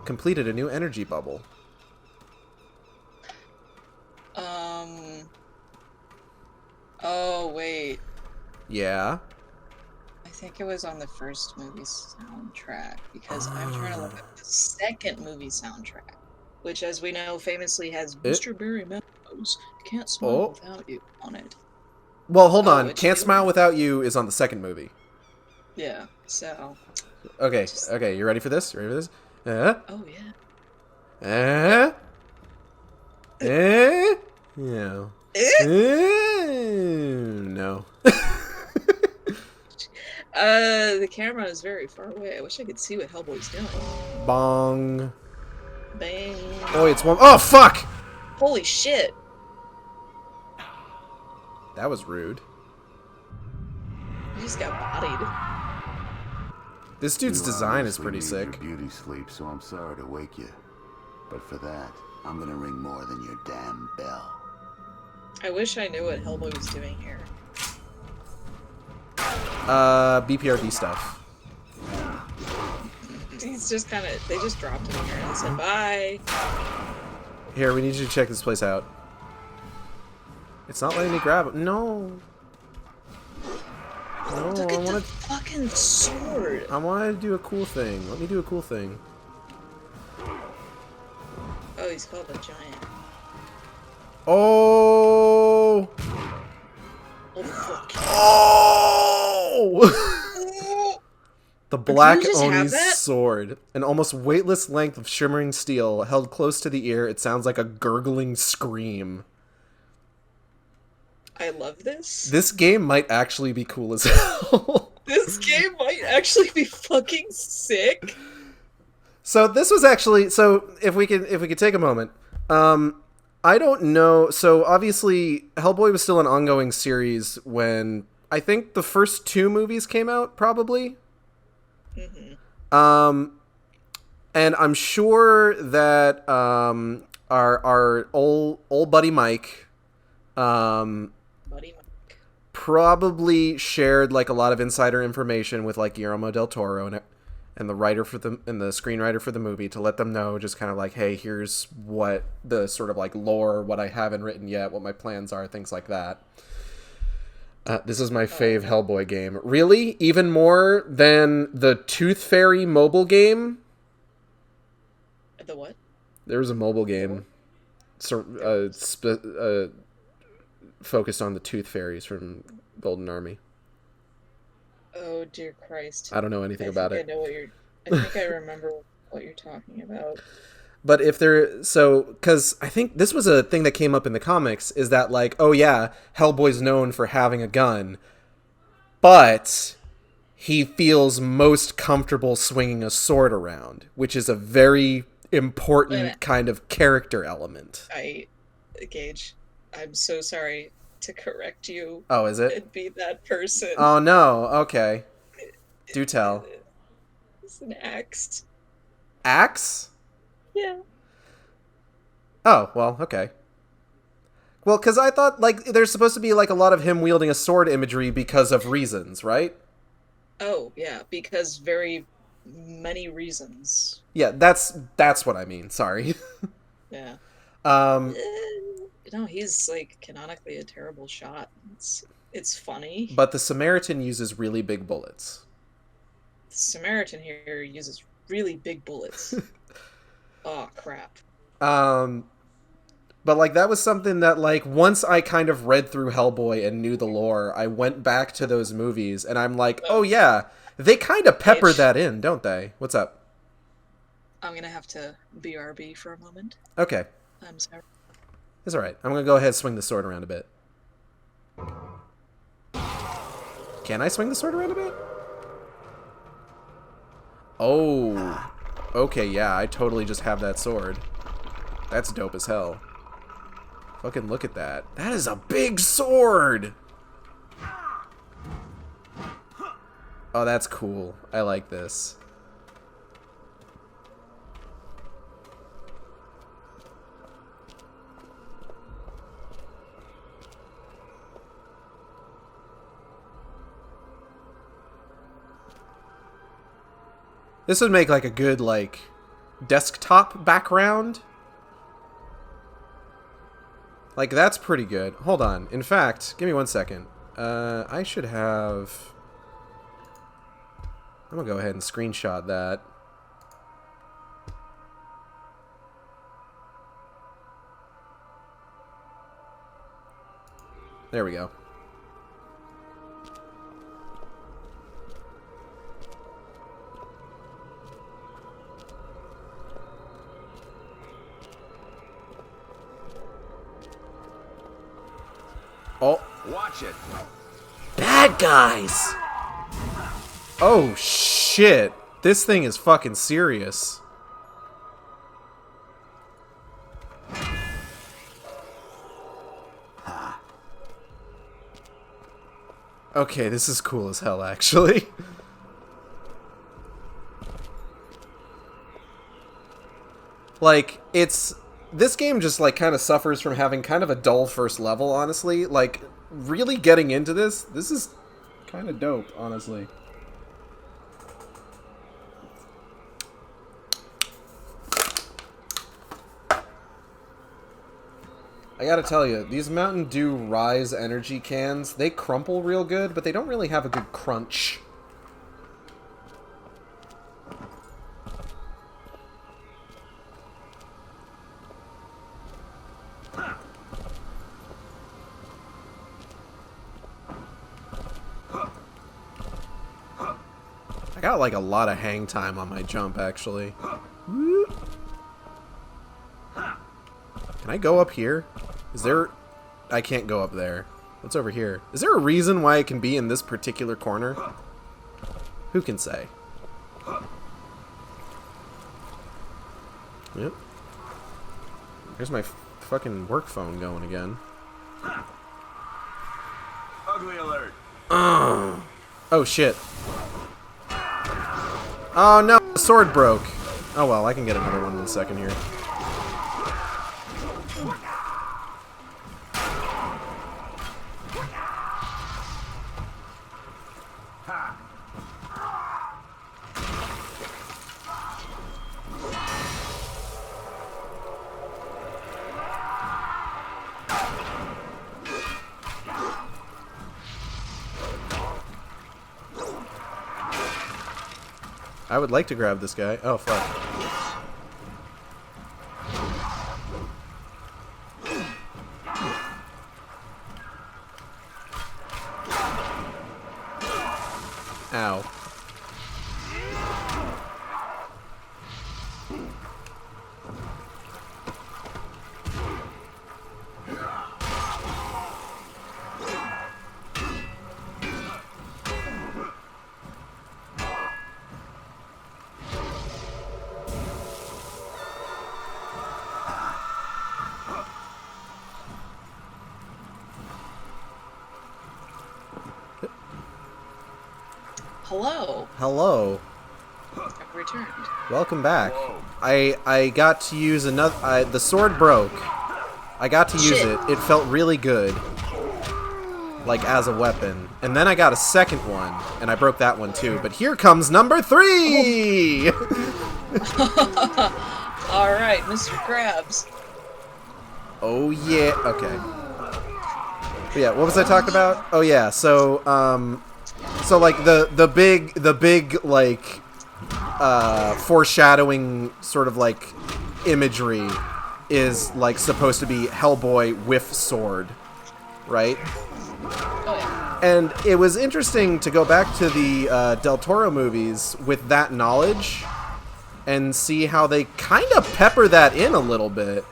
Completed a new energy bubble. Oh, wait. Yeah? I think it was on the first movie soundtrack, because I'm trying to look at the second movie soundtrack, which, as we know, famously has Mr. Barry Melrose, Can't Smile Without You on it. Well, hold on. it's Can't the- Smile Without You is on the second movie. Yeah, so... Okay, okay, you ready for this? You ready for this? Oh, yeah. No. No. The camera is very far away. I wish I could see what Hellboy's doing. Bong. Bang. Oh, it's one. Oh, fuck! Holy shit. That was rude. You just got bodied. This dude's You design is obviously pretty need sick. Your beauty sleep, so I'm sorry to wake you. But for that, I'm gonna ring more than your damn bell. I wish I knew what Hellboy was doing here. BPRD stuff. He's just kind of... They just dropped him here and said, bye. Here, we need you to check this place out. It's not letting me grab it. No. No, Look I at the want fucking sword. to do a cool thing. Let me do a cool thing. Oh, he's called a giant. Oh! Oh, fuck. Oh! The Black just have Oni's that? sword. An almost weightless length of shimmering steel. Held close to the ear, it sounds like a gurgling scream. I love this. This game might actually be cool as hell. This game might actually be fucking sick. So this was actually, so if we could take a moment, I don't know. So obviously Hellboy was still an ongoing series when I think the first two movies came out, probably. And I'm sure that our old buddy Mike, Buddy Mike. probably shared like a lot of insider information with like Guillermo del Toro and the writer for the screenwriter for the movie to let them know just kind of like, hey, here's what the sort of like lore, what I haven't written yet, what my plans are, things like that. This is my fave Hellboy game. Really? Even more than the Tooth Fairy mobile game? The what? There was a mobile game focused on the Tooth Fairies from Golden Army. Oh dear Christ! I don't know anything about it. I know what you're. I think I remember what you're talking about. But if because I think this was a thing that came up in the comics, is that like, oh yeah, Hellboy's known for having a gun, but he feels most comfortable swinging a sword around, which is a very important kind of character element. Gage, I'm so sorry to correct you. Oh, is it? And be that person. Oh no, okay. Do tell. It's an axe. Axe? Yeah. Oh, well, okay. Well, because I thought, like, there's supposed to be, like, a lot of him wielding a sword imagery because of reasons, right? Oh, yeah, because very many reasons. Yeah, that's what I mean, sorry. Yeah. No, he's, like, canonically a terrible shot. It's funny. But the Samaritan uses really big bullets. The Samaritan here uses really big bullets. Oh, crap. But, like, that was something that, like, once I kind of read through Hellboy and knew the lore, I went back to those movies, and I'm like, oh yeah, they kind of pepper that in, don't they? What's up? I'm gonna have to BRB for a moment. Okay. I'm sorry. It's alright. I'm gonna go ahead and swing the sword around a bit. Can I swing the sword around a bit? Oh. Okay, yeah, I totally just have that sword. That's dope as hell. Fucking look at that. That is a big sword! Oh, that's cool. I like this. This would make, like, a good, like, desktop background. Like, that's pretty good. Hold on. In fact, give me 1 second. I should have... I'm gonna go ahead and screenshot that. There we go. Oh. Watch it. Bad guys! Oh, shit. This thing is fucking serious. Okay, this is cool as hell, actually. Like, it's... This game just, like, kind of suffers from having kind of a dull first level, honestly. Like, really getting into this is kind of dope, honestly. I gotta tell you, these Mountain Dew Rise energy cans, they crumple real good, but they don't really have a good crunch. I got like a lot of hang time on my jump, actually. Can I go up here? Is there... I can't go up there. What's over here? Is there a reason why it can be in this particular corner? Who can say? Yep. Here's my fucking work phone going again. Ugly alert. Oh, shit. Oh, no. The sword broke. Oh, well. I can get another one in a second here. I would like to grab this guy. Oh, fuck. Ow. Hello. Hello. I've returned. Welcome back. I got to use another. The sword broke. I got to use Shit. it. It felt really good, like as a weapon. And then I got a second one, and I broke that one too. But here comes number 3. All right, Mr. Krabs. Oh yeah. Okay. But yeah. What was I talking about? Oh yeah. So so like the big like foreshadowing sort of like imagery is like supposed to be Hellboy with sword, right? Oh yeah. And it was interesting to go back to the Del Toro movies with that knowledge and see how they kind of pepper that in a little bit.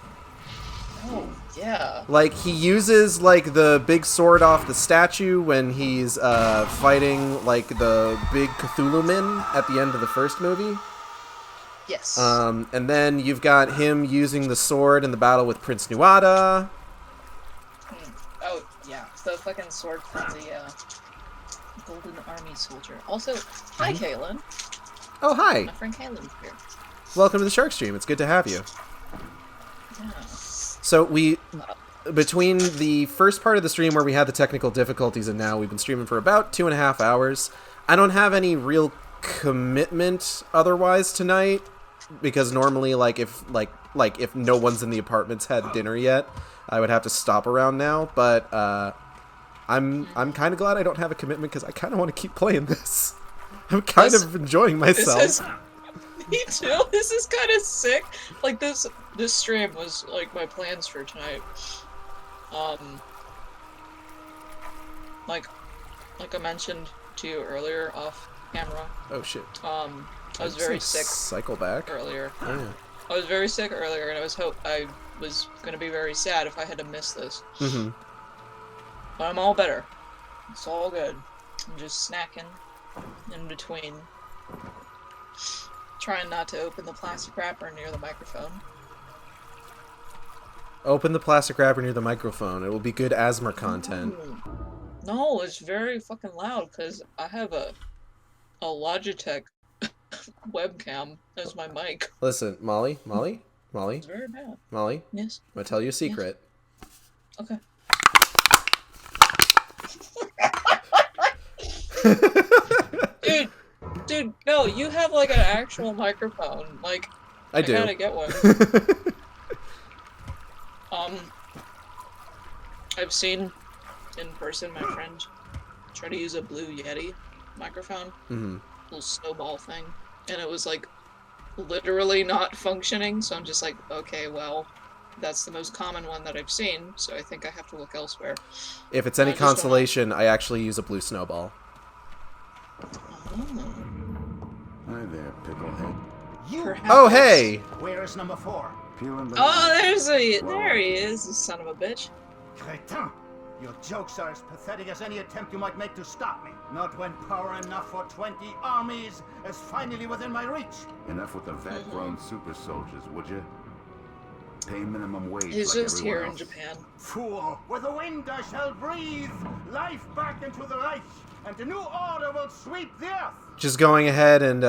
Oh yeah. Like, he uses, like, the big sword off the statue when he's fighting, like, the big Cthulhu Min at the end of the first movie. Yes. And then you've got him using the sword in the battle with Prince Nuada. Oh yeah. The fucking sword from the Golden Army soldier. Also, hi Kaylin. Oh, hi. My friend Kaylin's here. Welcome to the Shark Stream. It's good to have you. Yeah. So we, between the first part of the stream where we had the technical difficulties and now, we've been streaming for about 2.5 hours. I don't have any real commitment otherwise tonight, because normally, like if no one's in the apartments had dinner yet, I would have to stop around now. But I'm kind of glad I don't have a commitment, because I kind of want to keep playing this. I'm kind of enjoying myself. Me too. This is kind of sick. Like this stream was like my plans for tonight. Like I mentioned to you earlier off camera. Oh shit. I was very sick Cycle back earlier. Oh, yeah. I was very sick earlier, and I was gonna be very sad if I had to miss this. Mm-hmm. But I'm all better. It's all good. I'm just snacking in between. Trying not to open the plastic wrapper near the microphone. Open the plastic wrapper near the microphone. It will be good asthma content. No, it's very fucking loud because I have a Logitech webcam as my mic. Listen, Molly. It's very bad. Molly, Yes. I'm gonna tell you a secret. Okay. Dude, no, you have like an actual microphone. Like, I do. gotta get one. I've seen in person my friend try to use a Blue Yeti microphone, little snowball thing, and it was like literally not functioning. So I'm just like, okay, well, that's the most common one that I've seen, so I think I have to look elsewhere. If it's any consolation, I actually use a blue snowball. Hi there, picklehead. Perhaps. Oh, hey! Where is number 4? Peeling back. Oh, there he is, you son of a bitch. Crétin! Your jokes are as pathetic as any attempt you might make to stop me. Not when power enough for 20 armies is finally within my reach. Enough with the vat-grown super soldiers, would you? Pay minimum wage He's like just everyone here in else. Japan. Fool! With the wind I shall breathe life back into the Reich, and the new order will sweep the earth. Just going ahead and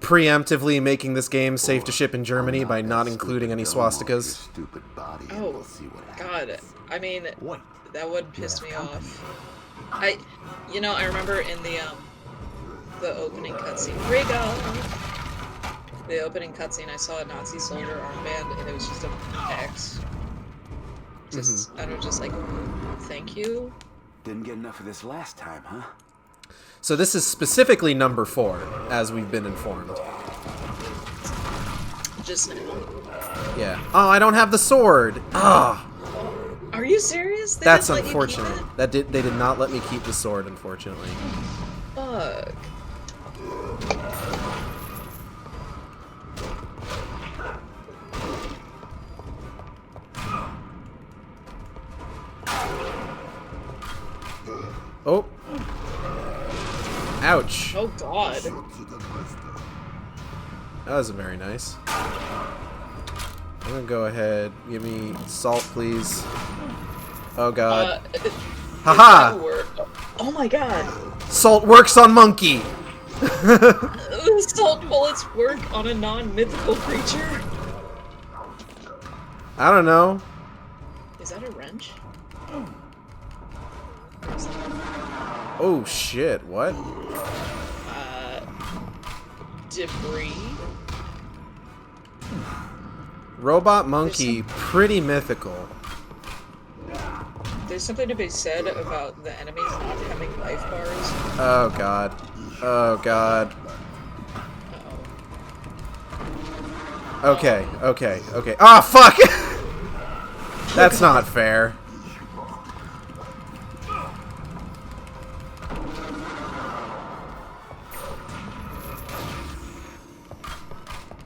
preemptively making this game safe to ship in Germany by not including any swastikas. Stupid body, and Oh, we'll see what God. happens. I mean, Wait. that would piss me off. I remember in the opening cutscene. Rigo! The opening cutscene, I saw a Nazi soldier armband, and it was just a X. Just, I was just like, thank you. Didn't get enough of this last time, huh? So this is specifically number 4, as we've been informed. Just now. Yeah. Oh, I don't have the sword! Ah! Are you serious? That's unfortunate. They did not let me keep the sword, unfortunately. Fuck. Oh. Ouch. Oh god. That wasn't very nice. I'm gonna go ahead. Give me salt, please. Oh god. Haha! Oh my god. Salt works on monkey! Salt bullets work on a non-mythical creature? I don't know. Is that a wrench? Oh shit, what? Debris? Robot monkey, pretty mythical. There's something to be said about the enemies not having life bars. Oh god. Oh god. Uh-oh. Okay, okay, okay. Ah, fuck! That's not fair.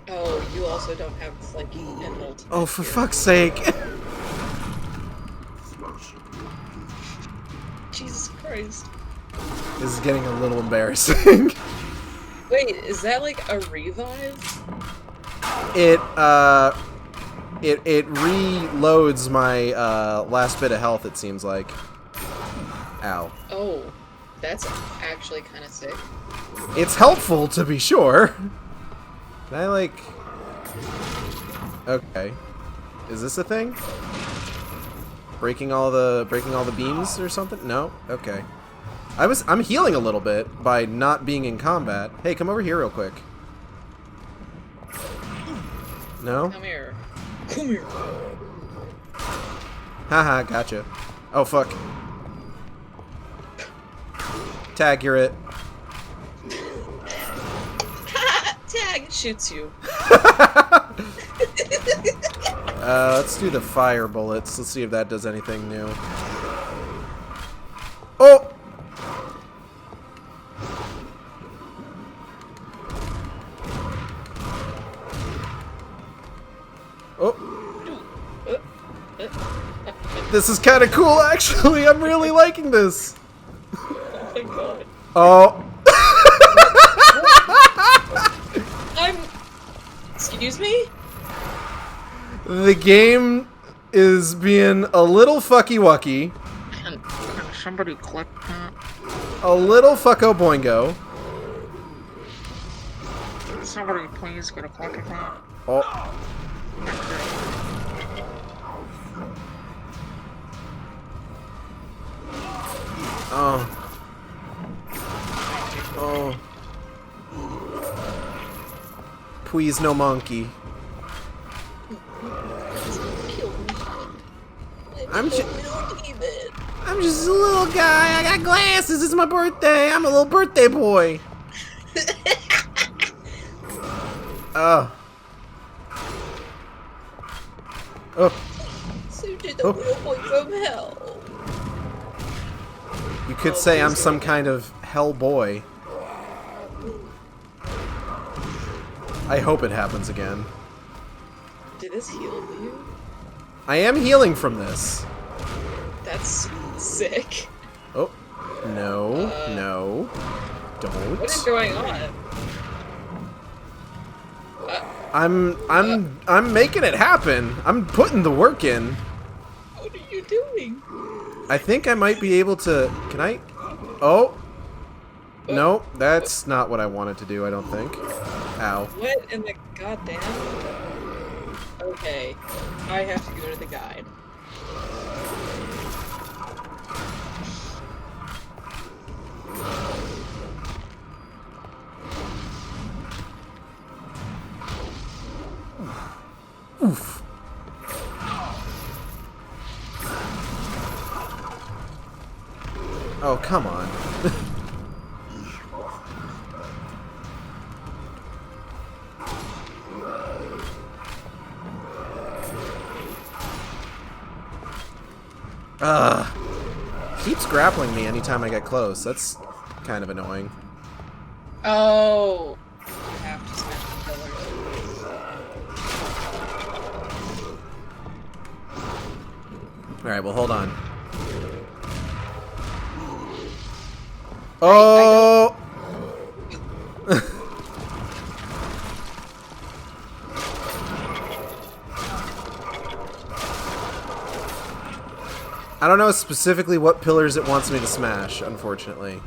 Oh, you also don't have, like, an ult. Oh, for fuck's sake. Jesus Christ. This is getting a little embarrassing. Wait, is that, like, a revive? It reloads my, last bit of health, it seems like. Ow. Oh, that's actually kind of sick. It's helpful, to be sure. Can I, like... Okay. Is this a thing? Breaking all the beams or something? No? Okay. I'm healing a little bit by not being in combat. Hey, come over here real quick. No? Come here. Come here. Haha, gotcha. Oh, fuck. Tag, you're it. Tag shoots you. Let's do the fire bullets. Let's see if that does anything new. Oh! Oh! This is kind of cool, actually. I'm really liking this. Oh my god. Oh. Excuse me? The game is being a little fucky-wucky. Can somebody click that? A little fucko-boingo. Somebody please get a click of that? Oh. Oh. Oh. Please, no monkey. I'm just a little guy. I got glasses. It's my birthday. I'm a little birthday boy. Oh. Oh. So did the little boy from hell. You could say I'm some kind of Hellboy. I hope it happens again. Did this heal you? I am healing from this. That's sick. Oh. No. No. Don't. What is going on? I'm making it happen. I'm putting the work in. What are you doing? I think I might be able to... Can I... Oh. No, that's not what I wanted to do, I don't think. Ow. What in the goddamn? Okay, I have to go to the guide. Oof. Oh, come on. Keeps grappling me anytime I get close. That's kind of annoying. Oh, you have to smash the pillar. Alright, well, hold on. Oh! I don't know specifically what pillars it wants me to smash, unfortunately.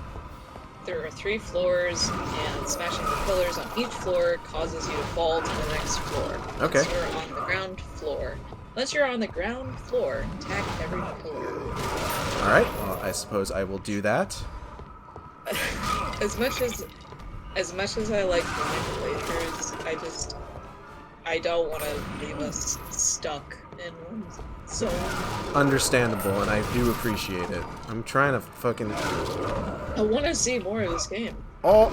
There are 3 floors, and smashing the pillars on each floor causes you to fall to the next floor. Okay. Once you're on the ground floor. Once you're on the ground floor, attack every pillar. Alright, well, I suppose I will do that. As much as I like blind playthroughs, I don't want to leave us stuck in one zone. Understandable, and I do appreciate it. I'm trying to fucking... I want to see more of this game. Oh!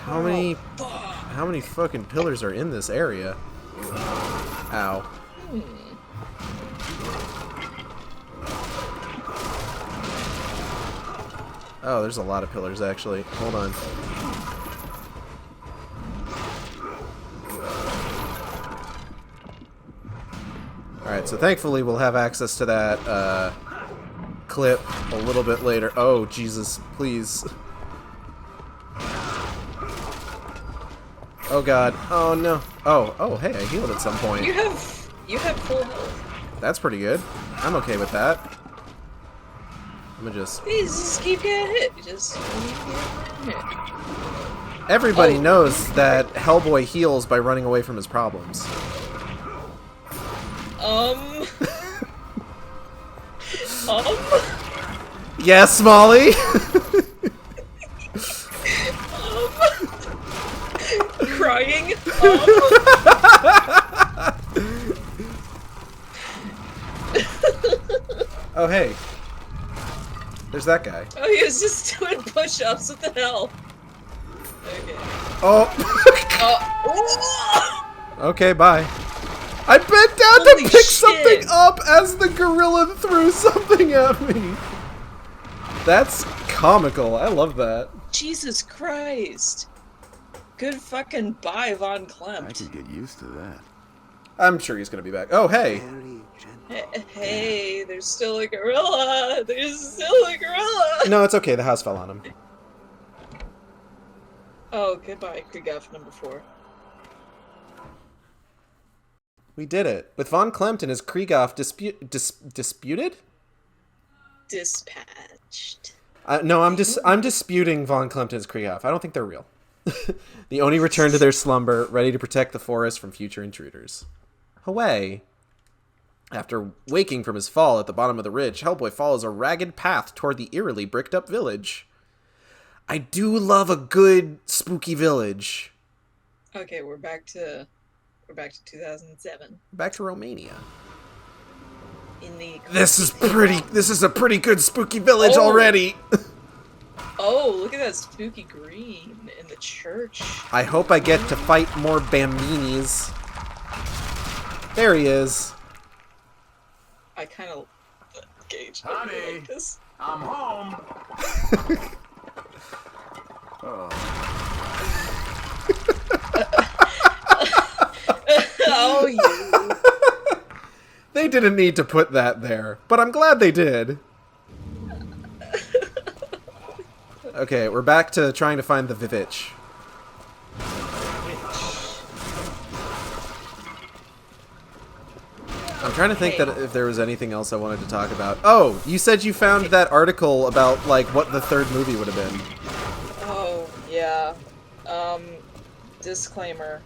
How many fucking pillars are in this area? Ow. Oh, there's a lot of pillars, actually. Hold on. Alright, so thankfully we'll have access to that clip a little bit later. Oh, Jesus, please. Oh, God. Oh, no. Oh, hey, I healed at some point. You have full health. That's pretty good. I'm okay with that. I'm gonna just... Please, just keep getting hit. Just keep getting hit. Everybody knows that Hellboy heals by running away from his problems. Yes, Molly? Crying? Oh, hey. There's that guy. Oh, he was just doing push-ups. What the hell? Okay. Oh. Okay, bye. I bent down Holy to pick shit. something up as the gorilla threw something at me. That's comical. I love that. Jesus Christ. Good fucking bye, Von I Klemt. could get used to that. I'm sure he's gonna be back. Oh, hey. Hey, there's still a gorilla. There's still a gorilla. No, it's okay. The house fell on him. Oh, goodbye, Krieghoff number 4. We did it. With Von Klemt and his Krieghoff disputed? Dispatched. No, I'm disputing Von Klemt and his Krieghoff. I don't think they're real. The Oni return to their slumber, ready to protect the forest from future intruders. Away. After waking from his fall at the bottom of the ridge, Hellboy follows a ragged path toward the eerily bricked-up village. I do love a good spooky village. Okay, we're back to 2007. Back to Romania. In the This is a pretty good spooky village already. Oh, look at that spooky green in the church. I hope I get to fight more bambinis. There he is. I kind of Gage. Honey. Like this. I'm home. Oh, you. They didn't need to put that there, but I'm glad they did. Okay, we're back to trying to find the Vivitch. I'm trying to think that if there was anything else I wanted to talk about. Oh, you said you found that article about, like, what the third movie would have been. Oh, yeah. Disclaimer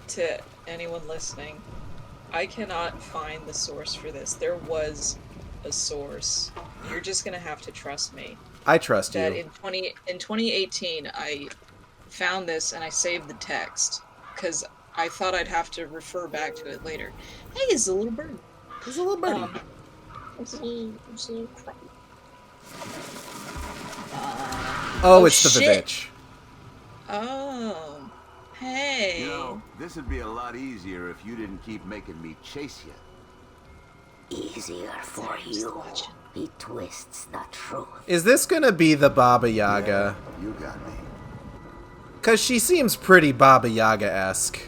to anyone listening. I cannot find the source for this. There was a source. You're just gonna have to trust me. I trust you. That in 2018, I found this and I saved the text because I thought I'd have to refer back to it later. Hey, it's a little bird. It's a little birdie. It's a little crow. Oh, it's the shit. Vivitch. Oh, hey. You know, this would be a lot easier if you didn't keep making me chase you. Easier for you. He twists the truth. Is this gonna be the Baba Yaga? Yeah, you got me. Cause she seems pretty Baba Yaga-esque.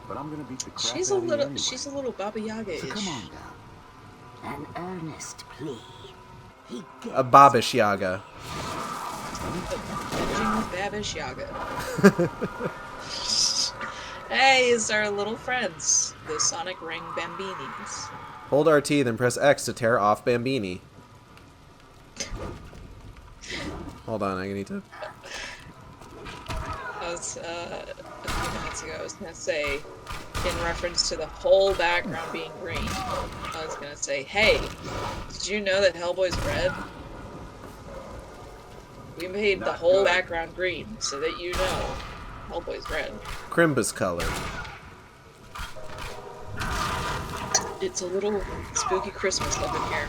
But I'm gonna beat the crap She's out a of you little, anyway. she's a little Baba Yaga-ish. So come on down. An earnest plea. A Babish Yaga. Binging with Babish Yaga. Hey, it's our little friends, the Sonic Ring Bambinis. Hold RT, then press X to tear off Bambini. Hold on, I need to... I was, a few minutes ago, I was gonna say, in reference to the whole background being green, I was gonna say, hey, did you know that Hellboy's red? We made the whole background green, so that you know Hellboy's red. Crimbus color. It's a little spooky Christmas looking here.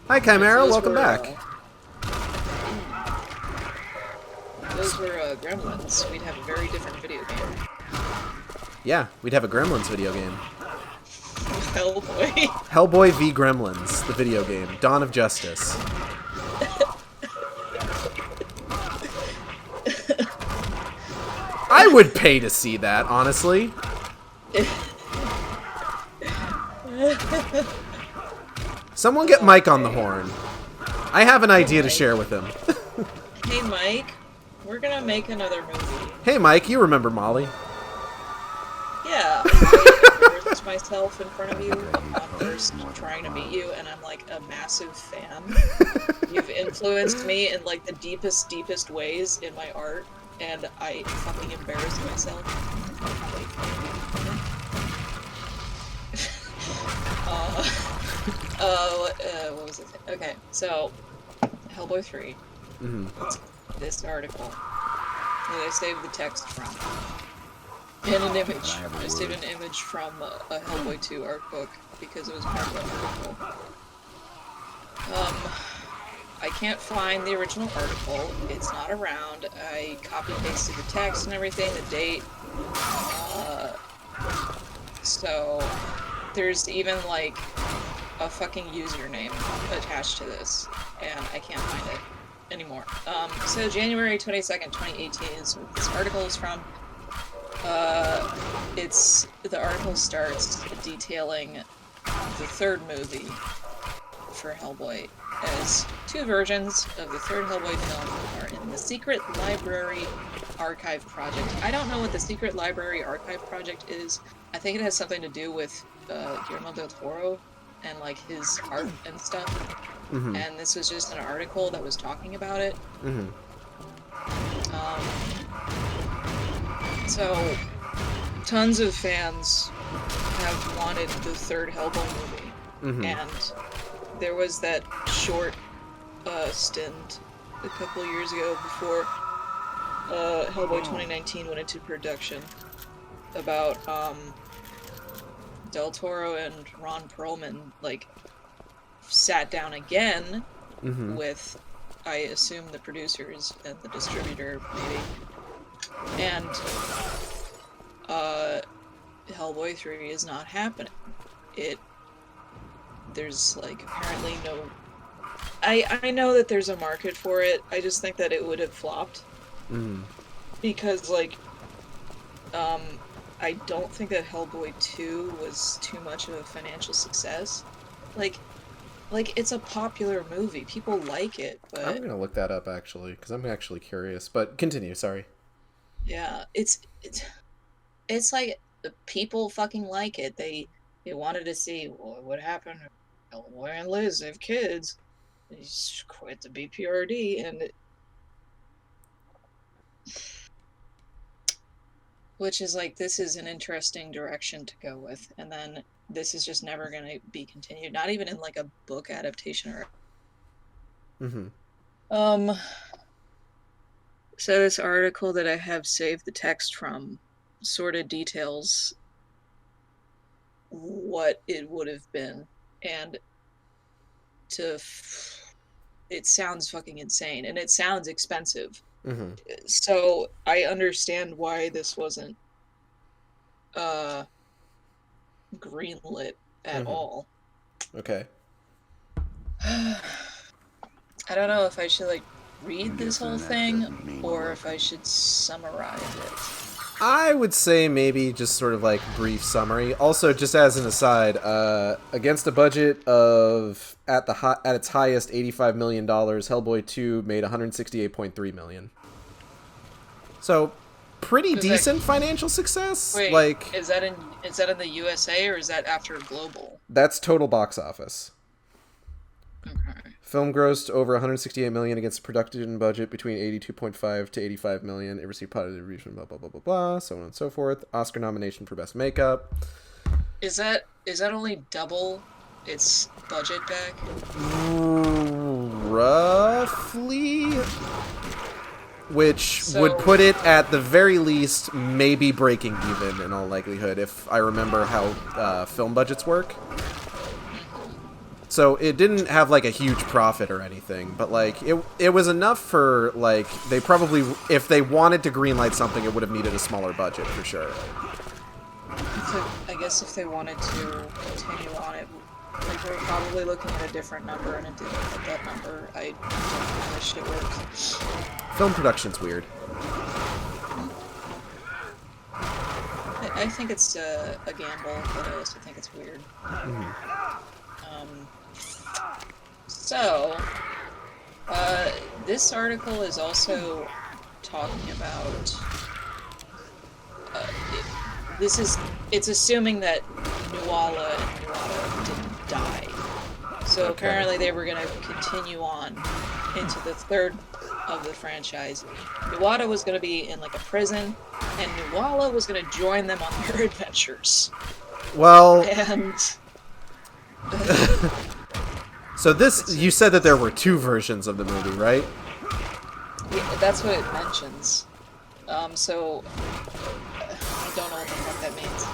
Hi, Chimera, Those welcome were, back. Those were Gremlins. We'd have a very different video game. Yeah, we'd have a Gremlins video game. Hellboy. Hellboy v Gremlins, the video game. Dawn of Justice. I would pay to see that, honestly. Someone get Mike on the horn. I have an idea to share with him. Hey, Mike. We're gonna make another movie. Hey, Mike, you remember Molly? Yeah. I embarrassed myself in front of you upon first trying to meet you, and I'm like a massive fan. You've influenced me in like the deepest, deepest ways in my art, and I fucking embarrassed myself. What was it? Okay, so Hellboy 3. Mm-hmm. This article that I saved the text from. And an image. I saved an image from a Hellboy 2 art book because it was part of the article. I can't find the original article. It's not around. I copy-pasted the text and everything, the date. So there's even like a fucking username attached to this, and I can't find it anymore. So January 22nd, 2018 is what this article is from. The article starts detailing the third movie for Hellboy, as 2 versions of the third Hellboy film are in the Secret Library Archive Project. I don't know what the Secret Library Archive Project is. I think it has something to do with Guillermo del Toro and like his art and stuff. Mm-hmm. And this was just an article that was talking about it. Mm-hmm. So, tons of fans have wanted the third Hellboy movie. Mm-hmm. And there was that short stint a couple of years ago before Hellboy 2019 went into production about Del Toro and Ron Perlman like sat down again with, I assume, the producers and the distributor maybe, and Hellboy 3 is not happening. There's like apparently no. I know that there's a market for it. I just think that it would have flopped because like I don't think that Hellboy 2 was too much of a financial success. Like it's a popular movie. People like it, but I'm gonna look that up actually because I'm actually curious. But continue. Sorry. Yeah, it's like people fucking like it. They wanted to see what happened. Hellboy and Liz have kids. They just quit the BPRD, and which is like, this is an interesting direction to go with, and then this is just never going to be continued. Not even in like a book adaptation or. So this article that I have saved the text from sort of details what it would have been, and it sounds fucking insane, and it sounds expensive. So I understand why this wasn't greenlit at all. Okay. I don't know if I should like read this whole thing or if I should summarize it. I would say maybe just sort of like brief summary. Also, just as an aside, against a budget of at its highest $85 million, Hellboy 2 made $168.3 million. So, pretty decent financial success. Wait, like, is that in the USA or is that after global? That's total box office. Okay. Film grossed over 168 million against a production budget between 82.5 to 85 million. It received positive reviews, blah blah blah blah blah, so on and so forth. Oscar nomination for best makeup. Is that only double its budget back? Roughly, which would put it at the very least maybe breaking even in all likelihood, if I remember how film budgets work. So it didn't have like a huge profit or anything, but like it was enough for like they probably, if they wanted to greenlight something, it would have needed a smaller budget for sure. So I guess if they wanted to continue on it, like they were probably looking at a different number, and it didn't hit that number. I don't know how this shit works. Film production's weird. I think it's a gamble, but I also think it's weird. So, this article is also talking about, it's assuming that Nuala and Nuala didn't die. So apparently they were going to continue on into the third of the franchise. Nuala was going to be in like a prison, and Nuala was going to join them on their adventures. Well... And... So this, you said that there were two versions of the movie, right? Yeah, that's what it mentions. So I don't know what the fuck that means.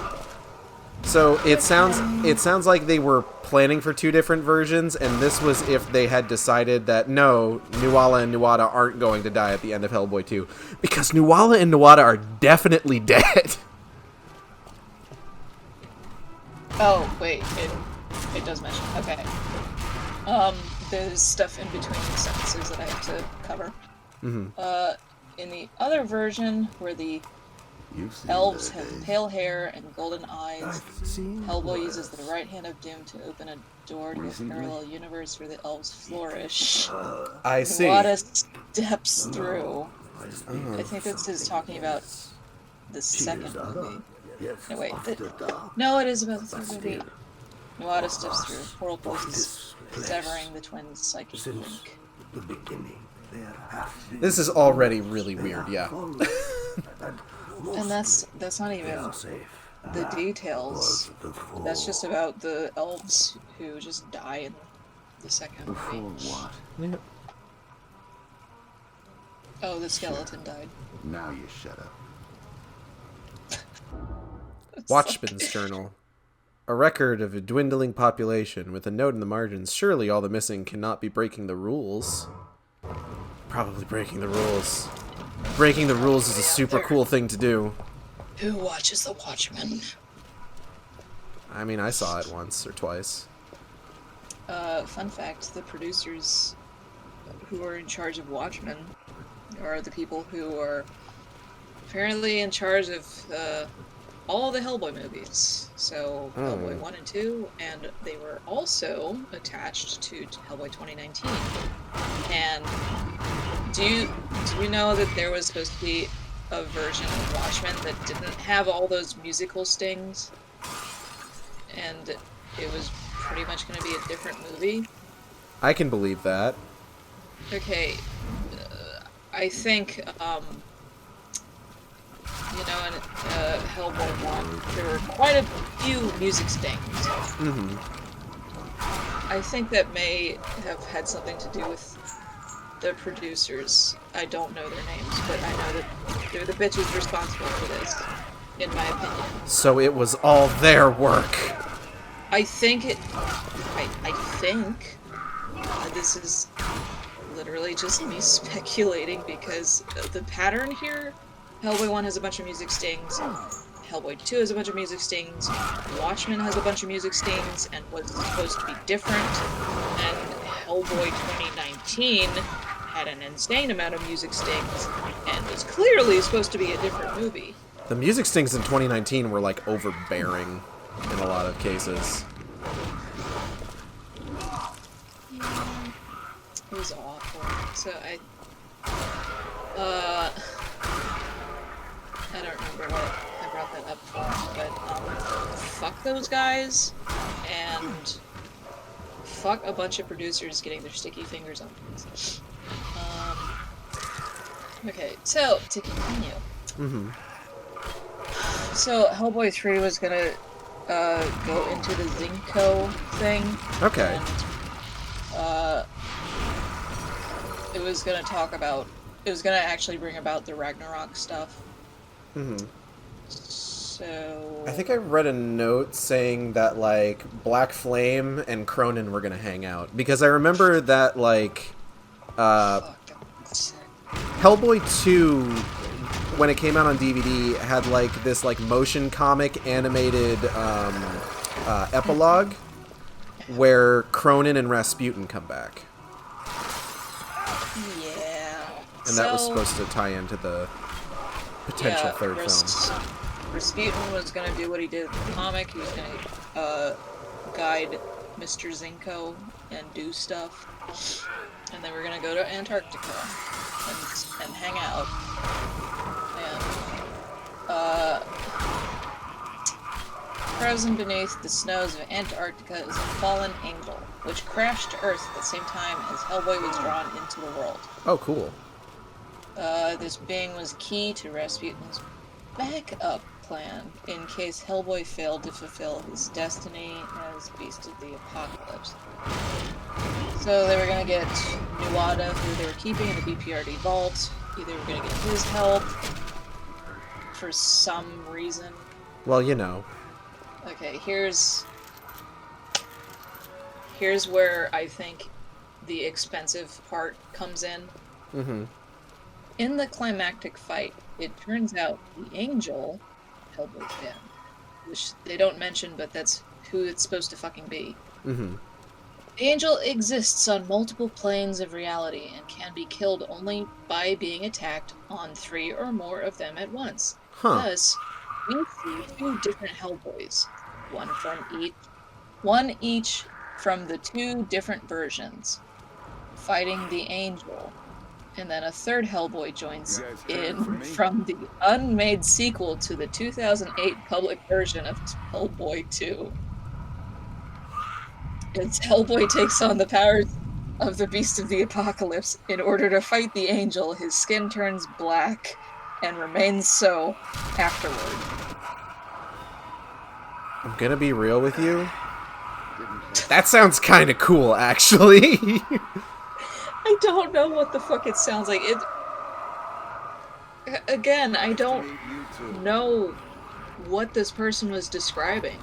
So it sounds like they were planning for two different versions, and this was if they had decided that no, Nuala and Nuada aren't going to die at the end of Hellboy 2, because Nuala and Nuada are definitely dead. Oh wait, it does mention. Okay. There's stuff in between the sentences that I have to cover. In the other version, where the elves have pale hair and golden eyes, Hellboy uses the right hand of Doom to open a door to a parallel universe where the elves flourish. I see. Nuada steps through. I think this is talking about the second movie. No, wait. No, it is about the third movie. Nuada steps through portal places, severing the twins' psychic link. This is already really weird, yeah. And that's not even the details. That's just about the elves who just die in the second movie. Yeah. Oh, the skeleton died. Now you shut up. Watchman's Journal. A record of a dwindling population with a note in the margins. Surely all the missing cannot be breaking the rules. Probably breaking the rules. Breaking the rules is a super cool thing to do. Who watches the Watchmen? I mean, I saw it once or twice. Fun fact, the producers who are in charge of Watchmen are the people who are apparently in charge of all the Hellboy movies. So Hellboy 1 and 2, and they were also attached to Hellboy 2019. And do you know that there was supposed to be a version of Watchmen that didn't have all those musical stings? And it was pretty much going to be a different movie? I can believe that. Okay, I think, you know, in Hellboy 1, there were quite a few music stings. Mm-hmm. I think that may have had something to do with the producers. I don't know their names, but I know that they're the bitches responsible for this, in my opinion. So it was all their work. I think this is literally just me speculating, because the pattern here, Hellboy 1 has a bunch of music stings, Hellboy 2 has a bunch of music stings, Watchmen has a bunch of music stings and was supposed to be different, and Hellboy 2019 had an insane amount of music stings and was clearly supposed to be a different movie. The music stings in 2019 were like overbearing in a lot of cases. Yeah, it was awful. So I don't remember what I brought that up for, but fuck those guys, and fuck a bunch of producers getting their sticky fingers on things. Okay, so to continue. So Hellboy 3 was gonna go into the Zinco thing. Okay. And, it was gonna talk about. It was gonna actually bring about the Ragnarok stuff. So I think I read a note saying that like Black Flame and Cronin were gonna hang out because I remember that like Hellboy 2 when it came out on DVD had like this like motion comic animated epilogue where Cronin and Rasputin come back. Yeah. And that was supposed to tie into the potential third film. Rasputin was gonna do what he did in the comic. He was gonna guide Mr. Zinco and do stuff. And then we're gonna go to Antarctica and hang out. And frozen beneath the snows of Antarctica is a fallen angel, which crashed to Earth at the same time as Hellboy was drawn into the world. Oh, cool. This being was key to Rasputin's backup plan in case Hellboy failed to fulfill his destiny as Beast of the Apocalypse. So they were gonna get Nuada, who they were keeping in the BPRD vault. They were gonna get his help for some reason. Well, you know. Okay, here's where I think the expensive part comes in. In the climactic fight, it turns out the angel, Hellboy's dad, which they don't mention, but that's who it's supposed to fucking be. The angel exists on multiple planes of reality and can be killed only by being attacked on 3 or more of them at once. Thus, we see 2 different Hellboys, one each from the 2 different versions, fighting the angel. And then a third Hellboy joins in from the unmade sequel to the 2008 public version of Hellboy 2. As Hellboy takes on the powers of the Beast of the Apocalypse in order to fight the angel, his skin turns black and remains so afterward. I'm gonna be real with you. That sounds kind of cool, actually. I don't know what the fuck it sounds like. Again, I don't know what this person was describing.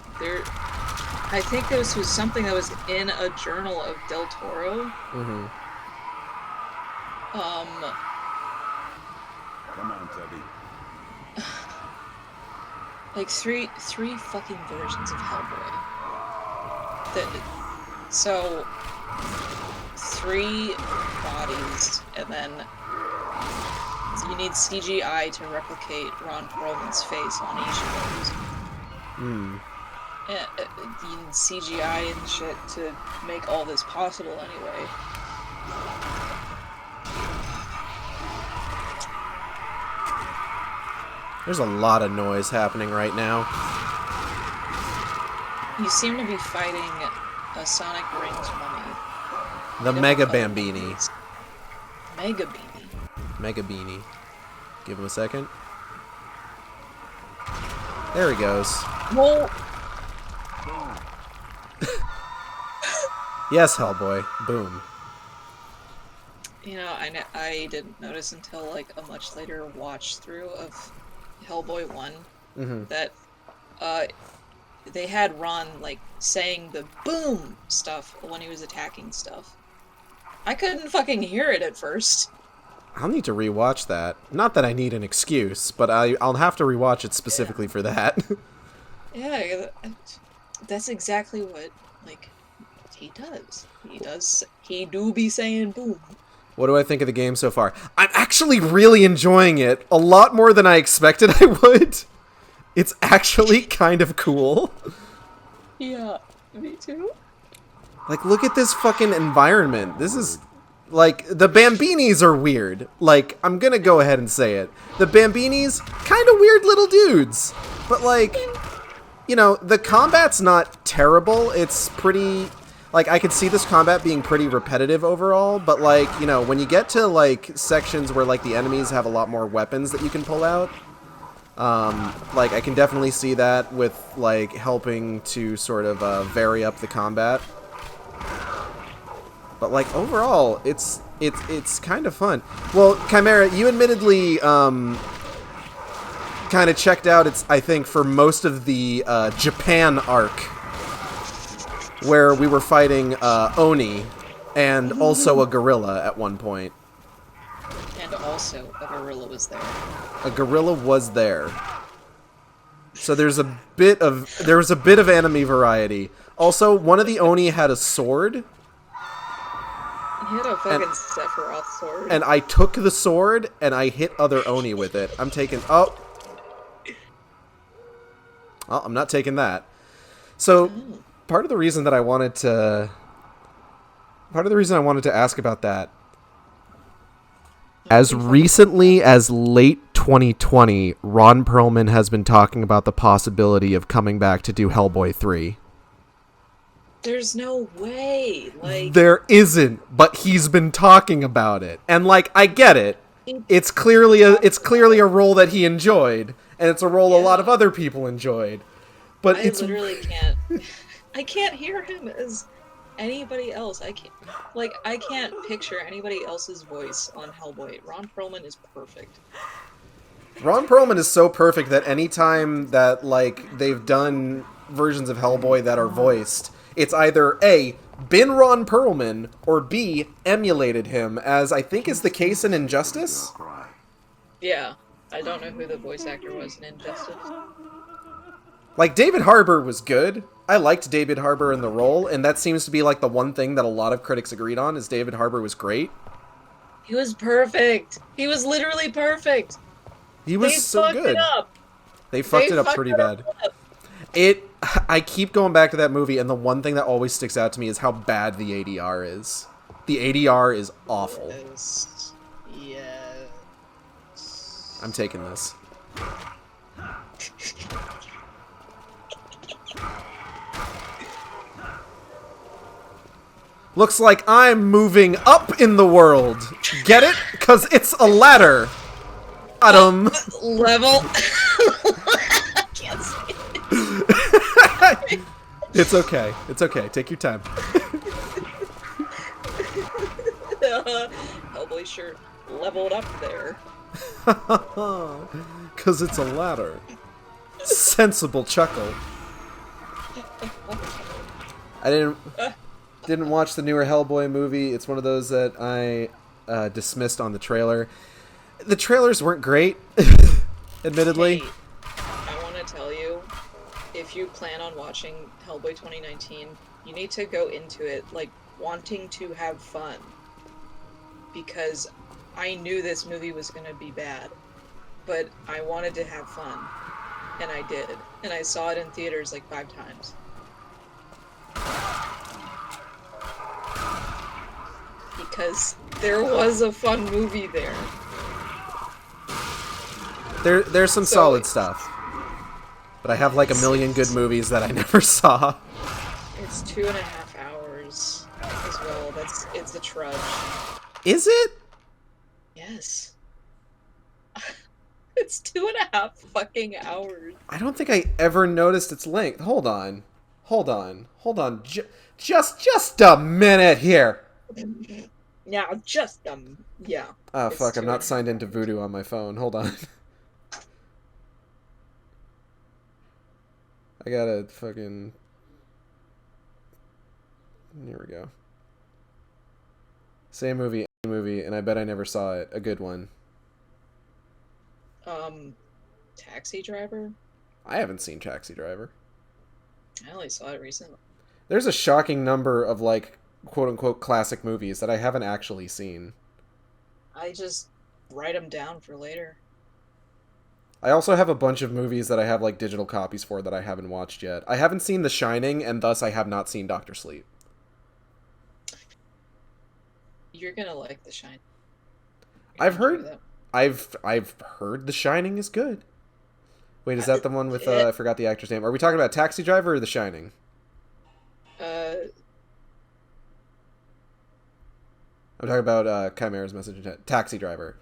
I think this was something that was in a journal of Del Toro. Come on, Tubby. Like three fucking versions of Hellboy. So 3 bodies, and then you need CGI to replicate Ron Perlman's face on each of those. Yeah, you need CGI and shit to make all this possible anyway. There's a lot of noise happening right now. You seem to be fighting a Sonic Rings mummy. The Mega Bambini. Mega Beanie. Mega Beanie. Give him a second. There he goes. Well, Yes, Hellboy. Boom. you know, I didn't notice until like a much later watch through of Hellboy 1 that they had Ron like saying the boom stuff when he was attacking stuff. I couldn't fucking hear it at first. I'll need to rewatch that. Not that I need an excuse, but I'll have to rewatch it specifically for that. Yeah, that's exactly what like he does. He do be saying boom. What do I think of the game so far? I'm actually really enjoying it. A lot more than I expected I would. It's actually kind of cool. Yeah, me too. Like, look at this fucking environment. This is... Like, the Bambinis are weird. Like, I'm gonna go ahead and say it. The Bambinis, kind of weird little dudes. But, like, you know, the combat's not terrible. It's pretty... Like, I could see this combat being pretty repetitive overall, but, like, you know, when you get to, like, sections where, like, the enemies have a lot more weapons that you can pull out, like, I can definitely see that with, like, helping to sort of vary up the combat. But, like, overall, it's kind of fun. Well, Chimera, you admittedly kind of checked out, I think, for most of the Japan arc, where we were fighting Oni and also a gorilla at one point. And also, a gorilla was there. A gorilla was there. So there was a bit of enemy variety. Also, one of the Oni had a sword. He had a fucking Sephiroth sword. And I took the sword and I hit other Oni with it. I'm taking... Oh, I'm not taking that. So, part of the reason I wanted to ask about that, as recently as late 2020, Ron Perlman has been talking about the possibility of coming back to do Hellboy 3. There's no way. Like, there isn't, but he's been talking about it. And, like, I get it. It's clearly a role that he enjoyed, and it's a role a lot of other people enjoyed. But I literally can't. I can't hear him as anybody else. I can't picture anybody else's voice on Hellboy. Ron Perlman is perfect. Ron Perlman is so perfect that anytime that, like, they've done versions of Hellboy that are voiced, it's either A, been Ron Perlman, or B, emulated him, as I think is the case in Injustice. Yeah, I don't know who the voice actor was in Injustice. Like, David Harbour was good. I liked David Harbour in the role, and that seems to be, like, the one thing that a lot of critics agreed on, is David Harbour was great. He was perfect. He was literally perfect. He was so good. They fucked it up pretty bad. I keep going back to that movie, and the one thing that always sticks out to me is how bad the ADR is. The ADR is awful. Yes. I'm taking this. Looks like I'm moving up in the world. Get it? 'Cause it's a ladder. Level. Can't see it. It's okay. It's okay. Take your time. Hellboy shirt leveled up there. 'Cause it's a ladder. Sensible chuckle. I didn't watch the newer Hellboy movie. It's one of those that I dismissed on the trailer. The trailers weren't great, admittedly. Hey, I want to tell you, if you plan on watching Hellboy 2019, you need to go into it, like, wanting to have fun. Because I knew this movie was going to be bad, but I wanted to have fun. And I did. And I saw it in theaters, like, 5 times. Because there was a fun movie there. There's some solid stuff. But I have like a million good movies that I never saw. It's 2.5 hours as well. It's a trudge. Is it? Yes. It's 2.5 fucking hours. I don't think I ever noticed its length. Hold on. Just a minute here. Now, yeah. Oh, fuck, I'm not signed into Voodoo on my phone. Hold on. I gotta fucking... Here we go. Same movie, and I bet I never saw it. A good one. Taxi Driver? I haven't seen Taxi Driver. I only saw it recently. There's a shocking number of, like, quote-unquote classic movies that I haven't actually seen. I just write them down for later. I also have a bunch of movies that I have like digital copies for that I haven't watched yet. I haven't seen The Shining, and thus I have not seen Doctor Sleep. You're gonna like The Shining. I've heard The Shining is good. Wait, is that the one with I forgot the actor's name? Are we talking about Taxi Driver or The Shining? I'm talking about Chimera's Message. Taxi Driver.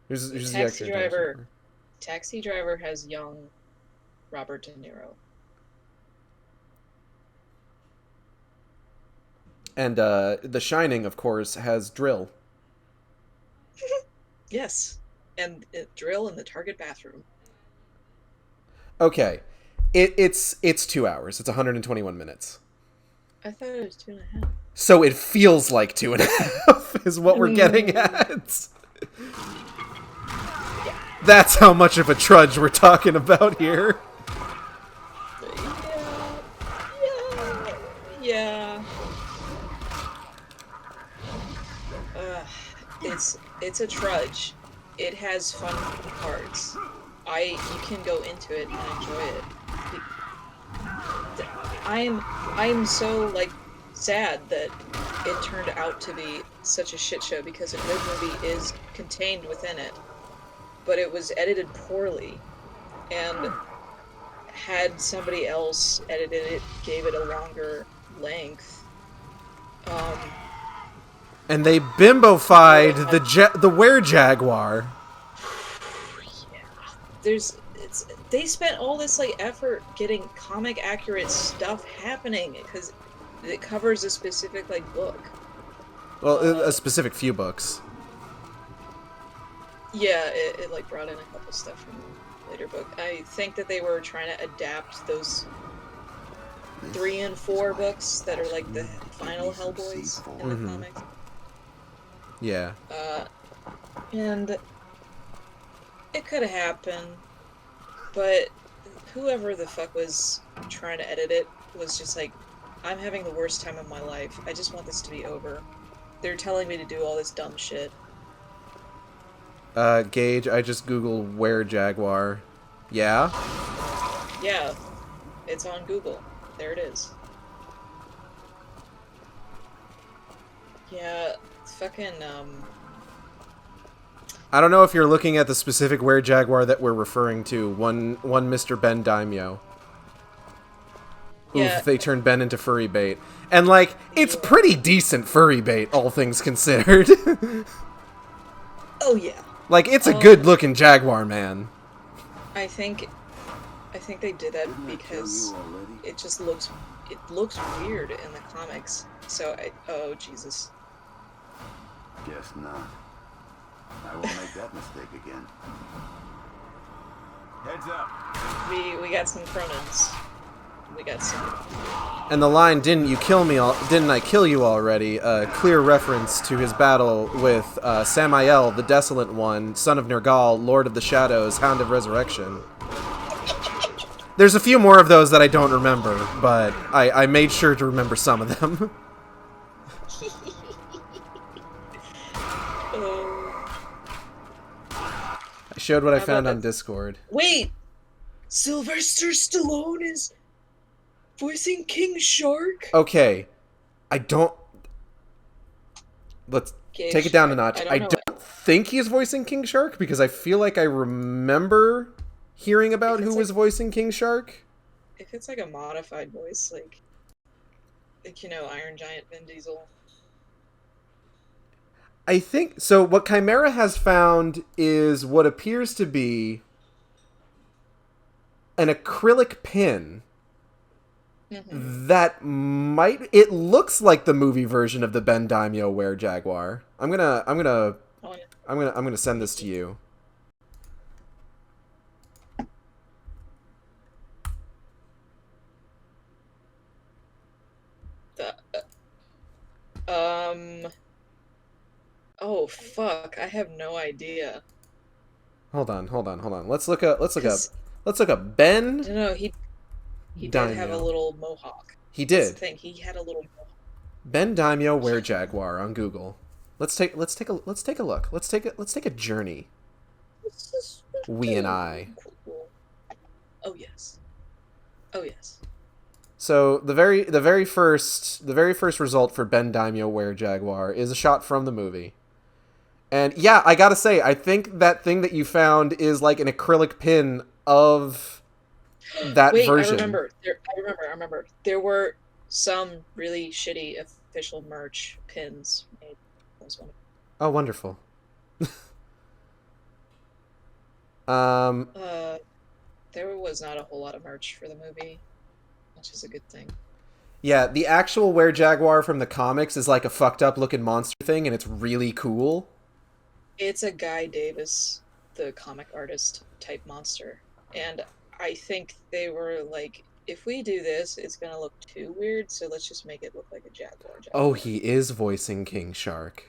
Who's the actor? Driver. Taxi Driver has young Robert De Niro. And The Shining, of course, has Drill. Yes, and Drill in the Target bathroom. Okay, it's 2 hours. It's 121 minutes. I thought it was 2.5. So it feels like 2.5 is what we're getting at. That's how much of a trudge we're talking about here. Yeah. It's a trudge. It has fun parts. You can go into it and enjoy it. I'm so like sad that it turned out to be such a shit show because a good movie is contained within it, but it was edited poorly, and had somebody else edited it, gave it a longer length. And they bimbofied the were-jaguar. Yeah. They spent all this like effort getting comic accurate stuff happening because it covers a specific like book. Well, a specific few books. Yeah, it like brought in a couple stuff from the later book. I think that they were trying to adapt those 3 and 4 books that are like the final Hellboys in the comics. Yeah. And it could have happened, but whoever the fuck was trying to edit it was just like, I'm having the worst time of my life. I just want this to be over. They're telling me to do all this dumb shit. Gage, I just Googled were-jaguar. Yeah? Yeah. It's on Google. There it is. Yeah, fucking, I don't know if you're looking at the specific were-jaguar that we're referring to. One Mr. Ben Daimyo. Yeah. Oof, they turned Ben into furry bait. And, like, it's pretty decent furry bait, all things considered. Oh, yeah. Like, it's a good-looking jaguar, man. I think they did that because it just looks weird in the comics. So oh Jesus. Guess not. I won't make that mistake again. Heads up. We got some Cronins. We got some. And the line, didn't I kill you already? A clear reference to his battle with Samael, the Desolate One, son of Nergal, Lord of the Shadows, Hound of Resurrection. There's a few more of those that I don't remember, but I made sure to remember some of them. I showed what I found on Discord. Wait! Sylvester Stallone is voicing King Shark? Okay. Let's Gage, take it down a notch. I know don't think he's voicing King Shark, because I feel like I remember hearing about who was voicing King Shark. If it's like a modified voice, like Iron Giant Vin Diesel. I think so. What Chimera has found is what appears to be an acrylic pin that it looks like the movie version of the Ben Daimyo were-jaguar. I'm gonna send this to you. Oh fuck! I have no idea. Hold on. Let's look up Ben. No, he did have a little mohawk. He did. That's the thing. He had a little mohawk. Ben Daimyo were-jaguar on Google. Let's take a look. Let's take a journey. We and I. Cool. Oh yes. Oh yes. So the very first result for Ben Daimyo Were-Jaguar is a shot from the movie. And yeah, I gotta say, I think that thing that you found is like an acrylic pin of that version. I remember. There were some really shitty official merch pins made. That was one of them. Oh, wonderful. There was not a whole lot of merch for the movie, which is a good thing. Yeah, the actual Were-Jaguar from the comics is like a fucked up looking monster thing, and it's really cool. It's a Guy Davis, the comic artist type monster, and I think they were like, if we do this, it's gonna look too weird, so let's just make it look like a jaguar. Oh, he is voicing King Shark.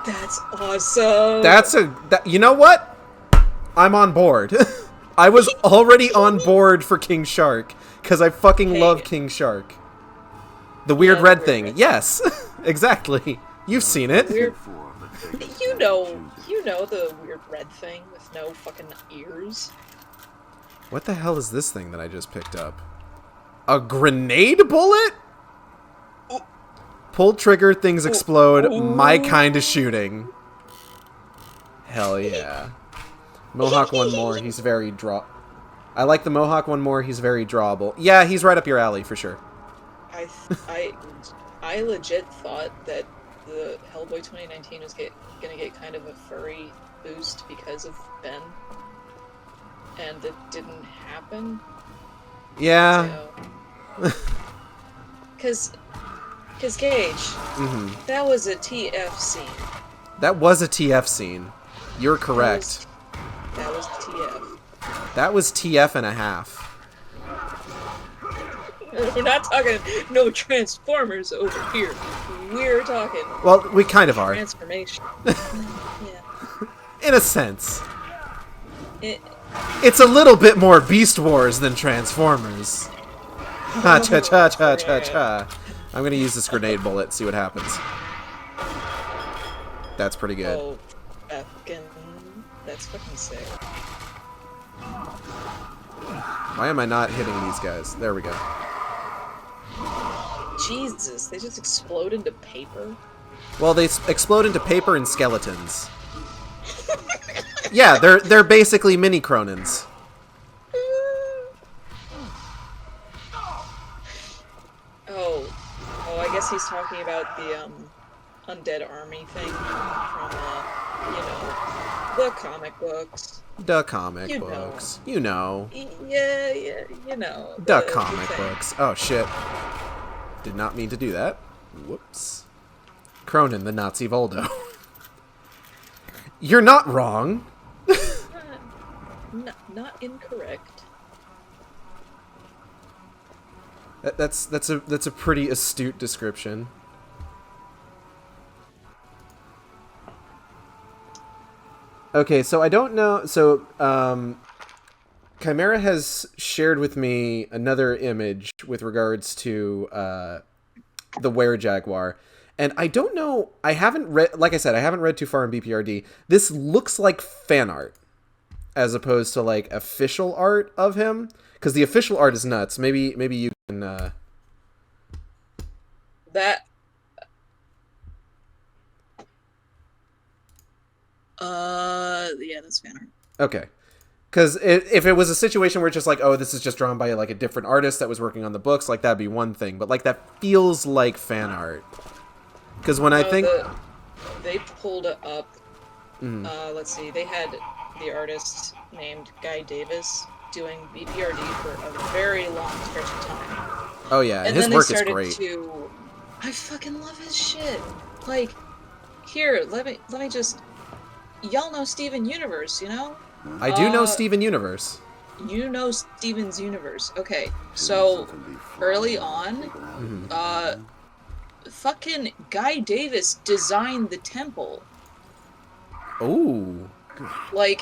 That's awesome. You know what? I'm on board. I was already on board for King Shark because I fucking love King Shark. The weird red thing. Yes, exactly. You've seen it. You know the weird red thing with no fucking ears. What the hell is this thing that I just picked up? A grenade bullet? Pull trigger, things explode. My kind of shooting. Hell yeah. Mohawk one more, he's very I like the Mohawk one more, he's very drawable. Yeah, he's right up your alley for sure. I legit thought that the Hellboy 2019 was gonna get kind of a furry boost because of Ben, and it didn't happen. Yeah. Because Gage, that was a TF scene. That was a TF scene. You're correct. That was TF. That was TF and a half. We're not talking no Transformers over here. We're talking. Well, we kind of are. Transformation. Yeah. In a sense. It's a little bit more Beast Wars than Transformers. Ha cha cha cha cha cha. I'm gonna use this grenade bullet, see what happens. That's pretty good. Oh, that's fucking sick. Why am I not hitting these guys? There we go. Jesus, they just explode into paper? Well, they explode into paper and skeletons. Yeah, they're basically mini Cronins. Oh, I guess he's talking about the undead army thing from the comic books. The comic books. You know. Yeah, you know. The comic books. Oh shit. Did not mean to do that. Whoops. Cronin, the Nazi Voldo. You're not wrong. Not incorrect. That's a pretty astute description. Okay, so I don't know. So Chimera has shared with me another image with regards to the Were-Jaguar. And I don't know, I haven't read, like I said, I haven't read too far in BPRD. This looks like fan art as opposed to like official art of him, because the official art is nuts. Maybe you can that yeah, that's fan art. Okay. Because if it was a situation where it's just like, oh, this is just drawn by like a different artist that was working on the books, like that'd be one thing. But like that feels like fan art. Because when I think they pulled it up, let's see, they had the artist named Guy Davis doing BPRD for a very long stretch of time. Oh yeah, and his work is great. I fucking love his shit. Like, here, let me just. Y'all know Steven Universe, you know? I do know Steven Universe. You know Steven's Universe. Okay, so early on, fucking Guy Davis designed the temple. Ooh. Like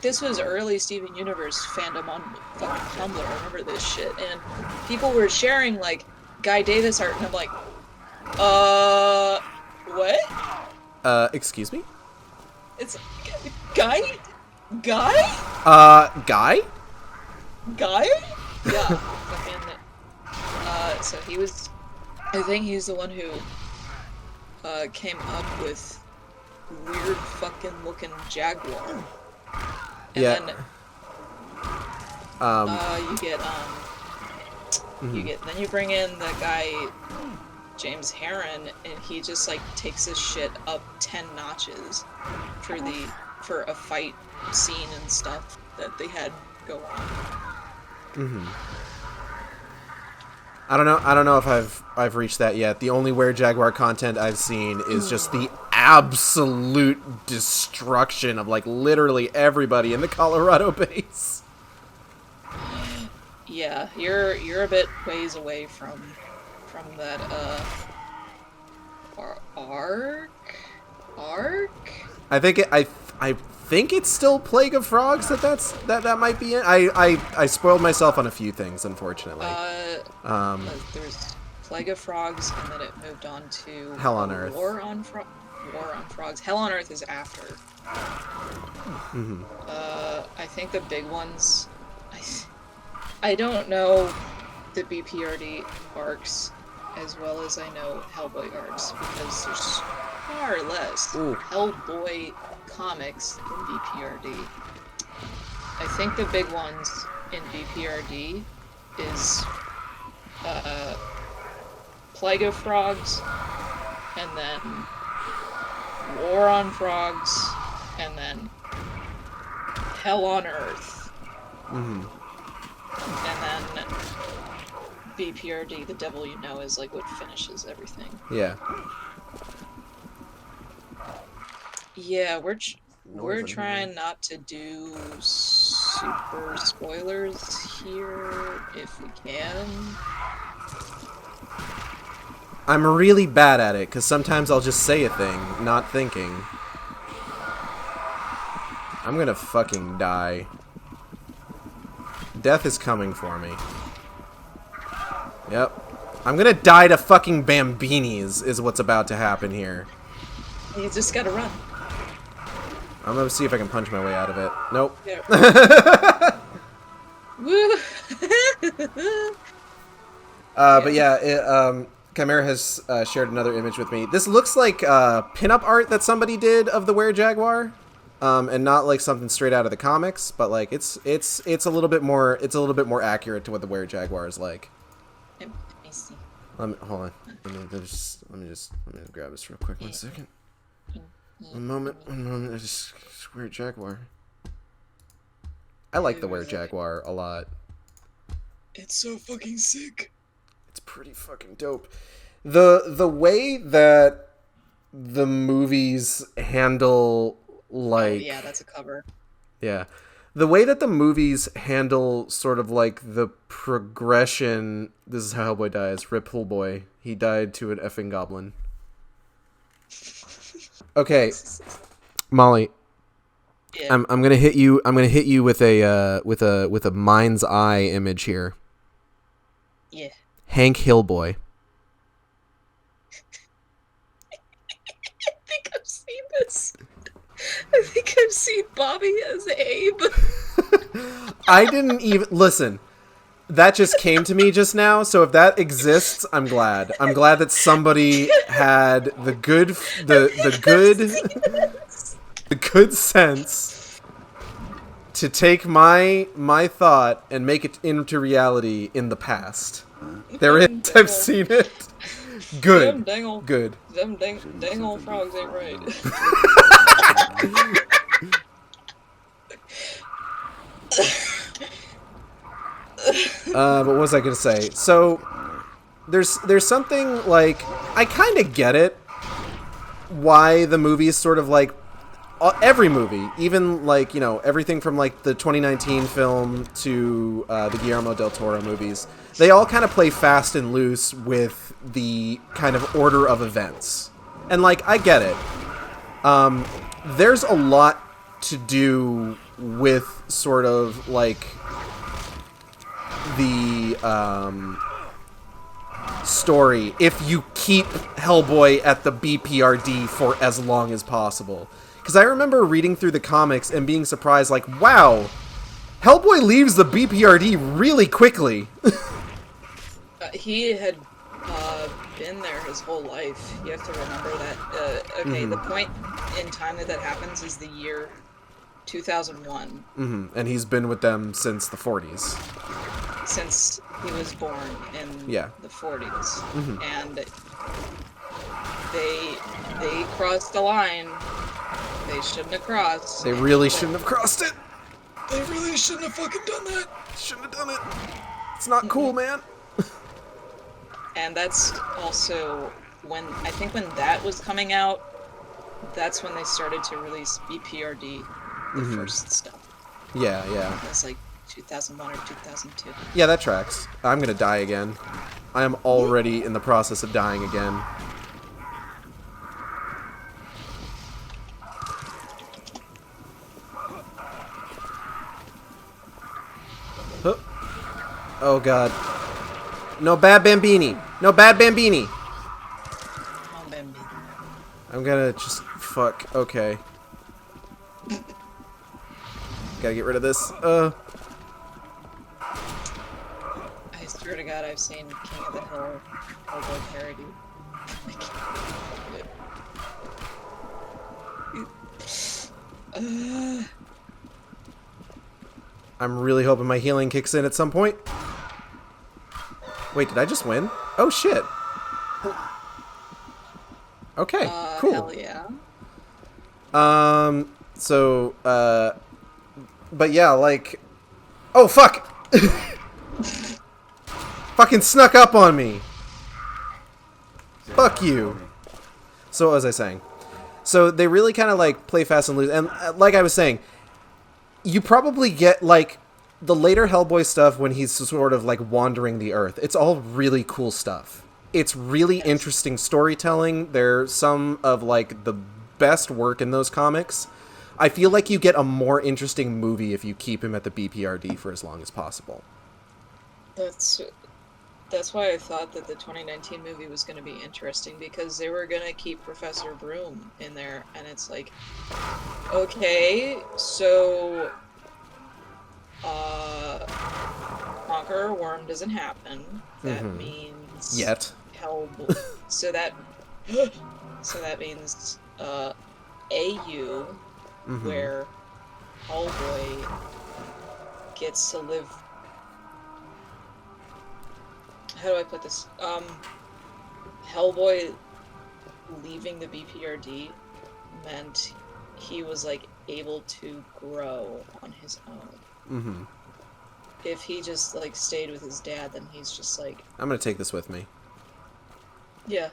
this was early Steven Universe fandom on fucking Tumblr. I remember this shit, and people were sharing like Guy Davis art, and I'm like, what? Excuse me? It's Guy Guy? Guy? Guy? Yeah. Fucking, so he was... I think he's the one who, came up with weird fucking looking jaguar. And Yeah. then, then you bring in the guy, James Heron, and he just, like, takes his shit up 10 notches for a fight scene and stuff that they had go on. Mm-hmm. I don't know if I've reached that yet. The only Were-Jaguar content I've seen is just the absolute destruction of, like, literally everybody in the Colorado base. Yeah, you're a bit ways away from that arc. I think it's still Plague of Frogs that might be it. I spoiled myself on a few things, unfortunately. There's Plague of Frogs, and then it moved on to Hell on Earth. War on Frogs. Hell on Earth is after. Mm-hmm. I think the big ones. I don't know the BPRD arcs as well as I know Hellboy arcs, because there's far less Hellboy comics in BPRD. I think the big ones in BPRD is Plague of Frogs, and then War on Frogs, and then Hell on Earth. Mm-hmm. And then BPRD, The Devil You Know, is like what finishes everything. Yeah. Yeah, we're trying not to do super spoilers here if we can. I'm really bad at it, because sometimes I'll just say a thing, not thinking. I'm gonna fucking die. Death is coming for me. Yep. I'm gonna die to fucking Bambinis, is what's about to happen here. You just gotta run. I'm gonna see if I can punch my way out of it. Nope. Yeah. Woo! But yeah, Chimera has shared another image with me. This looks like pinup art that somebody did of the Were-Jaguar. And not like something straight out of the comics, but like it's a little bit more accurate to what the Were-Jaguar is like. Let me see. Hold on. Let me just grab this real quick. 1 second. One moment. I just Were-Jaguar. I like the Were-Jaguar a lot. It's so fucking sick. It's pretty fucking dope. The way that the movies handle, like... Oh, yeah, that's a cover. Yeah. The way that the movies handle sort of like the progression... This is how Hellboy dies. Rip Hellboy. He died to an effing goblin. Okay. Molly. Yeah. I'm gonna hit you with a mind's eye image here. Yeah. Hank Hellboy. I think I've seen this. I think I've seen Bobby as Abe. I didn't even listen. That just came to me just now, so if that exists, I'm glad. I'm glad that somebody had the good sense to take my thought and make it into reality in the past. There it is. I've seen it. Good. Good. Them dangle frogs ain't right. But what was I gonna say? So there's something like I kind of get it why the movie is sort of like every movie, even like, you know, everything from like the 2019 film to the Guillermo del Toro movies, they all kind of play fast and loose with the kind of order of events. And like I get it. There's a lot to do with sort of like the story if you keep Hellboy at the BPRD for as long as possible. Because I remember reading through the comics and being surprised, like, wow, Hellboy leaves the BPRD really quickly. He had been there his whole life. You have to remember that. Okay, the point in time that happens is the year 2001. And he's been with them since the 40s. Since he was born in the 40s. And they crossed the line. They shouldn't have crossed. They really shouldn't have crossed it. They really shouldn't have fucking done that. Shouldn't have done it. It's not cool, man. And that's also when, I think when that was coming out, that's when they started to release BPRD, the first stuff. Yeah. It was like 2001 or 2002. Yeah, that tracks. I'm gonna die again. I am already in the process of dying again. Huh. Oh god. No bad Bambini. No bad Bambini. Oh, Bambini. I'm gonna just fuck. Okay. Gotta get rid of this. I swear to God, I've seen King of the Hill Hellboy parody. I'm really hoping my healing kicks in at some point. Wait, did I just win? Oh shit. Okay, cool. Hell yeah. But yeah, like, oh fuck! Fucking snuck up on me. Fuck you. So what was I saying? So they really kind of like play fast and loose, and like I was saying, you probably get like the later Hellboy stuff when he's sort of like wandering the earth. It's all really cool stuff. It's really interesting storytelling. There's some of like the best work in those comics. I feel like you get a more interesting movie if you keep him at the BPRD for as long as possible. That's why I thought that the 2019 movie was going to be interesting, because they were going to keep Professor Broom in there, and it's like, okay, so Conqueror Worm doesn't happen. That means Yet. Hellboy. so that means AU, where Hellboy gets to live. How do I put this? Hellboy leaving the BPRD meant he was like able to grow on his own. If he just like stayed with his dad, then he's just like, I'm gonna take this with me. Yeah,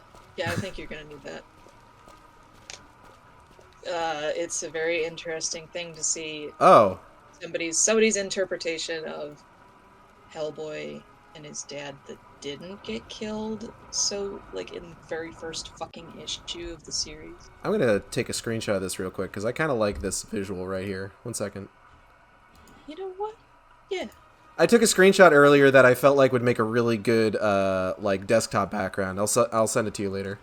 I think you're gonna need that. It's a very interesting thing to see. Oh. Somebody's interpretation of Hellboy and his dad that didn't get killed, so like in the very first fucking issue of the series. I'm gonna take a screenshot of this real quick because I kind of like this visual right here. 1 second. You know what? Yeah. I took a screenshot earlier that I felt like would make a really good like desktop background. I'll send it to you later.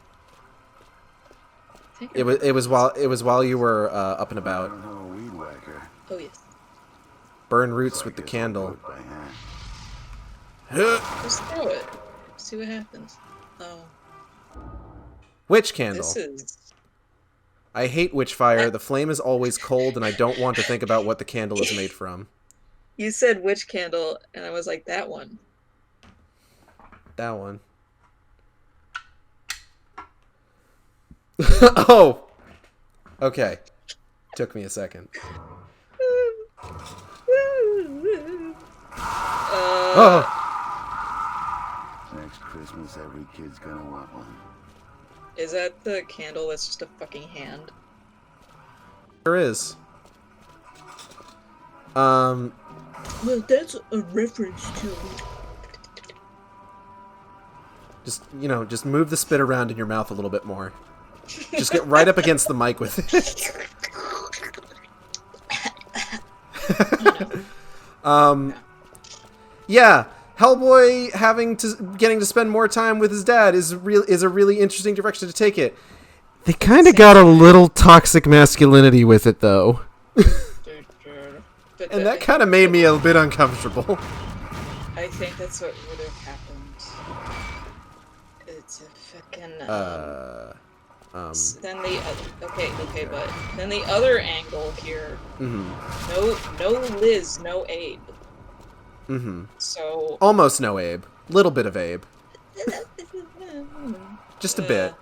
It was while you were up and about. Oh yes. Burn roots with the candle. Just throw it. See what happens. Oh. Witch candle. This is... I hate witch fire. The flame is always cold, and I don't want to think about what the candle is made from. You said witch candle, and I was like, that one. That one. Oh! Okay. Took me a second. Oh! Next Christmas, every kid's gonna want one. Is that the candle that's just a fucking hand? There is. Well, that's a reference to... Just move the spit around in your mouth a little bit more. Just get right up against the mic with it. Yeah, Hellboy getting to spend more time with his dad is a really interesting direction to take it. They kind of got a little toxic masculinity with it, though. And that kind of made me a bit uncomfortable. I think that's what would have happened. It's a fucking. Then the okay, but then the other angle here. No Liz, no Abe. So almost no Abe. Little bit of Abe. Just a bit.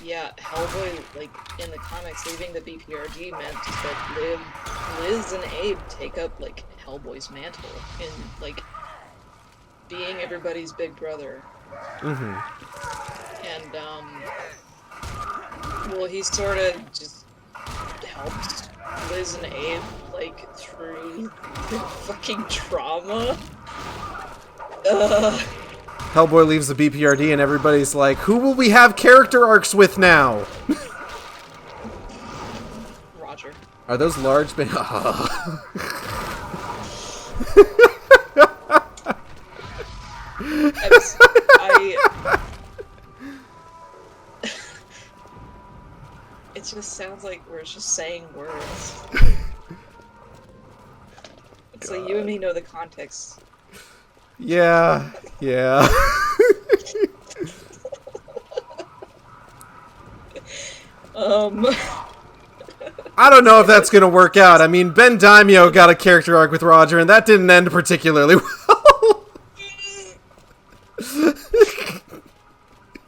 Yeah, Hellboy, like, in the comics, leaving the BPRD meant that Liz and Abe take up, like, Hellboy's mantle in, like, being everybody's big brother. And, well, he sort of just helped Liz and Abe, like, through the fucking trauma. Hellboy leaves the BPRD and everybody's like, who will we have character arcs with now? Roger. Are those large It just sounds like we're just saying words. It's like you and me know the context. Yeah. I don't know if that's gonna work out. I mean, Ben Daimyo got a character arc with Roger, and that didn't end particularly well.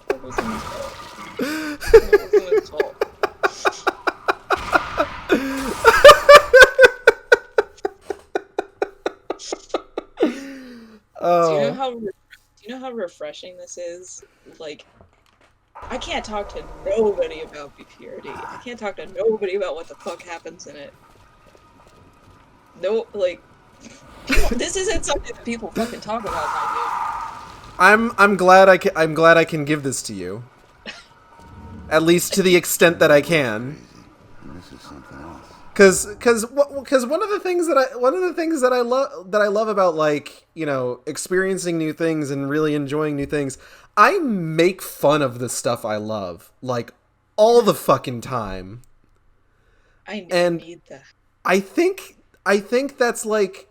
That wasn't his fault. Do you know how refreshing this is? Like, I can't talk to nobody about BPRD. I can't talk to nobody about what the fuck happens in it. No, like, this isn't something that people fucking talk about, my dude. I'm glad I can give this to you. At least to the extent that I can. This is something else. Because one of the things that I love about, like, you know, experiencing new things and really enjoying new things, I make fun of the stuff I love, like, all the fucking time. I need that. I think that's like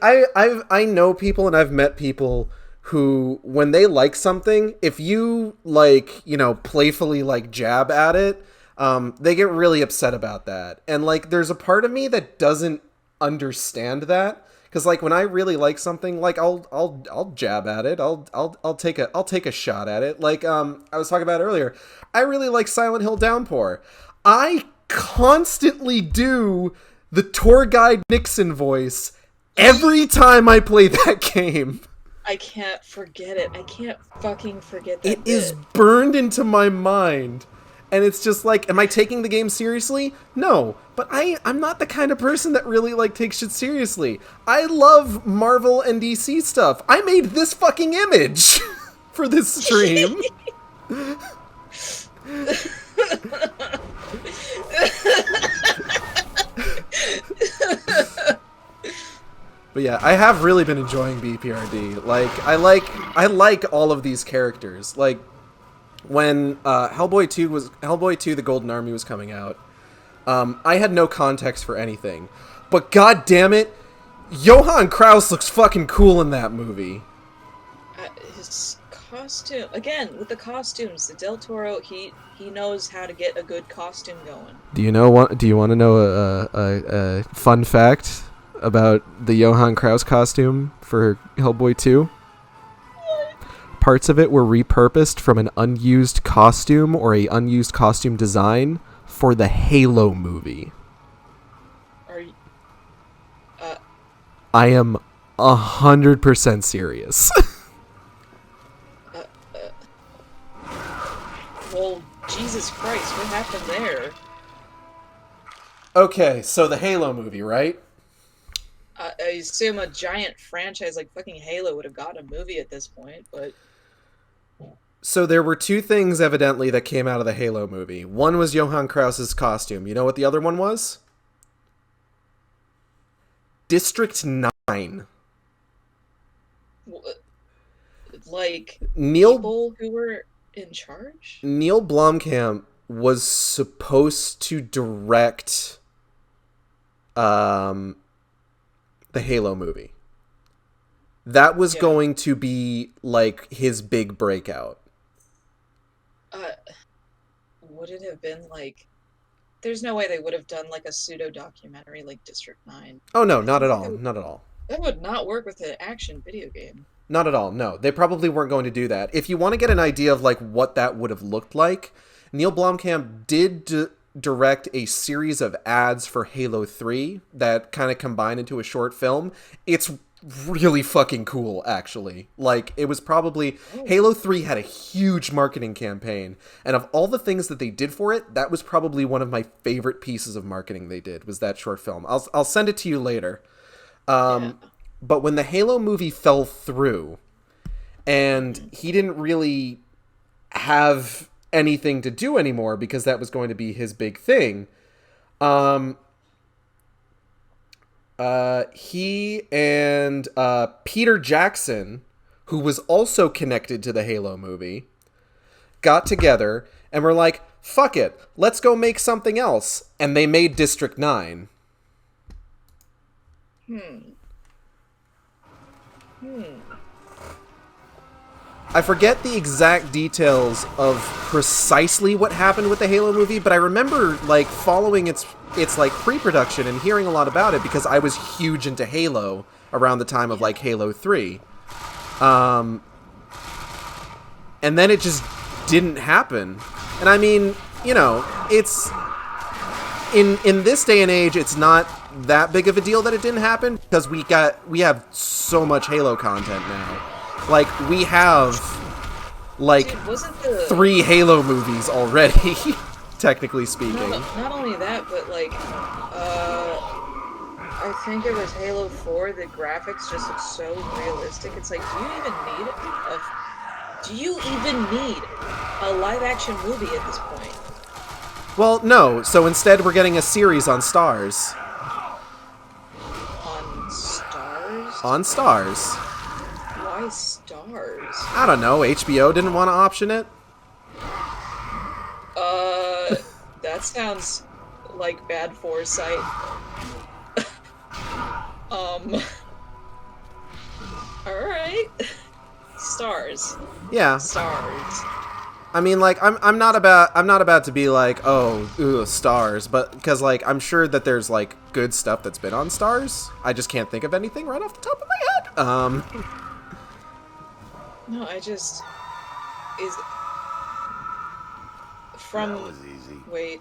I know people and I've met people who, when they like something, if you, like, you know, playfully, like, jab at it, they get really upset about that. And, like, there's a part of me that doesn't understand that, because, like, when I really like something, like, I'll jab at it. I'll take a shot at it. Like, I was talking about earlier, I really like Silent Hill Downpour. I constantly do the tour guide Nixon voice every time I play that game. I can't forget it. I can't fucking forget that. It is burned into my mind. And it's just like, am I taking the game seriously? No. But I'm not the kind of person that really, like, takes shit seriously. I love Marvel and DC stuff. I made this fucking image for this stream. But yeah, I have really been enjoying BPRD. Like, I like all of these characters. Like, when Hellboy 2 The Golden Army was coming out, I had no context for anything. But god damn it, Johann Kraus looks fucking cool in that movie. His costume, again, with the costumes, the Del Toro, he knows how to get a good costume going. Do you want to know a fun fact about the Johann Kraus costume for Hellboy 2? Parts of it were repurposed from an unused costume or a unused costume design for the Halo movie. Are you, I am 100% serious. Well, Jesus Christ, what happened there? Okay, so the Halo movie, right? I assume a giant franchise like fucking Halo would have got a movie at this point, but... So there were two things, evidently, that came out of the Halo movie. One was Johann Kraus's costume. You know what the other one was? District 9. like Neil people who were in charge. Neil Blomkamp was supposed to direct the Halo movie. That was going to be like his big breakout. Would it have been like? There's no way they would have done like a pseudo documentary like District 9. Oh no, not at all. Not at all. That would not work with an action video game. Not at all. No, they probably weren't going to do that. If you want to get an idea of like what that would have looked like, Neil Blomkamp did direct a series of ads for Halo 3 that kind of combined into a short film. It's really fucking cool, actually. Like, it was probably... Halo 3 had a huge marketing campaign, and of all the things that they did for it, that was probably one of my favorite pieces of marketing they did, was that short film. I'll send it to you later. But when the Halo movie fell through, and he didn't really have anything to do anymore because that was going to be his big thing, he and Peter Jackson, who was also connected to the Halo movie, got together and were like, fuck it, let's go make something else. And they made District 9. I forget the exact details of precisely what happened with the Halo movie, but I remember like following its like pre-production and hearing a lot about it because I was huge into Halo around the time of like Halo 3. And then it just didn't happen. And I mean, you know, it's in this day and age, it's not that big of a deal that it didn't happen because we have so much Halo content now. Like, we have, like, 3 Halo movies already, technically speaking. Not only that, but, like, I think it was Halo 4, the graphics just look so realistic. It's like, do you even need a live-action movie at this point? Well, no. So instead, we're getting a series on Stars. On Stars? On Stars. Why Stars? I don't know. HBO didn't want to option it. That sounds like bad foresight. Alright. Stars. Yeah. Stars. I mean, like, I'm not about to be like, oh, Stars, but because like I'm sure that there's like good stuff that's been on Stars. I just can't think of anything right off the top of my head. No, I just is from. That was easy. Wait.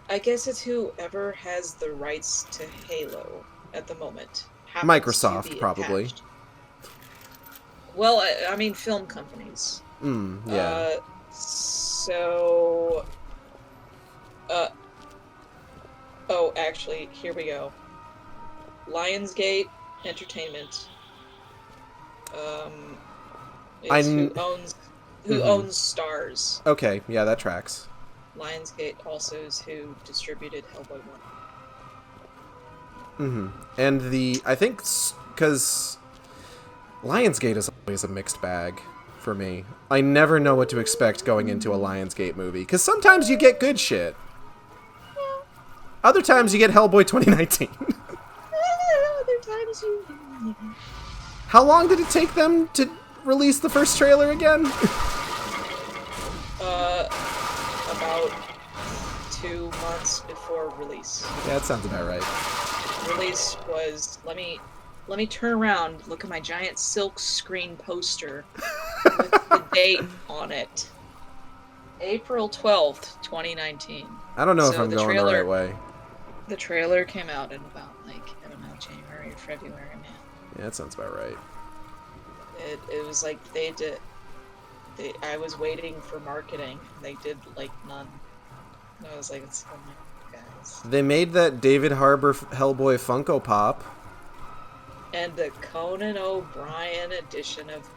I guess it's whoever has the rights to Halo at the moment. Microsoft, probably. Attached. Well, I mean, film companies. Yeah. Oh, actually, here we go. Lionsgate Entertainment. Is who owns Stars. Okay, yeah, that tracks. Lionsgate also is who distributed Hellboy 1. And I think, because Lionsgate is always a mixed bag for me. I never know what to expect going into a Lionsgate movie, because sometimes you get good shit. Other times you get Hellboy 2019. Other times you... How long did it take them to release the first trailer again? About 2 months before release. Yeah, that sounds about right. Release was... Let me turn around, look at my giant silk screen poster with the date on it. April 12th, 2019. I don't know if I'm going the right way. The trailer came out in about, like, I don't know, January or February, man. Yeah, that sounds about right. It was like I was waiting for marketing. They did, like, none. And I was like, oh my guys. They made that David Harbour Hellboy Funko Pop. And the Conan O'Brien edition of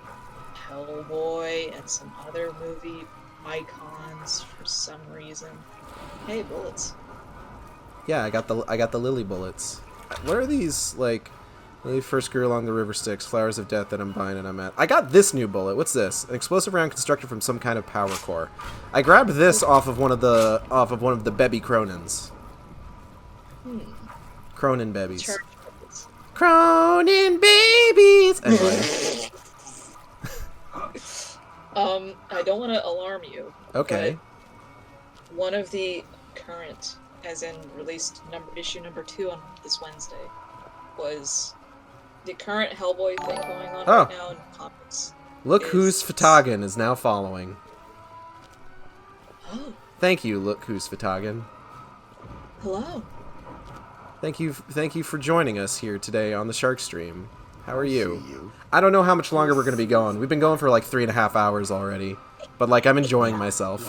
Hellboy and some other movie icons for some reason. Hey, bullets. Yeah, I got the lily bullets. What are these, like... The first grew along the river Styx, flowers of death that I'm buying and I'm at. I got this new bullet. What's this? An explosive round constructed from some kind of power core. I grabbed this off of one of the Bebby Cronins. Cronin Bebbies. Cronin babies. Anyway. I don't want to alarm you. Okay. But one of the current, as in released issue number 2 on this Wednesday, was the current Hellboy thing going on right now in comics. Look who's Fatagan is now following. Oh. Thank you, Look who's Fatagan. Hello. Thank you for joining us here today on the Shark Stream. How are you? I don't know how much longer we're going to be going. We've been going for like 3.5 hours already. But like, I'm enjoying myself.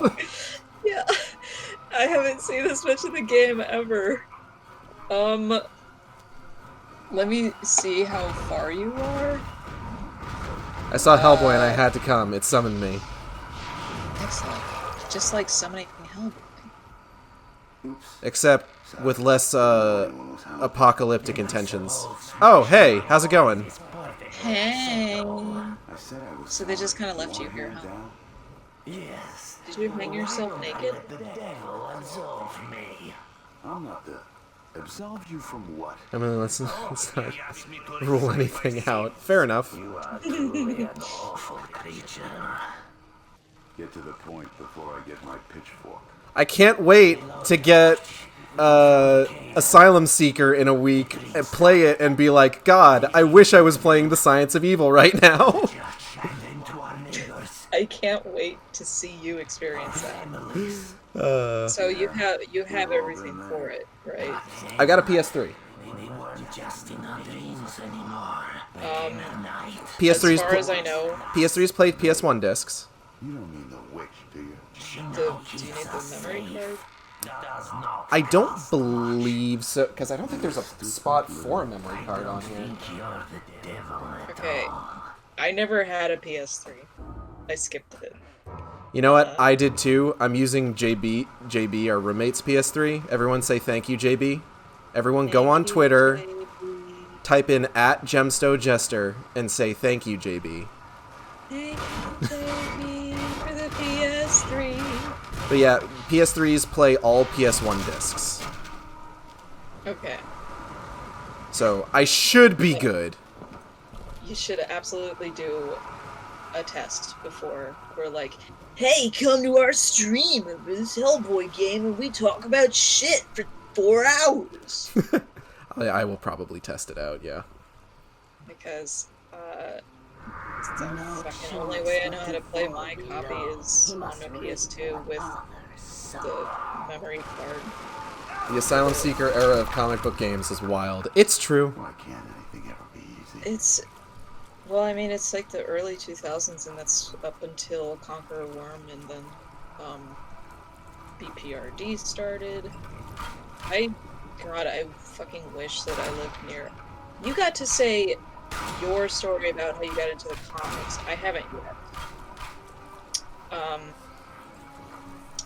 Yeah. I haven't seen this much of the game ever. Let me see how far you are. I saw Hellboy and I had to come. It summoned me. Excellent. Just like summoning Hellboy. Except with less apocalyptic intentions. Oh, hey, how's it going? Hey. So they just kind of left you here, huh? Yes. Did you hang yourself naked? The devil absolve me. I'm not the... Absolve you from what? I mean, let's not rule anything out. Fair enough. You are truly an awful creature. Get to the point before I get my pitchfork. I can't wait to get Asylum Seeker in a week and play it and be like, God, I wish I was playing the Science of Evil right now. I can't wait to see you experience that. So you have everything for it, right? I got a PS3. PS3's as far as I know, PS3's played PS1 discs. You don't mean the witch, do you? do you need the memory card? I don't believe so, because I don't think there's a spot for a memory card on here. Okay, I never had a PS3. I skipped it. You know what? I did too. I'm using JB, our roommate's PS3. Everyone say thank you, JB. Everyone go on Twitter, type in @GemstoJester, and say thank you, JB. Thank you, JB, for the PS3. But yeah, PS3s play all PS1 discs. Okay. So I should be good. You should absolutely do a test before we're like, hey, come to our stream of this Hellboy game and we talk about shit for 4 hours. I will probably test it out, yeah. Because, it's the fucking only way I know how to play my copy is on my PS2 with the memory card. The Asylum Seeker era of comic book games is wild. It's true. Why can't anything ever be easy? Well, I mean, it's like the early 2000s, and that's up until Conquer a Worm, and then, BPRD started. God, I fucking wish that I lived near... You got to say your story about how you got into the comics. I haven't yet.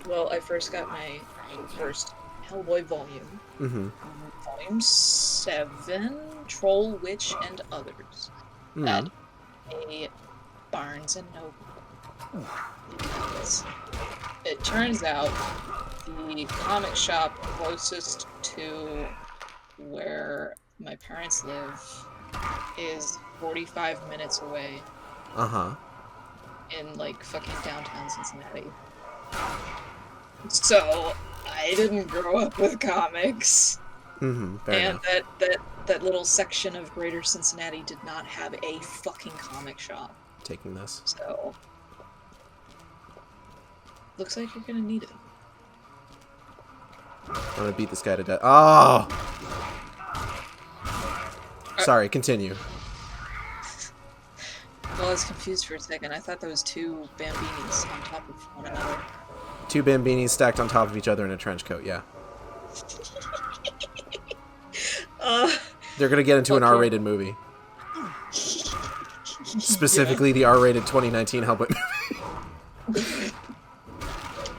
Well, I first got my first Hellboy volume. Mm-hmm. Volume 7, Troll, Witch, and Others. At a Barnes & Noble. Because it turns out the comic shop closest to where my parents live is 45 minutes away. Uh-huh. In, like, fucking downtown Cincinnati. So, I didn't grow up with comics. Mm-hmm. Fair And enough. that little section of Greater Cincinnati did not have a fucking comic shop. Taking this. So, looks like you're gonna need it. I'm gonna beat this guy to death. Oh! Sorry, continue. Well, I was confused for a second. I thought there was 2 Bambinis on top of one another. 2 Bambinis stacked on top of each other in a trench coat, yeah. They're gonna get into an R-rated movie. Specifically the R-rated 2019 Hellboy movie.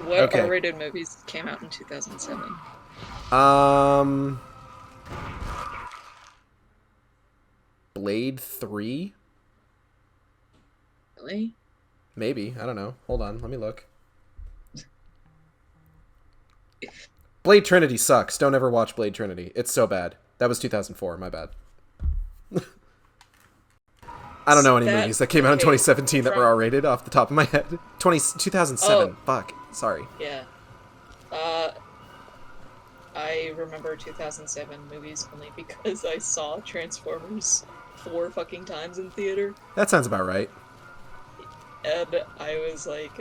What R-rated movies came out in 2007? Blade 3? Really? Maybe. I don't know. Hold on. Let me look. Blade Trinity sucks. Don't ever watch Blade Trinity. It's so bad. That was 2004. My bad. I don't know any movies that came out in 2017 that were R-rated off the top of my head. 2007. Fuck. Sorry. Yeah. I remember 2007 movies only because I saw Transformers 4 fucking times in theater. That sounds about right. And I was like,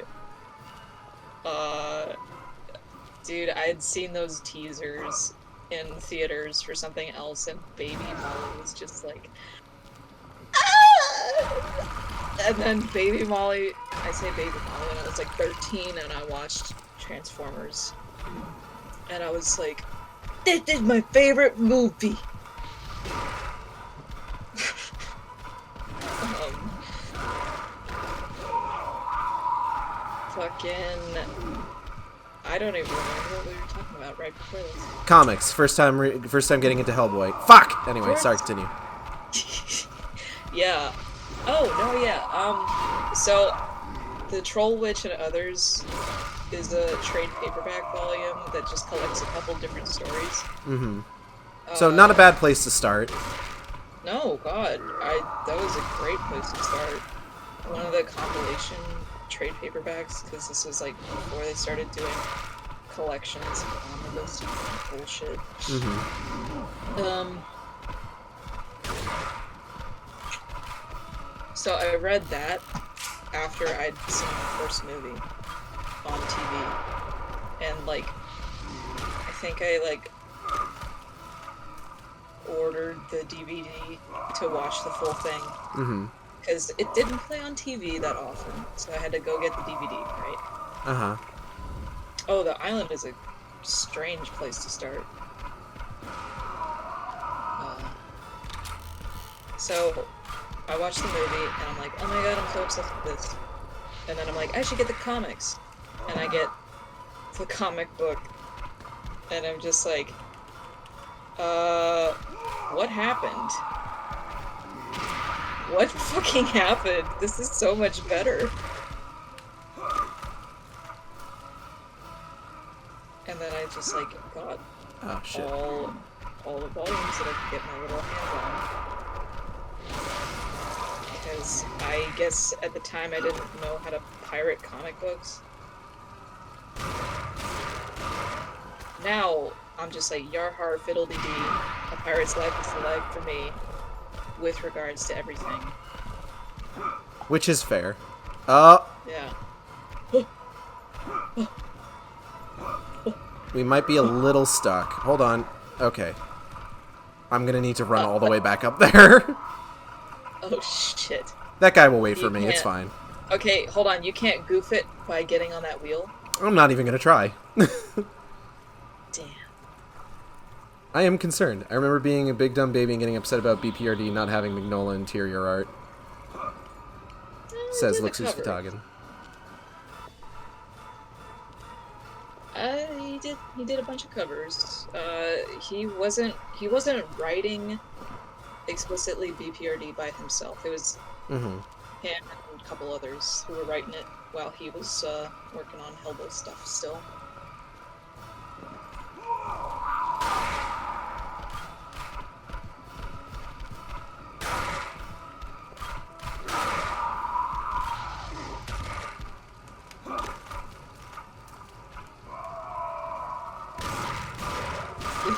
dude, I had seen those teasers in theaters for something else, and Baby Molly was just like, ah! And then Baby Molly, I say Baby Molly when I was like 13, and I watched Transformers. And I was like, this is my favorite movie! I don't even remember what we were talking about right before this. Comics. First time getting into Hellboy. Fuck! Anyway, sorry, continue. Yeah. Oh, no, yeah. So, The Troll Witch and Others is a trade paperback volume that just collects a couple different stories. Mm-hmm. So, not a bad place to start. No, God. That was a great place to start. One of the compilation trade paperbacks, because this was like before they started doing collections of omnibus bullshit. Mm-hmm. So I read that after I'd seen the first movie on TV, and like I think I like ordered the DVD to watch the full thing. Mm-hmm. Because it didn't play on TV that often, so I had to go get the DVD, right? Uh-huh. Oh, the island is a strange place to start. So, I watched the movie, and I'm like, oh my god, I'm so obsessed with this. And then I'm like, I should get the comics. And I get the comic book, and I'm just like, what happened? What fucking happened? This is so much better. And then I just like got all the volumes that I could get my little hands on. Because I guess at the time I didn't know how to pirate comic books. Now I'm just like, yar har fiddle-dee-dee, a pirate's life is the life for me. With regards to everything. Which is fair. Oh. Yeah. We might be a little stuck. Hold on. Okay. I'm gonna need to run all the way back up there. Oh, shit. That guy will wait for me. It's fine. Okay, hold on. You can't goof it by getting on that wheel? I'm not even gonna try. Damn. I am concerned. I remember being a big dumb baby and getting upset about BPRD not having Magnola interior art. Says Luxus Fatagan. He did a bunch of covers. He wasn't writing explicitly BPRD by himself. It was him and a couple others who were writing it while he was working on Hellboy stuff still.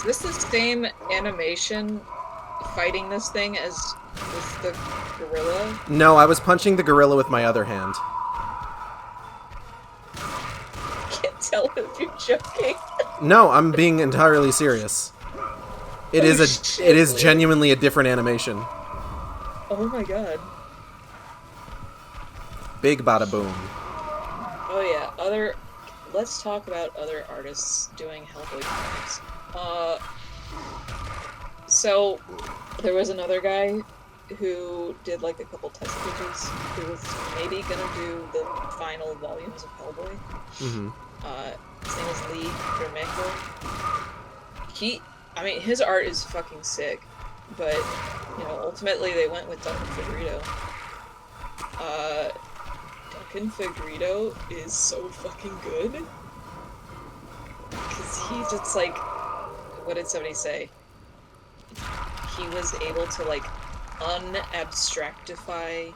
Is this the same animation fighting this thing as with the gorilla? No, I was punching the gorilla with my other hand. I can't tell if you're joking. No, I'm being entirely serious. It is genuinely a different animation. Oh my god. Big bada boom. Oh yeah, let's talk about other artists doing Hellboy comics. So there was another guy who did like a couple test pages who was maybe gonna do the final volumes of Hellboy. His name is Lee Gremeko. His art is fucking sick, but you know, ultimately they went with Duncan Fegredo. Duncan Fegredo is so fucking good. Because he just, like, what did somebody say? He was able to, like, unabstractify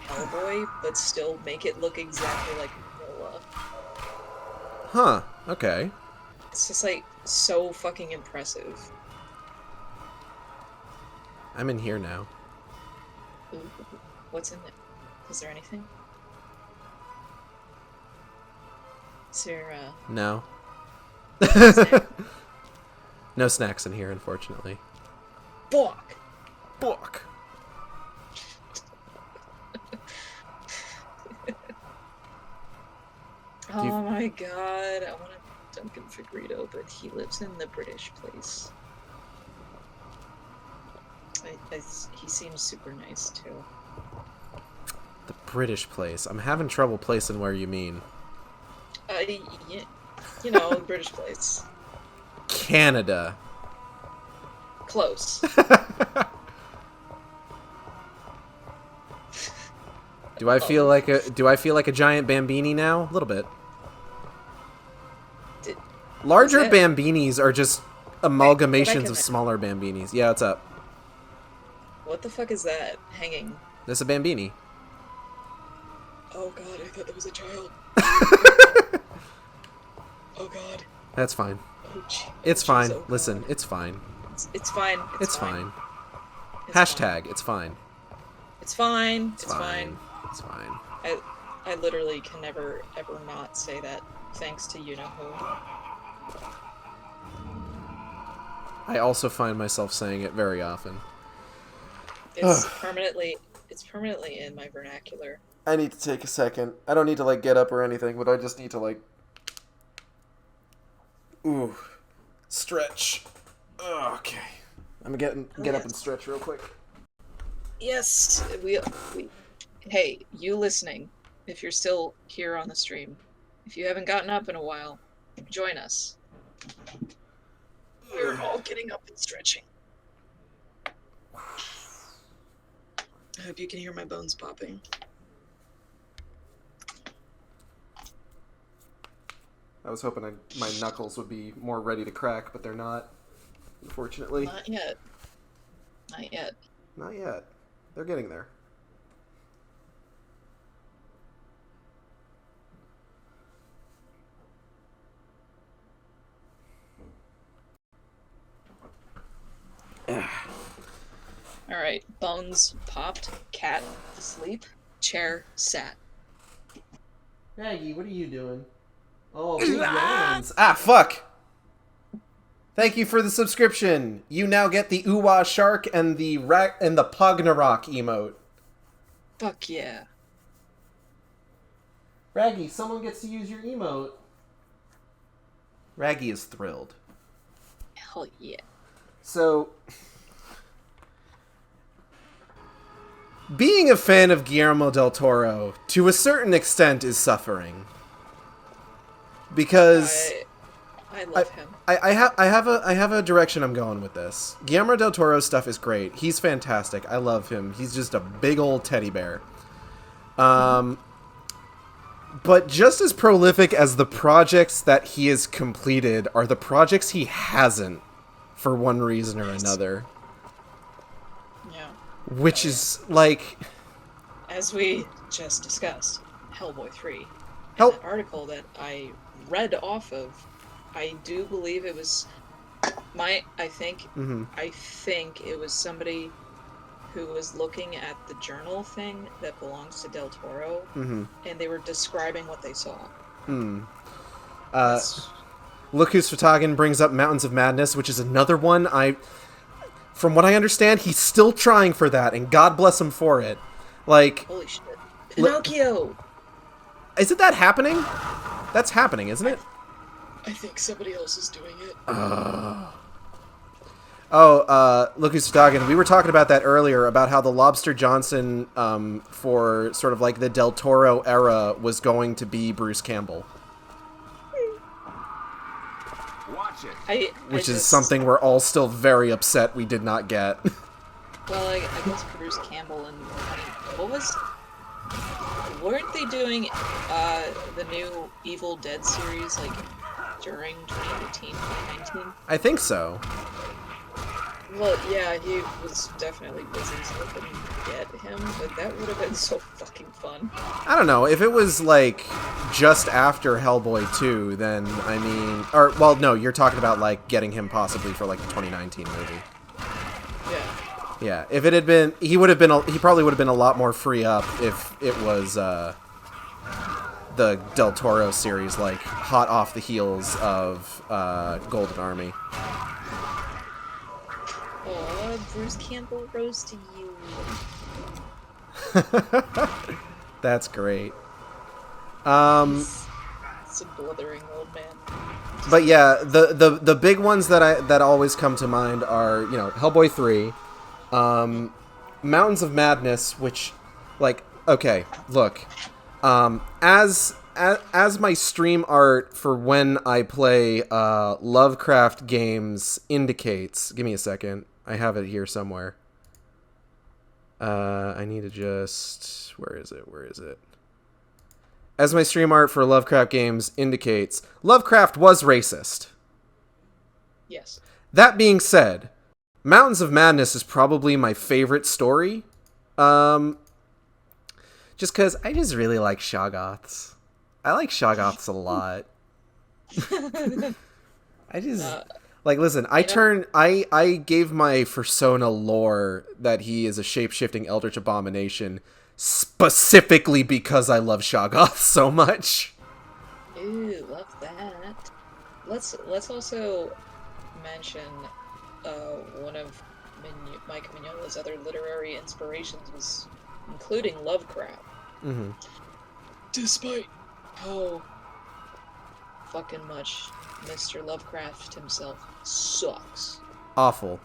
Hellboy, but still make it look exactly like Noah. Huh, okay. It's just, like, so fucking impressive. I'm in here now. Ooh, what's in it? Is there anything? Is there, No. snack? No snacks in here, unfortunately. Fuck! Fuck! Oh my god, I want a Duncan Fegredo, but he lives in the British place. He seems super nice, too. The British place. I'm having trouble placing where you mean. You know, the British place. Canada. Close. Do I feel like a giant Bambini now? A little bit. Larger Bambinis are just amalgamations of smaller Bambinis. Yeah, what's up? What the fuck is that hanging? That's a Bambini. Oh god, I thought that was a child. Oh god. That's fine. Oh, it's fine. Oh, listen, it's fine. It's fine. It's fine. It's Hashtag, fine. it's fine. It's fine. It's fine. It's fine. I literally can never, ever not say that, thanks to you-know-who. I also find myself saying it very often. It's permanently in my vernacular. I need to take a second. I don't need to, like, get up or anything, but I just need to, like... Ooh. Stretch. Okay. I'm gonna get up and stretch real quick. Yes, we hey, you listening, if you're still here on the stream, if you haven't gotten up in a while, join us. We're all getting up and stretching. I hope you can hear my bones popping. I was hoping my knuckles would be more ready to crack, but they're not, unfortunately. Not yet. Not yet. Not yet. They're getting there. Alright, bones popped, cat asleep, chair sat. Maggie, what are you doing? Oh, big yawns. Ah, fuck! Thank you for the subscription. You now get the Uwa Shark and the Pognarok emote. Fuck yeah. Raggy, someone gets to use your emote. Raggy is thrilled. Hell yeah. So, being a fan of Guillermo del Toro, to a certain extent, is suffering. Because I love him. I have a direction I'm going with this. Guillermo del Toro's stuff is great. He's fantastic. I love him. He's just a big old teddy bear. But just as prolific as the projects that he has completed are the projects he hasn't, for one reason or another. Yeah. Which is, like... As we just discussed, Hellboy 3. Hell- That article that I read off of, I do believe it was I think it was somebody who was looking at the journal thing that belongs to Del Toro, and they were describing what they saw. Look Who's Photogin brings up Mountains of Madness, which is another one. From what I understand, he's still trying for that, and God bless him for it. Like, Holy shit. Pinocchio! Isn't that happening? That's happening, isn't it? I think somebody else is doing it. Look Who's Photogin. We were talking about that earlier, about how the Lobster Johnson for sort of like the Del Toro era was going to be Bruce Campbell. Watch it. Which is something we're all still very upset we did not get. Well, I guess Bruce Campbell and weren't they doing the new Evil Dead series like during 2018, 2019? I think so. Well, yeah, he was definitely busy, so I couldn't get him, but that would have been so fucking fun. I don't know, if it was like just after Hellboy 2, then I mean, or well, no, you're talking about like getting him possibly for like the 2019 movie. Yeah. Yeah, if it had been, he probably would have been a lot more free up if it was the Del Toro series, like hot off the heels of Golden Army. Oh, Bruce Campbell rose to you. That's great. It's a blithering old man. But yeah, the big ones that always come to mind are, you know, Hellboy 3, Mountains of Madness, which, like, okay, look, as my stream art for when I play Lovecraft games indicates, give me a second, I have it here somewhere. I need to just, where is it? As my stream art for Lovecraft games indicates, Lovecraft was racist. Yes. That being said, Mountains of Madness is probably my favorite story. Just because I just really like Shoggoths. I like Shoggoths a lot. I just... like, listen, I gave my Fursona lore that he is a shape-shifting eldritch abomination specifically because I love Shoggoth so much. Ooh, love that. Let's also mention one of Mike Mignola's other literary inspirations was including Lovecraft. Mm-hmm. Despite how fucking much Mr. Lovecraft himself sucks. Awful.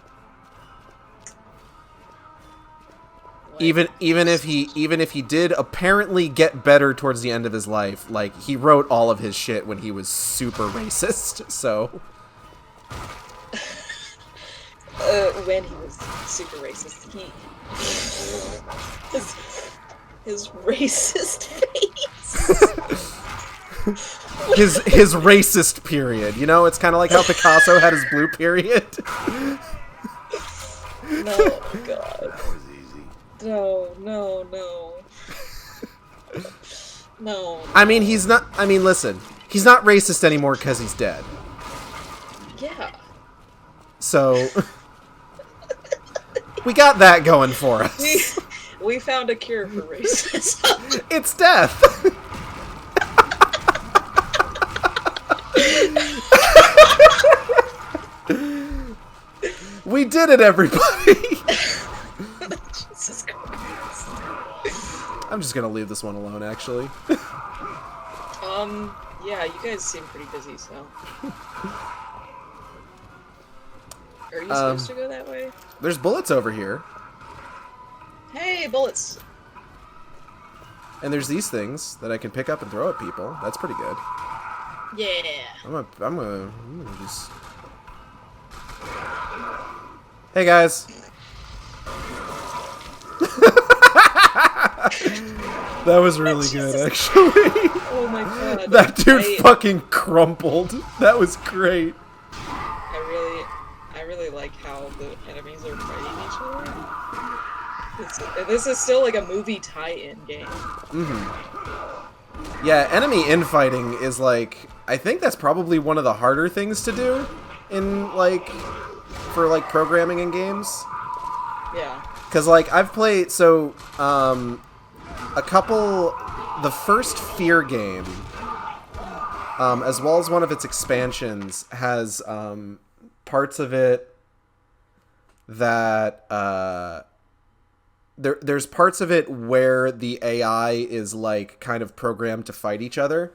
Like, Even if he did apparently get better towards the end of his life, like he wrote all of his shit when he was super racist. So when he was super racist, his racist face. his racist period. You know, it's kind of like how Picasso had his blue period. No, God. That was easy. No. No. I mean, listen, he's not racist anymore because he's dead. Yeah. So we got that going for us. We found a cure for racism. It's death. We did it, everybody. Jesus Christ. I'm just gonna leave this one alone, actually. Yeah, you guys seem pretty busy, so. Are you supposed to go that way? There's bullets over here. Hey, bullets! And there's these things that I can pick up and throw at people. That's pretty good. Yeah. I'm gonna just... Hey, guys. That was really good, actually. Oh my God. That dude fucking crumpled. That was great. I really like how the enemies are fighting each other. This is still like a movie tie-in game. Mm-hmm. Yeah, enemy infighting is like... I think that's probably one of the harder things to do in, like... for, like, programming in games. Yeah. Because, like, I've played... So, a couple... The first Fear game, as well as one of its expansions, has parts of it that... There's parts of it where the AI is, like, kind of programmed to fight each other.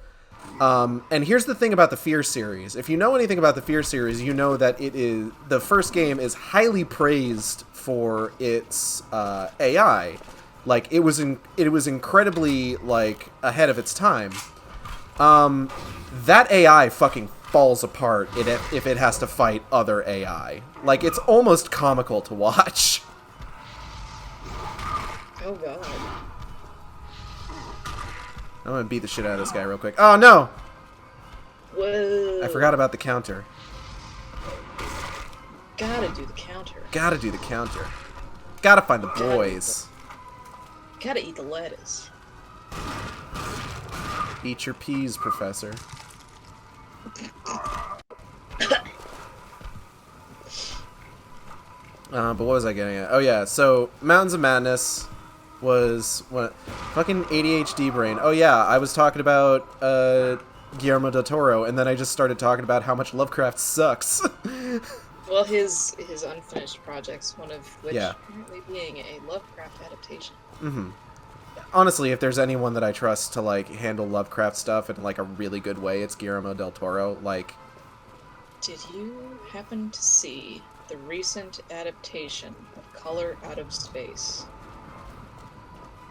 And here's the thing about the Fear series. If you know anything about the Fear series, you know that the first game is highly praised for its AI. Like, it was incredibly, like, ahead of its time. That AI fucking falls apart if it has to fight other AI. Like, it's almost comical to watch. Oh god. I'm gonna beat the shit out of this guy real quick. Oh no! Whoa. I forgot about the counter. Gotta do the counter. Gotta do the counter. Gotta find the boys. Gotta eat the lettuce. Eat your peas, Professor. But what was I getting at? Oh yeah, so Mountains of Madness was what? Fucking ADHD brain. Oh yeah, I was talking about Guillermo del Toro, and then I just started talking about how much Lovecraft sucks. Well, his unfinished projects, one of which Yeah. apparently being a Lovecraft adaptation. Mm-hmm. Honestly, if there's anyone that I trust to like handle Lovecraft stuff in like a really good way, it's Guillermo del Toro. Like, Did you happen to see the recent adaptation of Color Out of Space?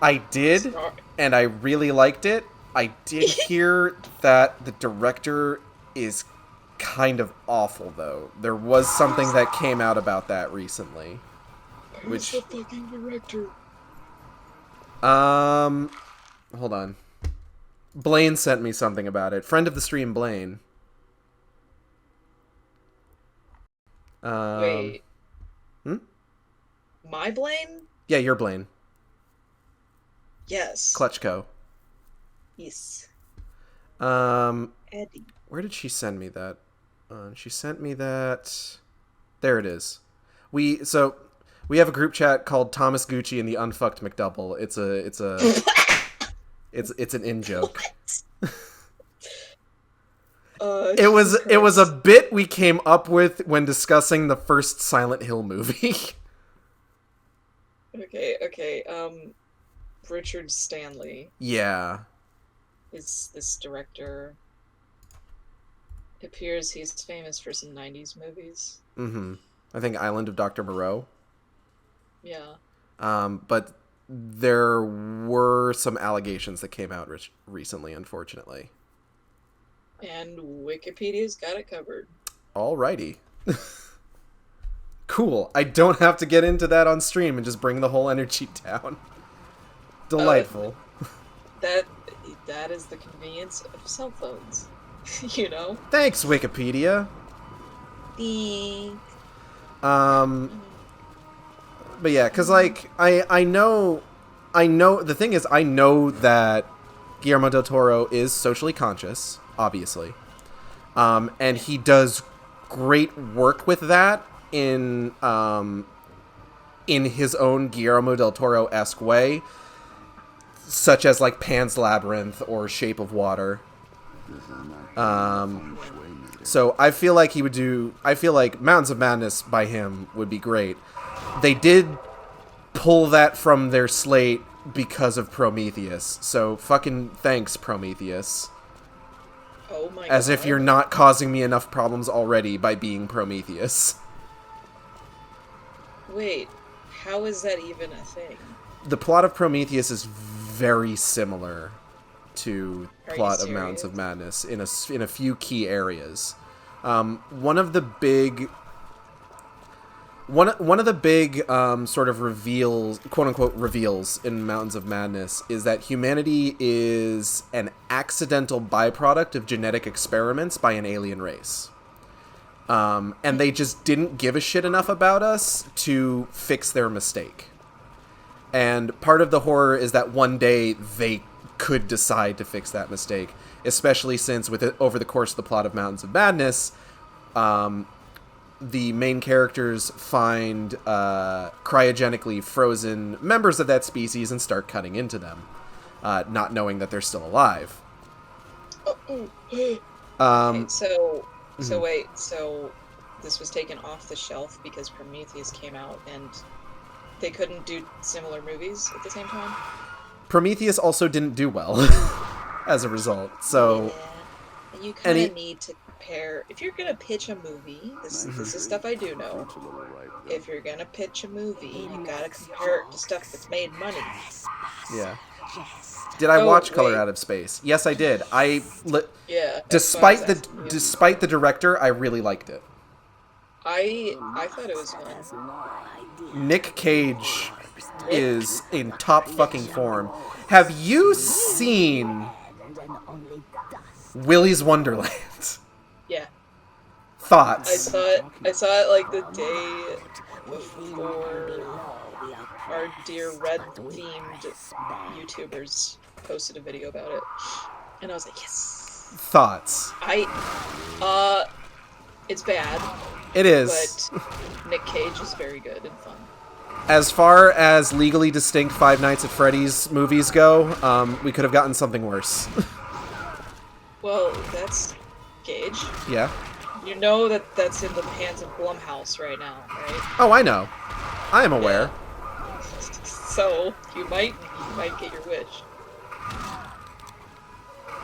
I did, and I really liked it. I did hear that the director is kind of awful, though. There was something that came out about that recently. Who's the fucking director? Hold on. Blaine sent me something about it. Friend of the stream, Blaine. Wait. My Blaine? Yeah, you're Blaine. Yes. Clutchco. Yes. Eddie. Where did she send me that? She sent me that. There it is. We have a group chat called Thomas Gucci and the Unfucked McDouble. It's an in joke. It was a bit we came up with when discussing the first Silent Hill movie. Okay. Richard Stanley. Yeah. Is this director. It appears he's famous for some 90s movies. Mm-hmm. I think Island of Dr. Moreau. Yeah. But there were some allegations that came out recently, unfortunately. And Wikipedia's got it covered. Alrighty. Cool. I don't have to get into that on stream and just bring the whole energy down. Delightful. That is the convenience of cell phones. You know? Thanks, Wikipedia. But yeah, because, like, I know, the thing is, I know that Guillermo del Toro is socially conscious, obviously. And he does great work with that in his own Guillermo del Toro-esque way, such as, like, Pan's Labyrinth or Shape of Water. So I feel like Mountains of Madness by him would be great. They did pull that from their slate because of Prometheus. So fucking thanks, Prometheus. Oh my As god. if you're not causing me enough problems already by being Prometheus. Wait, how is that even a thing? The plot of Prometheus is very similar to plot of Mountains of Madness in a few key areas. One of the big sort of reveals, quote unquote reveals, in Mountains of Madness is that humanity is an accidental byproduct of genetic experiments by an alien race. And they just didn't give a shit enough about us to fix their mistake. And part of the horror is that one day they could decide to fix that mistake, especially since over the course of the plot of Mountains of Madness, the main characters find cryogenically frozen members of that species and start cutting into them, not knowing that they're still alive. Okay, wait, so this was taken off the shelf because Prometheus came out and they couldn't do similar movies at the same time? Prometheus also didn't do well as a result, so... Yeah. You kind of need to compare... If you're going to pitch a movie, this is stuff I do know. If you're going to pitch a movie, you got to compare it to stuff that's made money. Yeah. Did I watch Color Out of Space? Yes, I did. Yeah. Despite the director, I really liked it. I thought it was fun. Nick Cage is in top fucking form. Have you seen Willy's Wonderland? Yeah. Thoughts? I saw it like the day before our dear red-themed YouTubers posted a video about it. And I was like, yes. Thoughts? It's bad. It is. But Nick Cage is very good and fun. As far as legally distinct Five Nights at Freddy's movies go, we could have gotten something worse. Well, that's Gage. Yeah. You know that's in the hands of Blumhouse right now, right? Oh, I know. I am aware. Yeah. So, you might get your wish.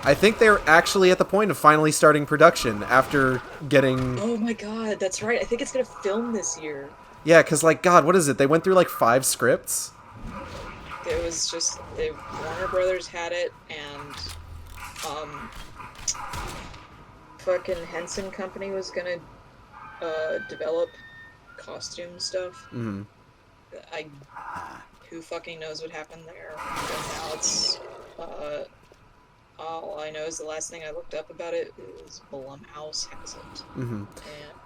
I think they're actually at the point of finally starting production after getting... Oh my god, that's right. I think it's gonna film this year. Yeah, because, like, God, what is it? They went through, like, 5 scripts? It was just... Warner Brothers had it, and... fucking Henson Company was gonna develop costume stuff. Mm-hmm. Who fucking knows what happened there? And now it's... all I know is the last thing I looked up about it is Blumhouse has it. Mm-hmm. And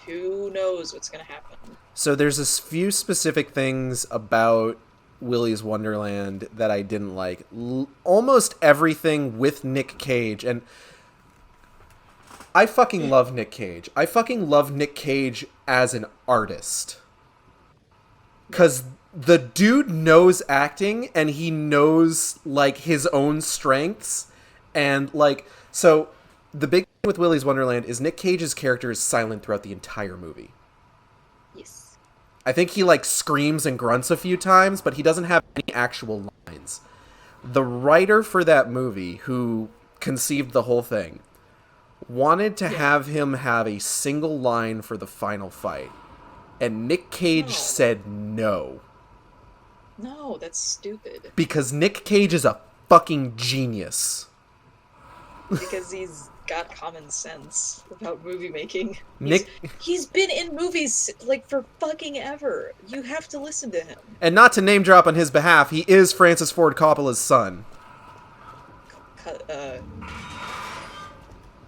who knows what's gonna happen. So there's a few specific things about Willy's Wonderland that I didn't like. Almost everything with Nick Cage, and I fucking love Nick Cage. I fucking love Nick Cage as an artist. Because the dude knows acting, and he knows, like, his own strengths. And, like, so the big thing with Willy's Wonderland is Nick Cage's character is silent throughout the entire movie. Yes. I think he, like, screams and grunts a few times, but he doesn't have any actual lines. The writer for that movie, who conceived the whole thing, wanted to have him have a single line for the final fight. And Nick Cage said no. No, that's stupid. Because Nick Cage is a fucking genius. Because he's got common sense about movie making. Nick... He's been in movies, like, for fucking ever. You have to listen to him. And not to name drop on his behalf, he is Francis Ford Coppola's son.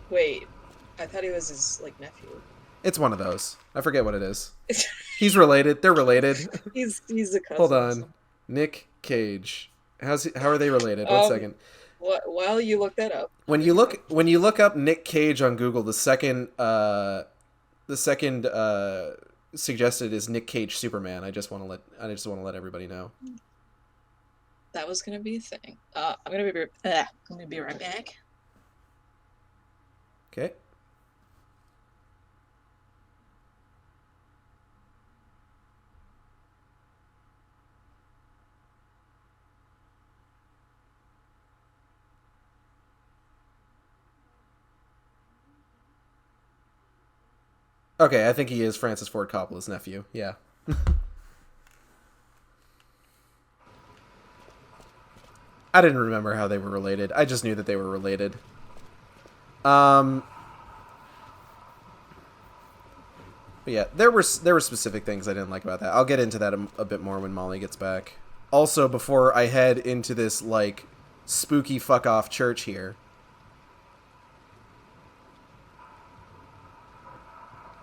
Wait, I thought he was his, like, nephew. It's one of those. I forget what it is. He's related. They're related. He's a cousin. Hold on. Nick Cage. How are they related? One second. While you look that up. When you look up Nick Cage on Google, the second suggested is Nick Cage Superman. I just want to let everybody know. That was gonna be a thing. I'm gonna be right back. Okay. Okay, I think he is Francis Ford Coppola's nephew. Yeah. I didn't remember how they were related. I just knew that they were related. But yeah, there were specific things I didn't like about that. I'll get into that a bit more when Molly gets back. Also, before I head into this, like, spooky fuck off church here,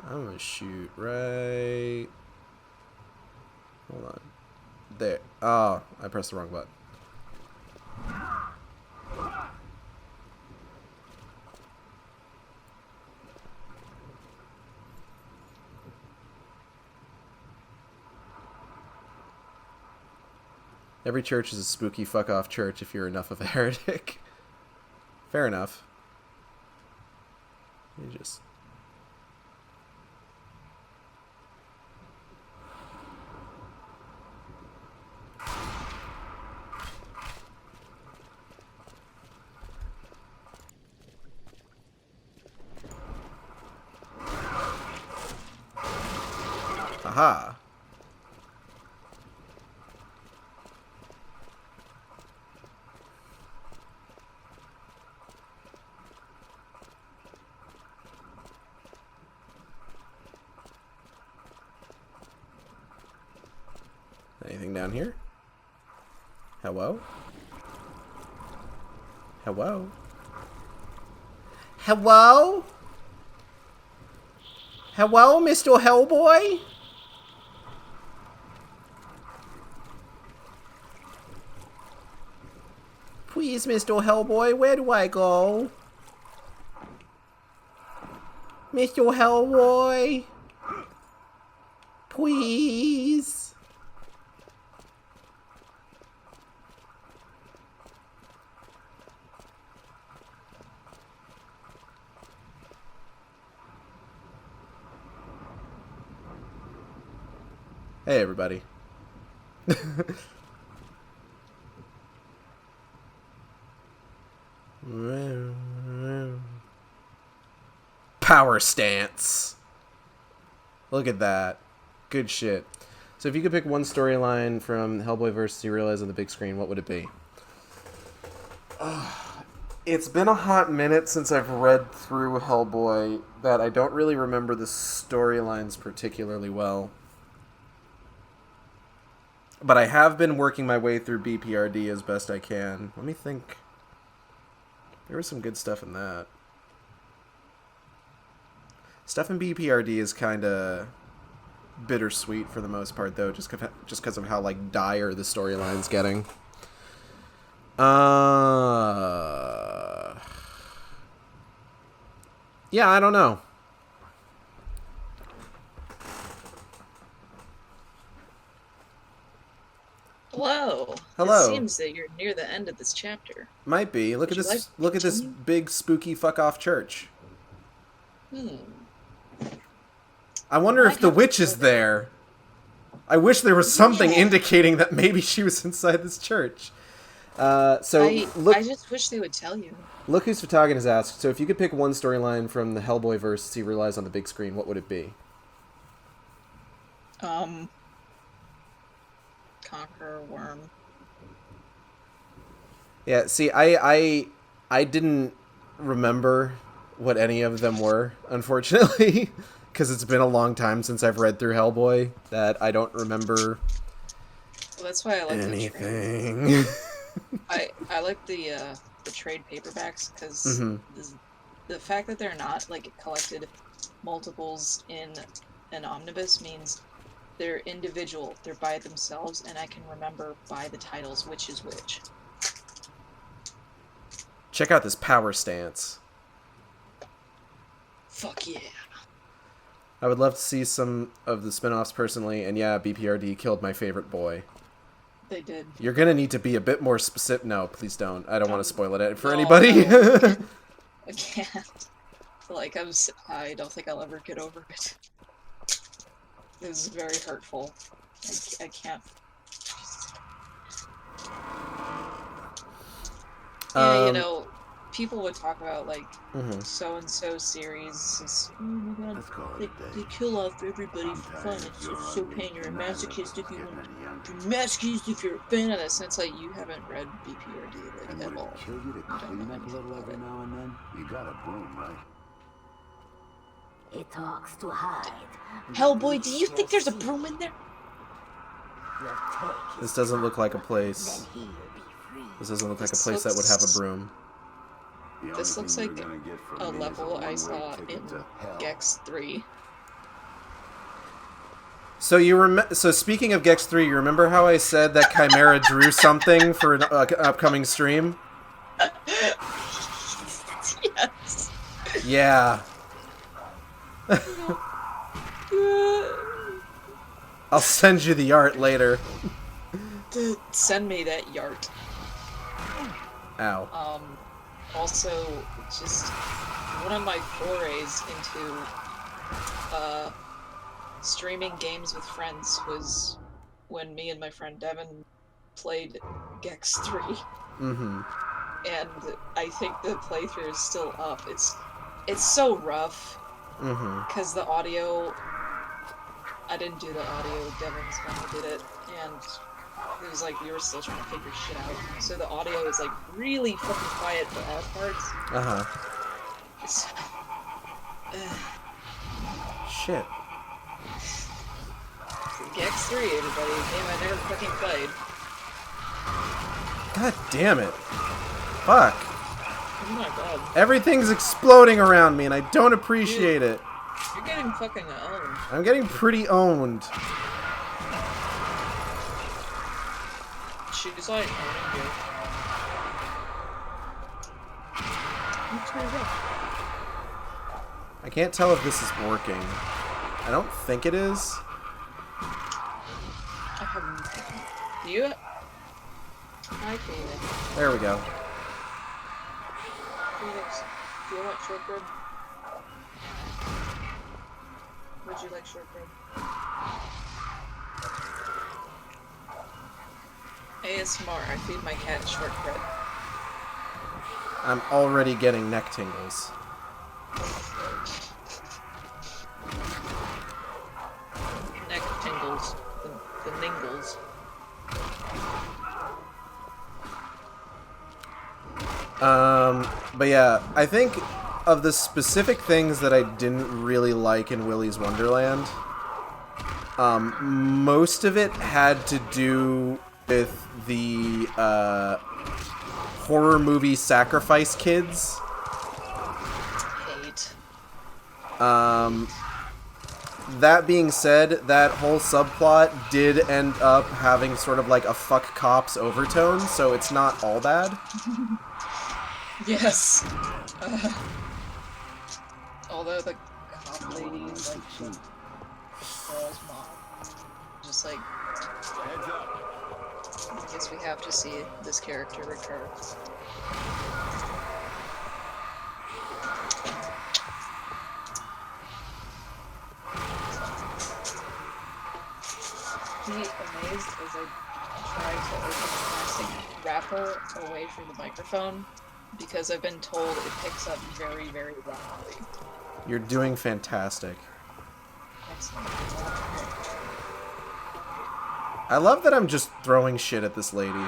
I'm gonna shoot right... Hold on. There. Oh, I pressed the wrong button. Every church is a spooky fuck off church if you're enough of a heretic. Fair enough. You just... Aha. Anything down here? Hello? Hello? Hello? Hello, Mr. Hellboy? Please, Mr. Hellboy, where do I go? Mr. Hellboy? Please? Hey, everybody. Power stance. Look at that. Good shit. So if you could pick one storyline from Hellboy vs. Serialized on the big screen, what would it be? It's been a hot minute since I've read through Hellboy that I don't really remember the storylines particularly well. But I have been working my way through BPRD as best I can. Let me think. There was some good stuff in that. Stuff in BPRD is kind of bittersweet for the most part, though, just because of how, like, dire the storyline's getting. Yeah, I don't know. Hello. Hello. It seems that you're near the end of this chapter. Might be. Look at Would you this. like to Look at this continue? big spooky fuck off church. Hmm. I wonder might if the have to witch go is there. there. I wish there was something Yeah. indicating that maybe she was inside this church. So I look, just wish they would tell you. look who's Photogin has asked. So if you could pick one storyline from the Hellboy verse he relies on the big screen, what would it be? Conqueror Worm. Yeah, see, I didn't remember what any of them were, unfortunately, because it's been a long time since I've read through Hellboy that I don't remember Well, that's why I like the trade. anything. I like the trade paperbacks because Mhm. the fact that they're not like collected multiples in an omnibus means they're individual. They're by themselves, and I can remember by the titles which is which. Check out this power stance. Fuck yeah. I would love to see some of the spin-offs personally, and yeah, BPRD killed my favorite boy. They did. You're gonna need to be a bit more specific. No, please don't. I don't want to spoil it for No, anybody. no. I can't. Like, I don't think I'll ever get over it. It was very hurtful. I can't. Yeah, you know, people would talk about, like, so-and-so series is, oh my god, Let's call it a they day. kill off everybody I'm for tired fun. of It's your just so ugly, pain. You're a dramatic, masochist if you want. effeminate young You're a masochist if you're a fan of that. Since, like, you haven't read BPRD, like, And at would all. it kill you to don't clean know up a anything little about every it. now and then? You got a broom, right? He talks to hide. Hellboy, do you think there's a broom in there? This doesn't look like a place. Then he'll be free. This doesn't look like a This place that would have a looks- broom. The This only looks thing like you're gonna get from a me is level I one-way saw ticket in to hell. Gex 3. So so speaking of Gex 3, you remember how I said that Chimera drew something for an upcoming stream? Yes. Yeah. I'll send you the art later. Send me that yart. Ow. Also, just one of my forays into streaming games with friends was when me and my friend Devin played Gex 3. Mm-hmm. And I think the playthrough is still up. It's so rough Mm-hmm. because the audio. I didn't do the audio. Devin's when he did it, and it was like we were still trying to figure shit out. So the audio is like really fucking quiet for our parts. Uh-huh. It's, Shit. Gex 3, everybody. A game I never fucking played. God damn it. Fuck. Oh my god. Everything's exploding around me and I don't appreciate it. You're getting fucking owned. I'm getting pretty owned. She's like owning you. What's my rough? I can't tell if this is working. I don't think it is. I haven't. You? Hi, Phoenix. There we go. Phoenix, do you want shortbread? Would you like shortbread? ASMR, I feed my cat shortbread. I'm already getting neck tingles. Neck tingles. The ningles. But yeah, I think of the specific things that I didn't really like in Willy's Wonderland, most of it had to do with the, horror movie sacrifice kids. Hate. That being said, that whole subplot did end up having sort of like a fuck cops overtone, so it's not all bad. Yes. Although the cop lady is like the girl's mom. Just like, Heads up. I guess we have to see this character recur. Be amazed as I try to open the plastic wrapper away from the microphone because I've been told it picks up very, very loudly. You're doing fantastic. Excellent. I love that I'm just throwing shit at this lady.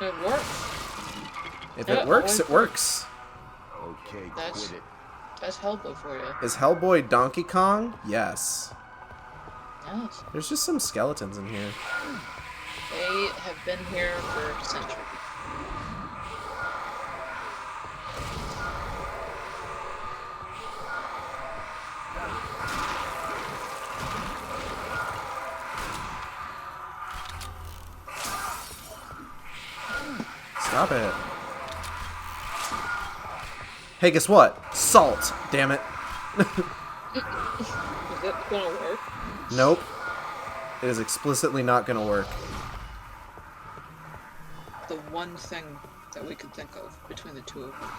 It works. If Yeah, it works, I- it works. Okay, That's- quit it. That's Hellboy for you. Is Hellboy Donkey Kong? Yes. Yes. There's just some skeletons in here. They have been here for centuries. Stop it. Hey, guess what? Salt. Damn it. Is it gonna work? Nope. It is explicitly not gonna work. The one thing that we could think of between the two of them.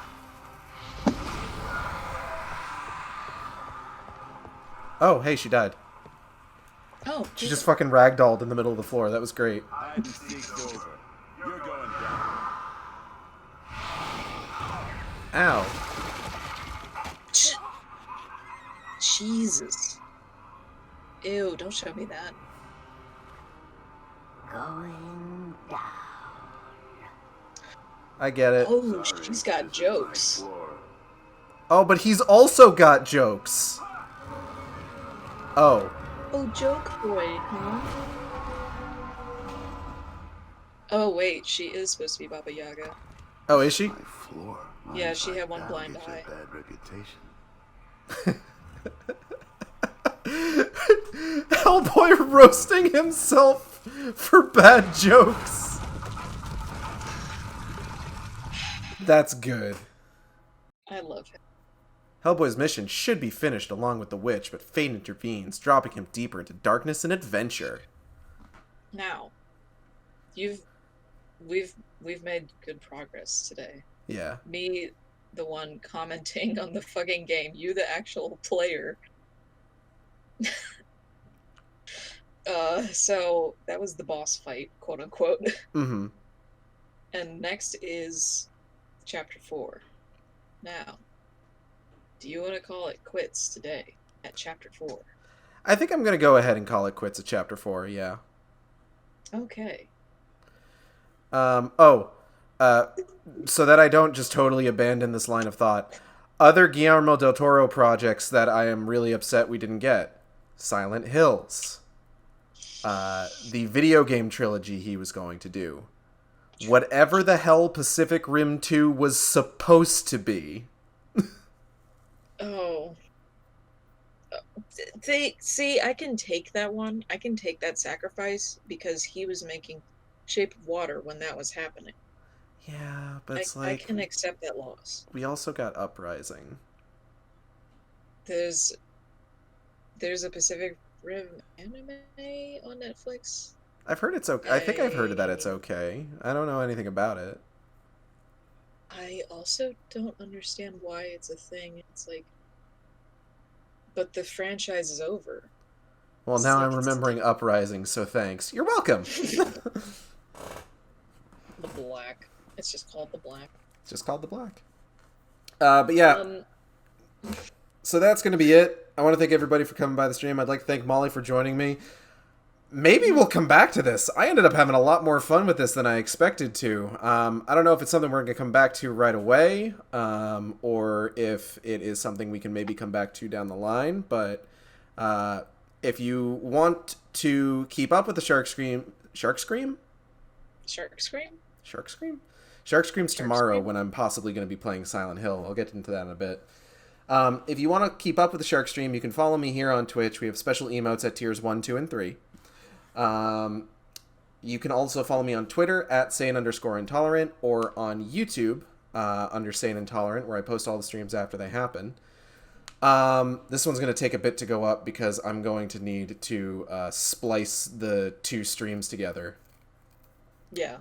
Oh, hey, she died. Oh, She just fucking ragdolled in the middle of the floor. That was great. Hide and seek's over. You're going down. Ow. Jesus. Ew, don't show me that. Going down. I get it. Oh, she's got jokes. Floor. Oh, but he's also got jokes. Oh. Oh, joke boy, huh? Oh, wait, she is supposed to be Baba Yaga. Oh, is she? My floor. Yeah, she had one That'll blind get you a eye. bad reputation. Hellboy roasting himself for bad jokes. That's good. I love him. Hellboy's mission should be finished along with the witch, but fate intervenes, dropping him deeper into darkness and adventure. Now, we've made good progress today. Yeah. Me, the one commenting on the fucking game. You, the actual player. So that was the boss fight, quote unquote. Mm-hmm. And next is chapter 4. Now, do you want to call it quits today at chapter 4? I think I'm going to go ahead and call it quits at chapter 4, yeah. Okay. So that I don't just totally abandon this line of thought. Other Guillermo del Toro projects that I am really upset we didn't get. Silent Hills. The video game trilogy he was going to do. whatever the hell Pacific Rim 2 was supposed to be. Oh. I can take that one. I can take that sacrifice because he was making Shape of Water when that was happening. Yeah, but it's I can accept that loss. we also got Uprising. There's a Pacific Rim anime on Netflix. I've heard it's okay. I think I've heard that it's okay. I don't know anything about it. I also don't understand why it's a thing. It's like, but the franchise is over. Well, It's now like I'm remembering Uprising, so thanks. You're welcome. The Black. It's just called The Black. It's just called The Black. But yeah, so that's going to be it. I want to thank everybody for coming by the stream. I'd like to thank Molly for joining me. Maybe we'll come back to this. I ended up having a lot more fun with this than I expected to. I don't know if it's something we're going to come back to right away, or if it is something we can maybe come back to down the line. But if you want to keep up with the Shark Scream... Shark Scream? Shark Scream? Shark Scream? Shark Scream's Shark tomorrow Scream? when I'm possibly going to be playing Silent Hill. I'll get into that in a bit. If you want to keep up with the Shark Stream, you can follow me here on Twitch. We have special emotes at tiers 1, 2, and 3. You can also follow me on Twitter at Sane_Intolerant or on YouTube under Sane Intolerant, where I post all the streams after they happen. This one's going to take a bit to go up because I'm going to need to splice the two streams together. Yeah.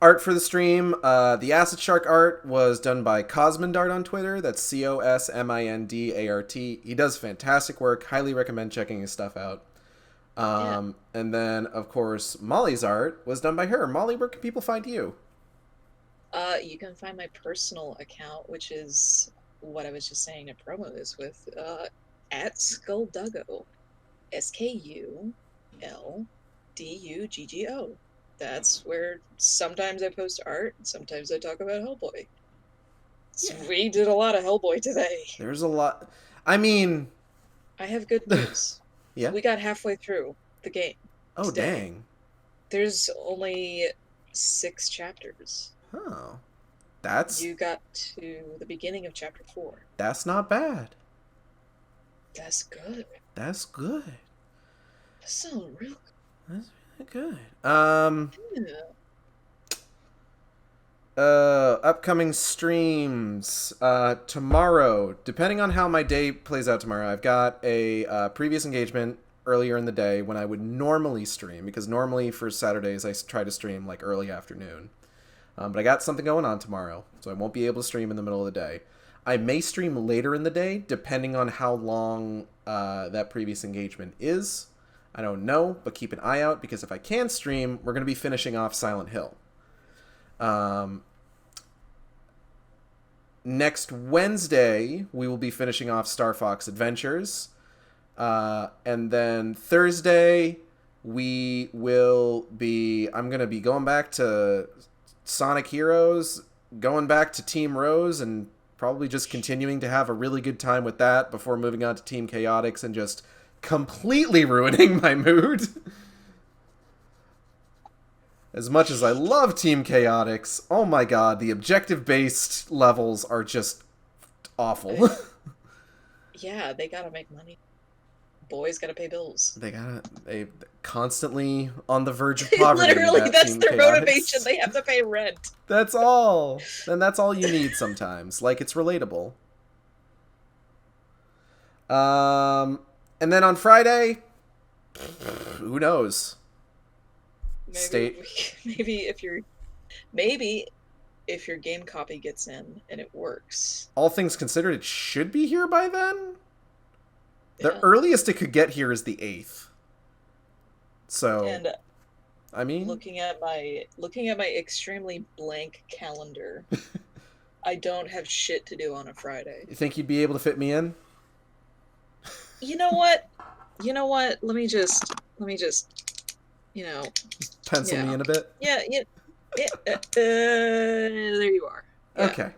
Art for the stream, the Acid Shark art was done by Cosmindart on Twitter. That's Cosmindart. He does fantastic work. Highly recommend checking his stuff out. And then, of course, Molly's art was done by her. Molly, where can people find you? You can find my personal account, which is what I was just saying to promo this with, at Skullduggo. SKULDUGGO. That's where sometimes I post art, sometimes I talk about Hellboy. So we did a lot of Hellboy today. There's a lot. I mean... I have good news. Yeah? We got halfway through the game. Oh, today. dang. There's only 6 chapters. Oh. That's... You got to the beginning of chapter 4. That's not bad. That's good. That's good. That sounds real good. That's really good. Yeah. Upcoming streams. Tomorrow, depending on how my day plays out tomorrow, I've got a previous engagement earlier in the day when I would normally stream, because normally for Saturdays I try to stream like early afternoon. But I got something going on tomorrow, so I won't be able to stream in the middle of the day. I may stream later in the day, depending on how long that previous engagement is. I don't know, but keep an eye out, because if I can stream, we're going to be finishing off Silent Hill. Next Wednesday, we will be finishing off Star Fox Adventures. And then Thursday, I'm going to be going back to Sonic Heroes, going back to Team Rose, and probably just continuing to have a really good time with that before moving on to Team Chaotix and just completely ruining my mood. As much as I love Team Chaotix, oh my god, the objective-based levels are just awful. Yeah, they gotta make money. Boys gotta pay bills. They constantly on the verge of poverty. Literally, that's Team their Chaotix. motivation. They have to pay rent. That's all. And that's all you need sometimes. Like, it's relatable. And then on Friday, who knows? Maybe if your game copy gets in and it works. All things considered, it should be here by then. The Yeah. earliest it could get here is the 8th. So, And I mean, looking at my extremely blank calendar, I don't have shit to do on a Friday. you think you'd be able to fit me in? You know what? Let me just, Pencil me in a bit? Yeah, there you are. Yeah. Okay.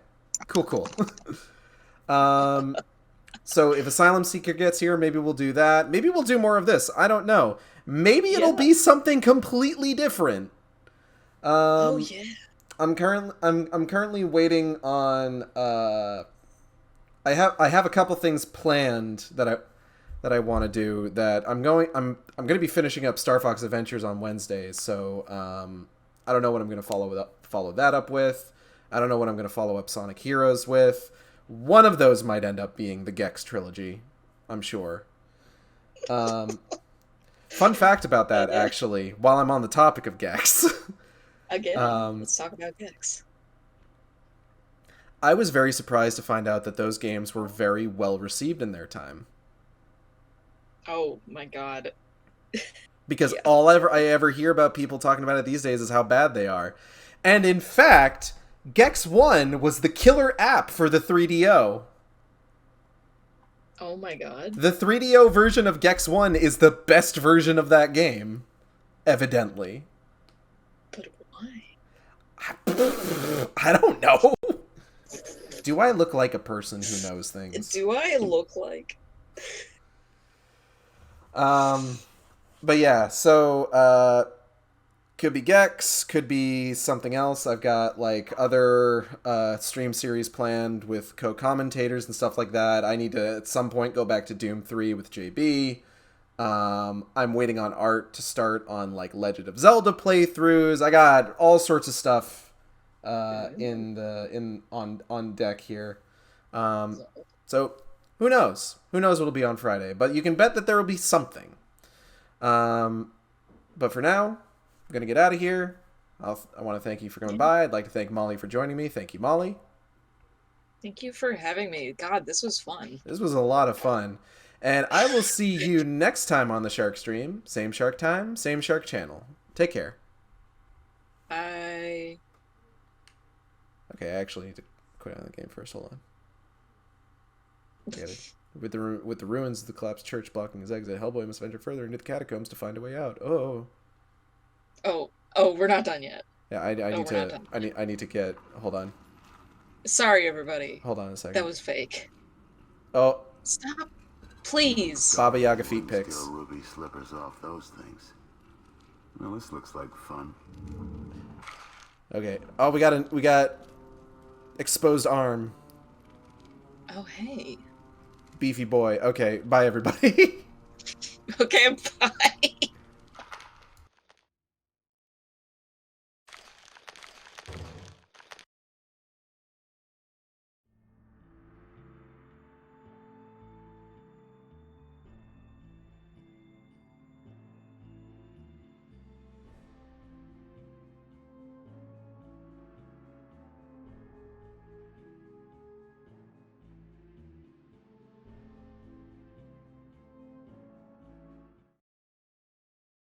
Cool. So if Asylum Seeker gets here, maybe we'll do that. Maybe we'll do more of this. I don't know. Maybe it'll be something completely different. Oh yeah. I'm currently waiting on. I have a couple things planned that I want to do. That I'm going to be finishing up Star Fox Adventures on Wednesdays. So I don't know what I'm going to follow that up with. I don't know what I'm going to follow up Sonic Heroes with. One of those might end up being the Gex trilogy, I'm sure. Fun fact about that, actually, while I'm on the topic of Gex. Again, let's talk about Gex. I was very surprised to find out that those games were very well received in their time. Oh my god. Because all I ever hear about people talking about it these days is how bad they are. And in fact, Gex 1 was the killer app for the 3DO. Oh my god. The 3DO version of Gex 1 is the best version of that game. Evidently. But why? I don't know. Do I look like a person who knows things? Do I look like? But yeah, so, could be Gex, could be something else. I've got, like, other, stream series planned with co-commentators and stuff like that. I need to, at some point, go back to Doom 3 with JB. I'm waiting on Art to start on, like, Legend of Zelda playthroughs. I got all sorts of stuff, on deck here. So, who knows? Who knows what'll be on Friday? But you can bet that there will be something. But for now, I'm going to get out of here. I want to thank you for coming by. I'd like to thank Molly for joining me. Thank you, Molly. Thank you for having me. God, this was fun. This was a lot of fun. And I will see you next time on the Shark Stream. Same Shark time, same Shark channel. Take care. Bye. Okay, I actually need to quit on the game first. Hold on. Get it. With the ruins of the collapsed church blocking his exit, Hellboy must venture further into the catacombs to find a way out. Oh, we're not done yet. yeah. I need to get. Hold on. Sorry, everybody. Hold on a second. That was fake. Oh, Stop, please. Baba Yaga feet Steal pics. ruby slippers off those things. Well, this looks like fun. Okay. Oh, we got exposed arm. Oh, hey. Beefy boy. Okay. Bye, everybody. Okay, bye.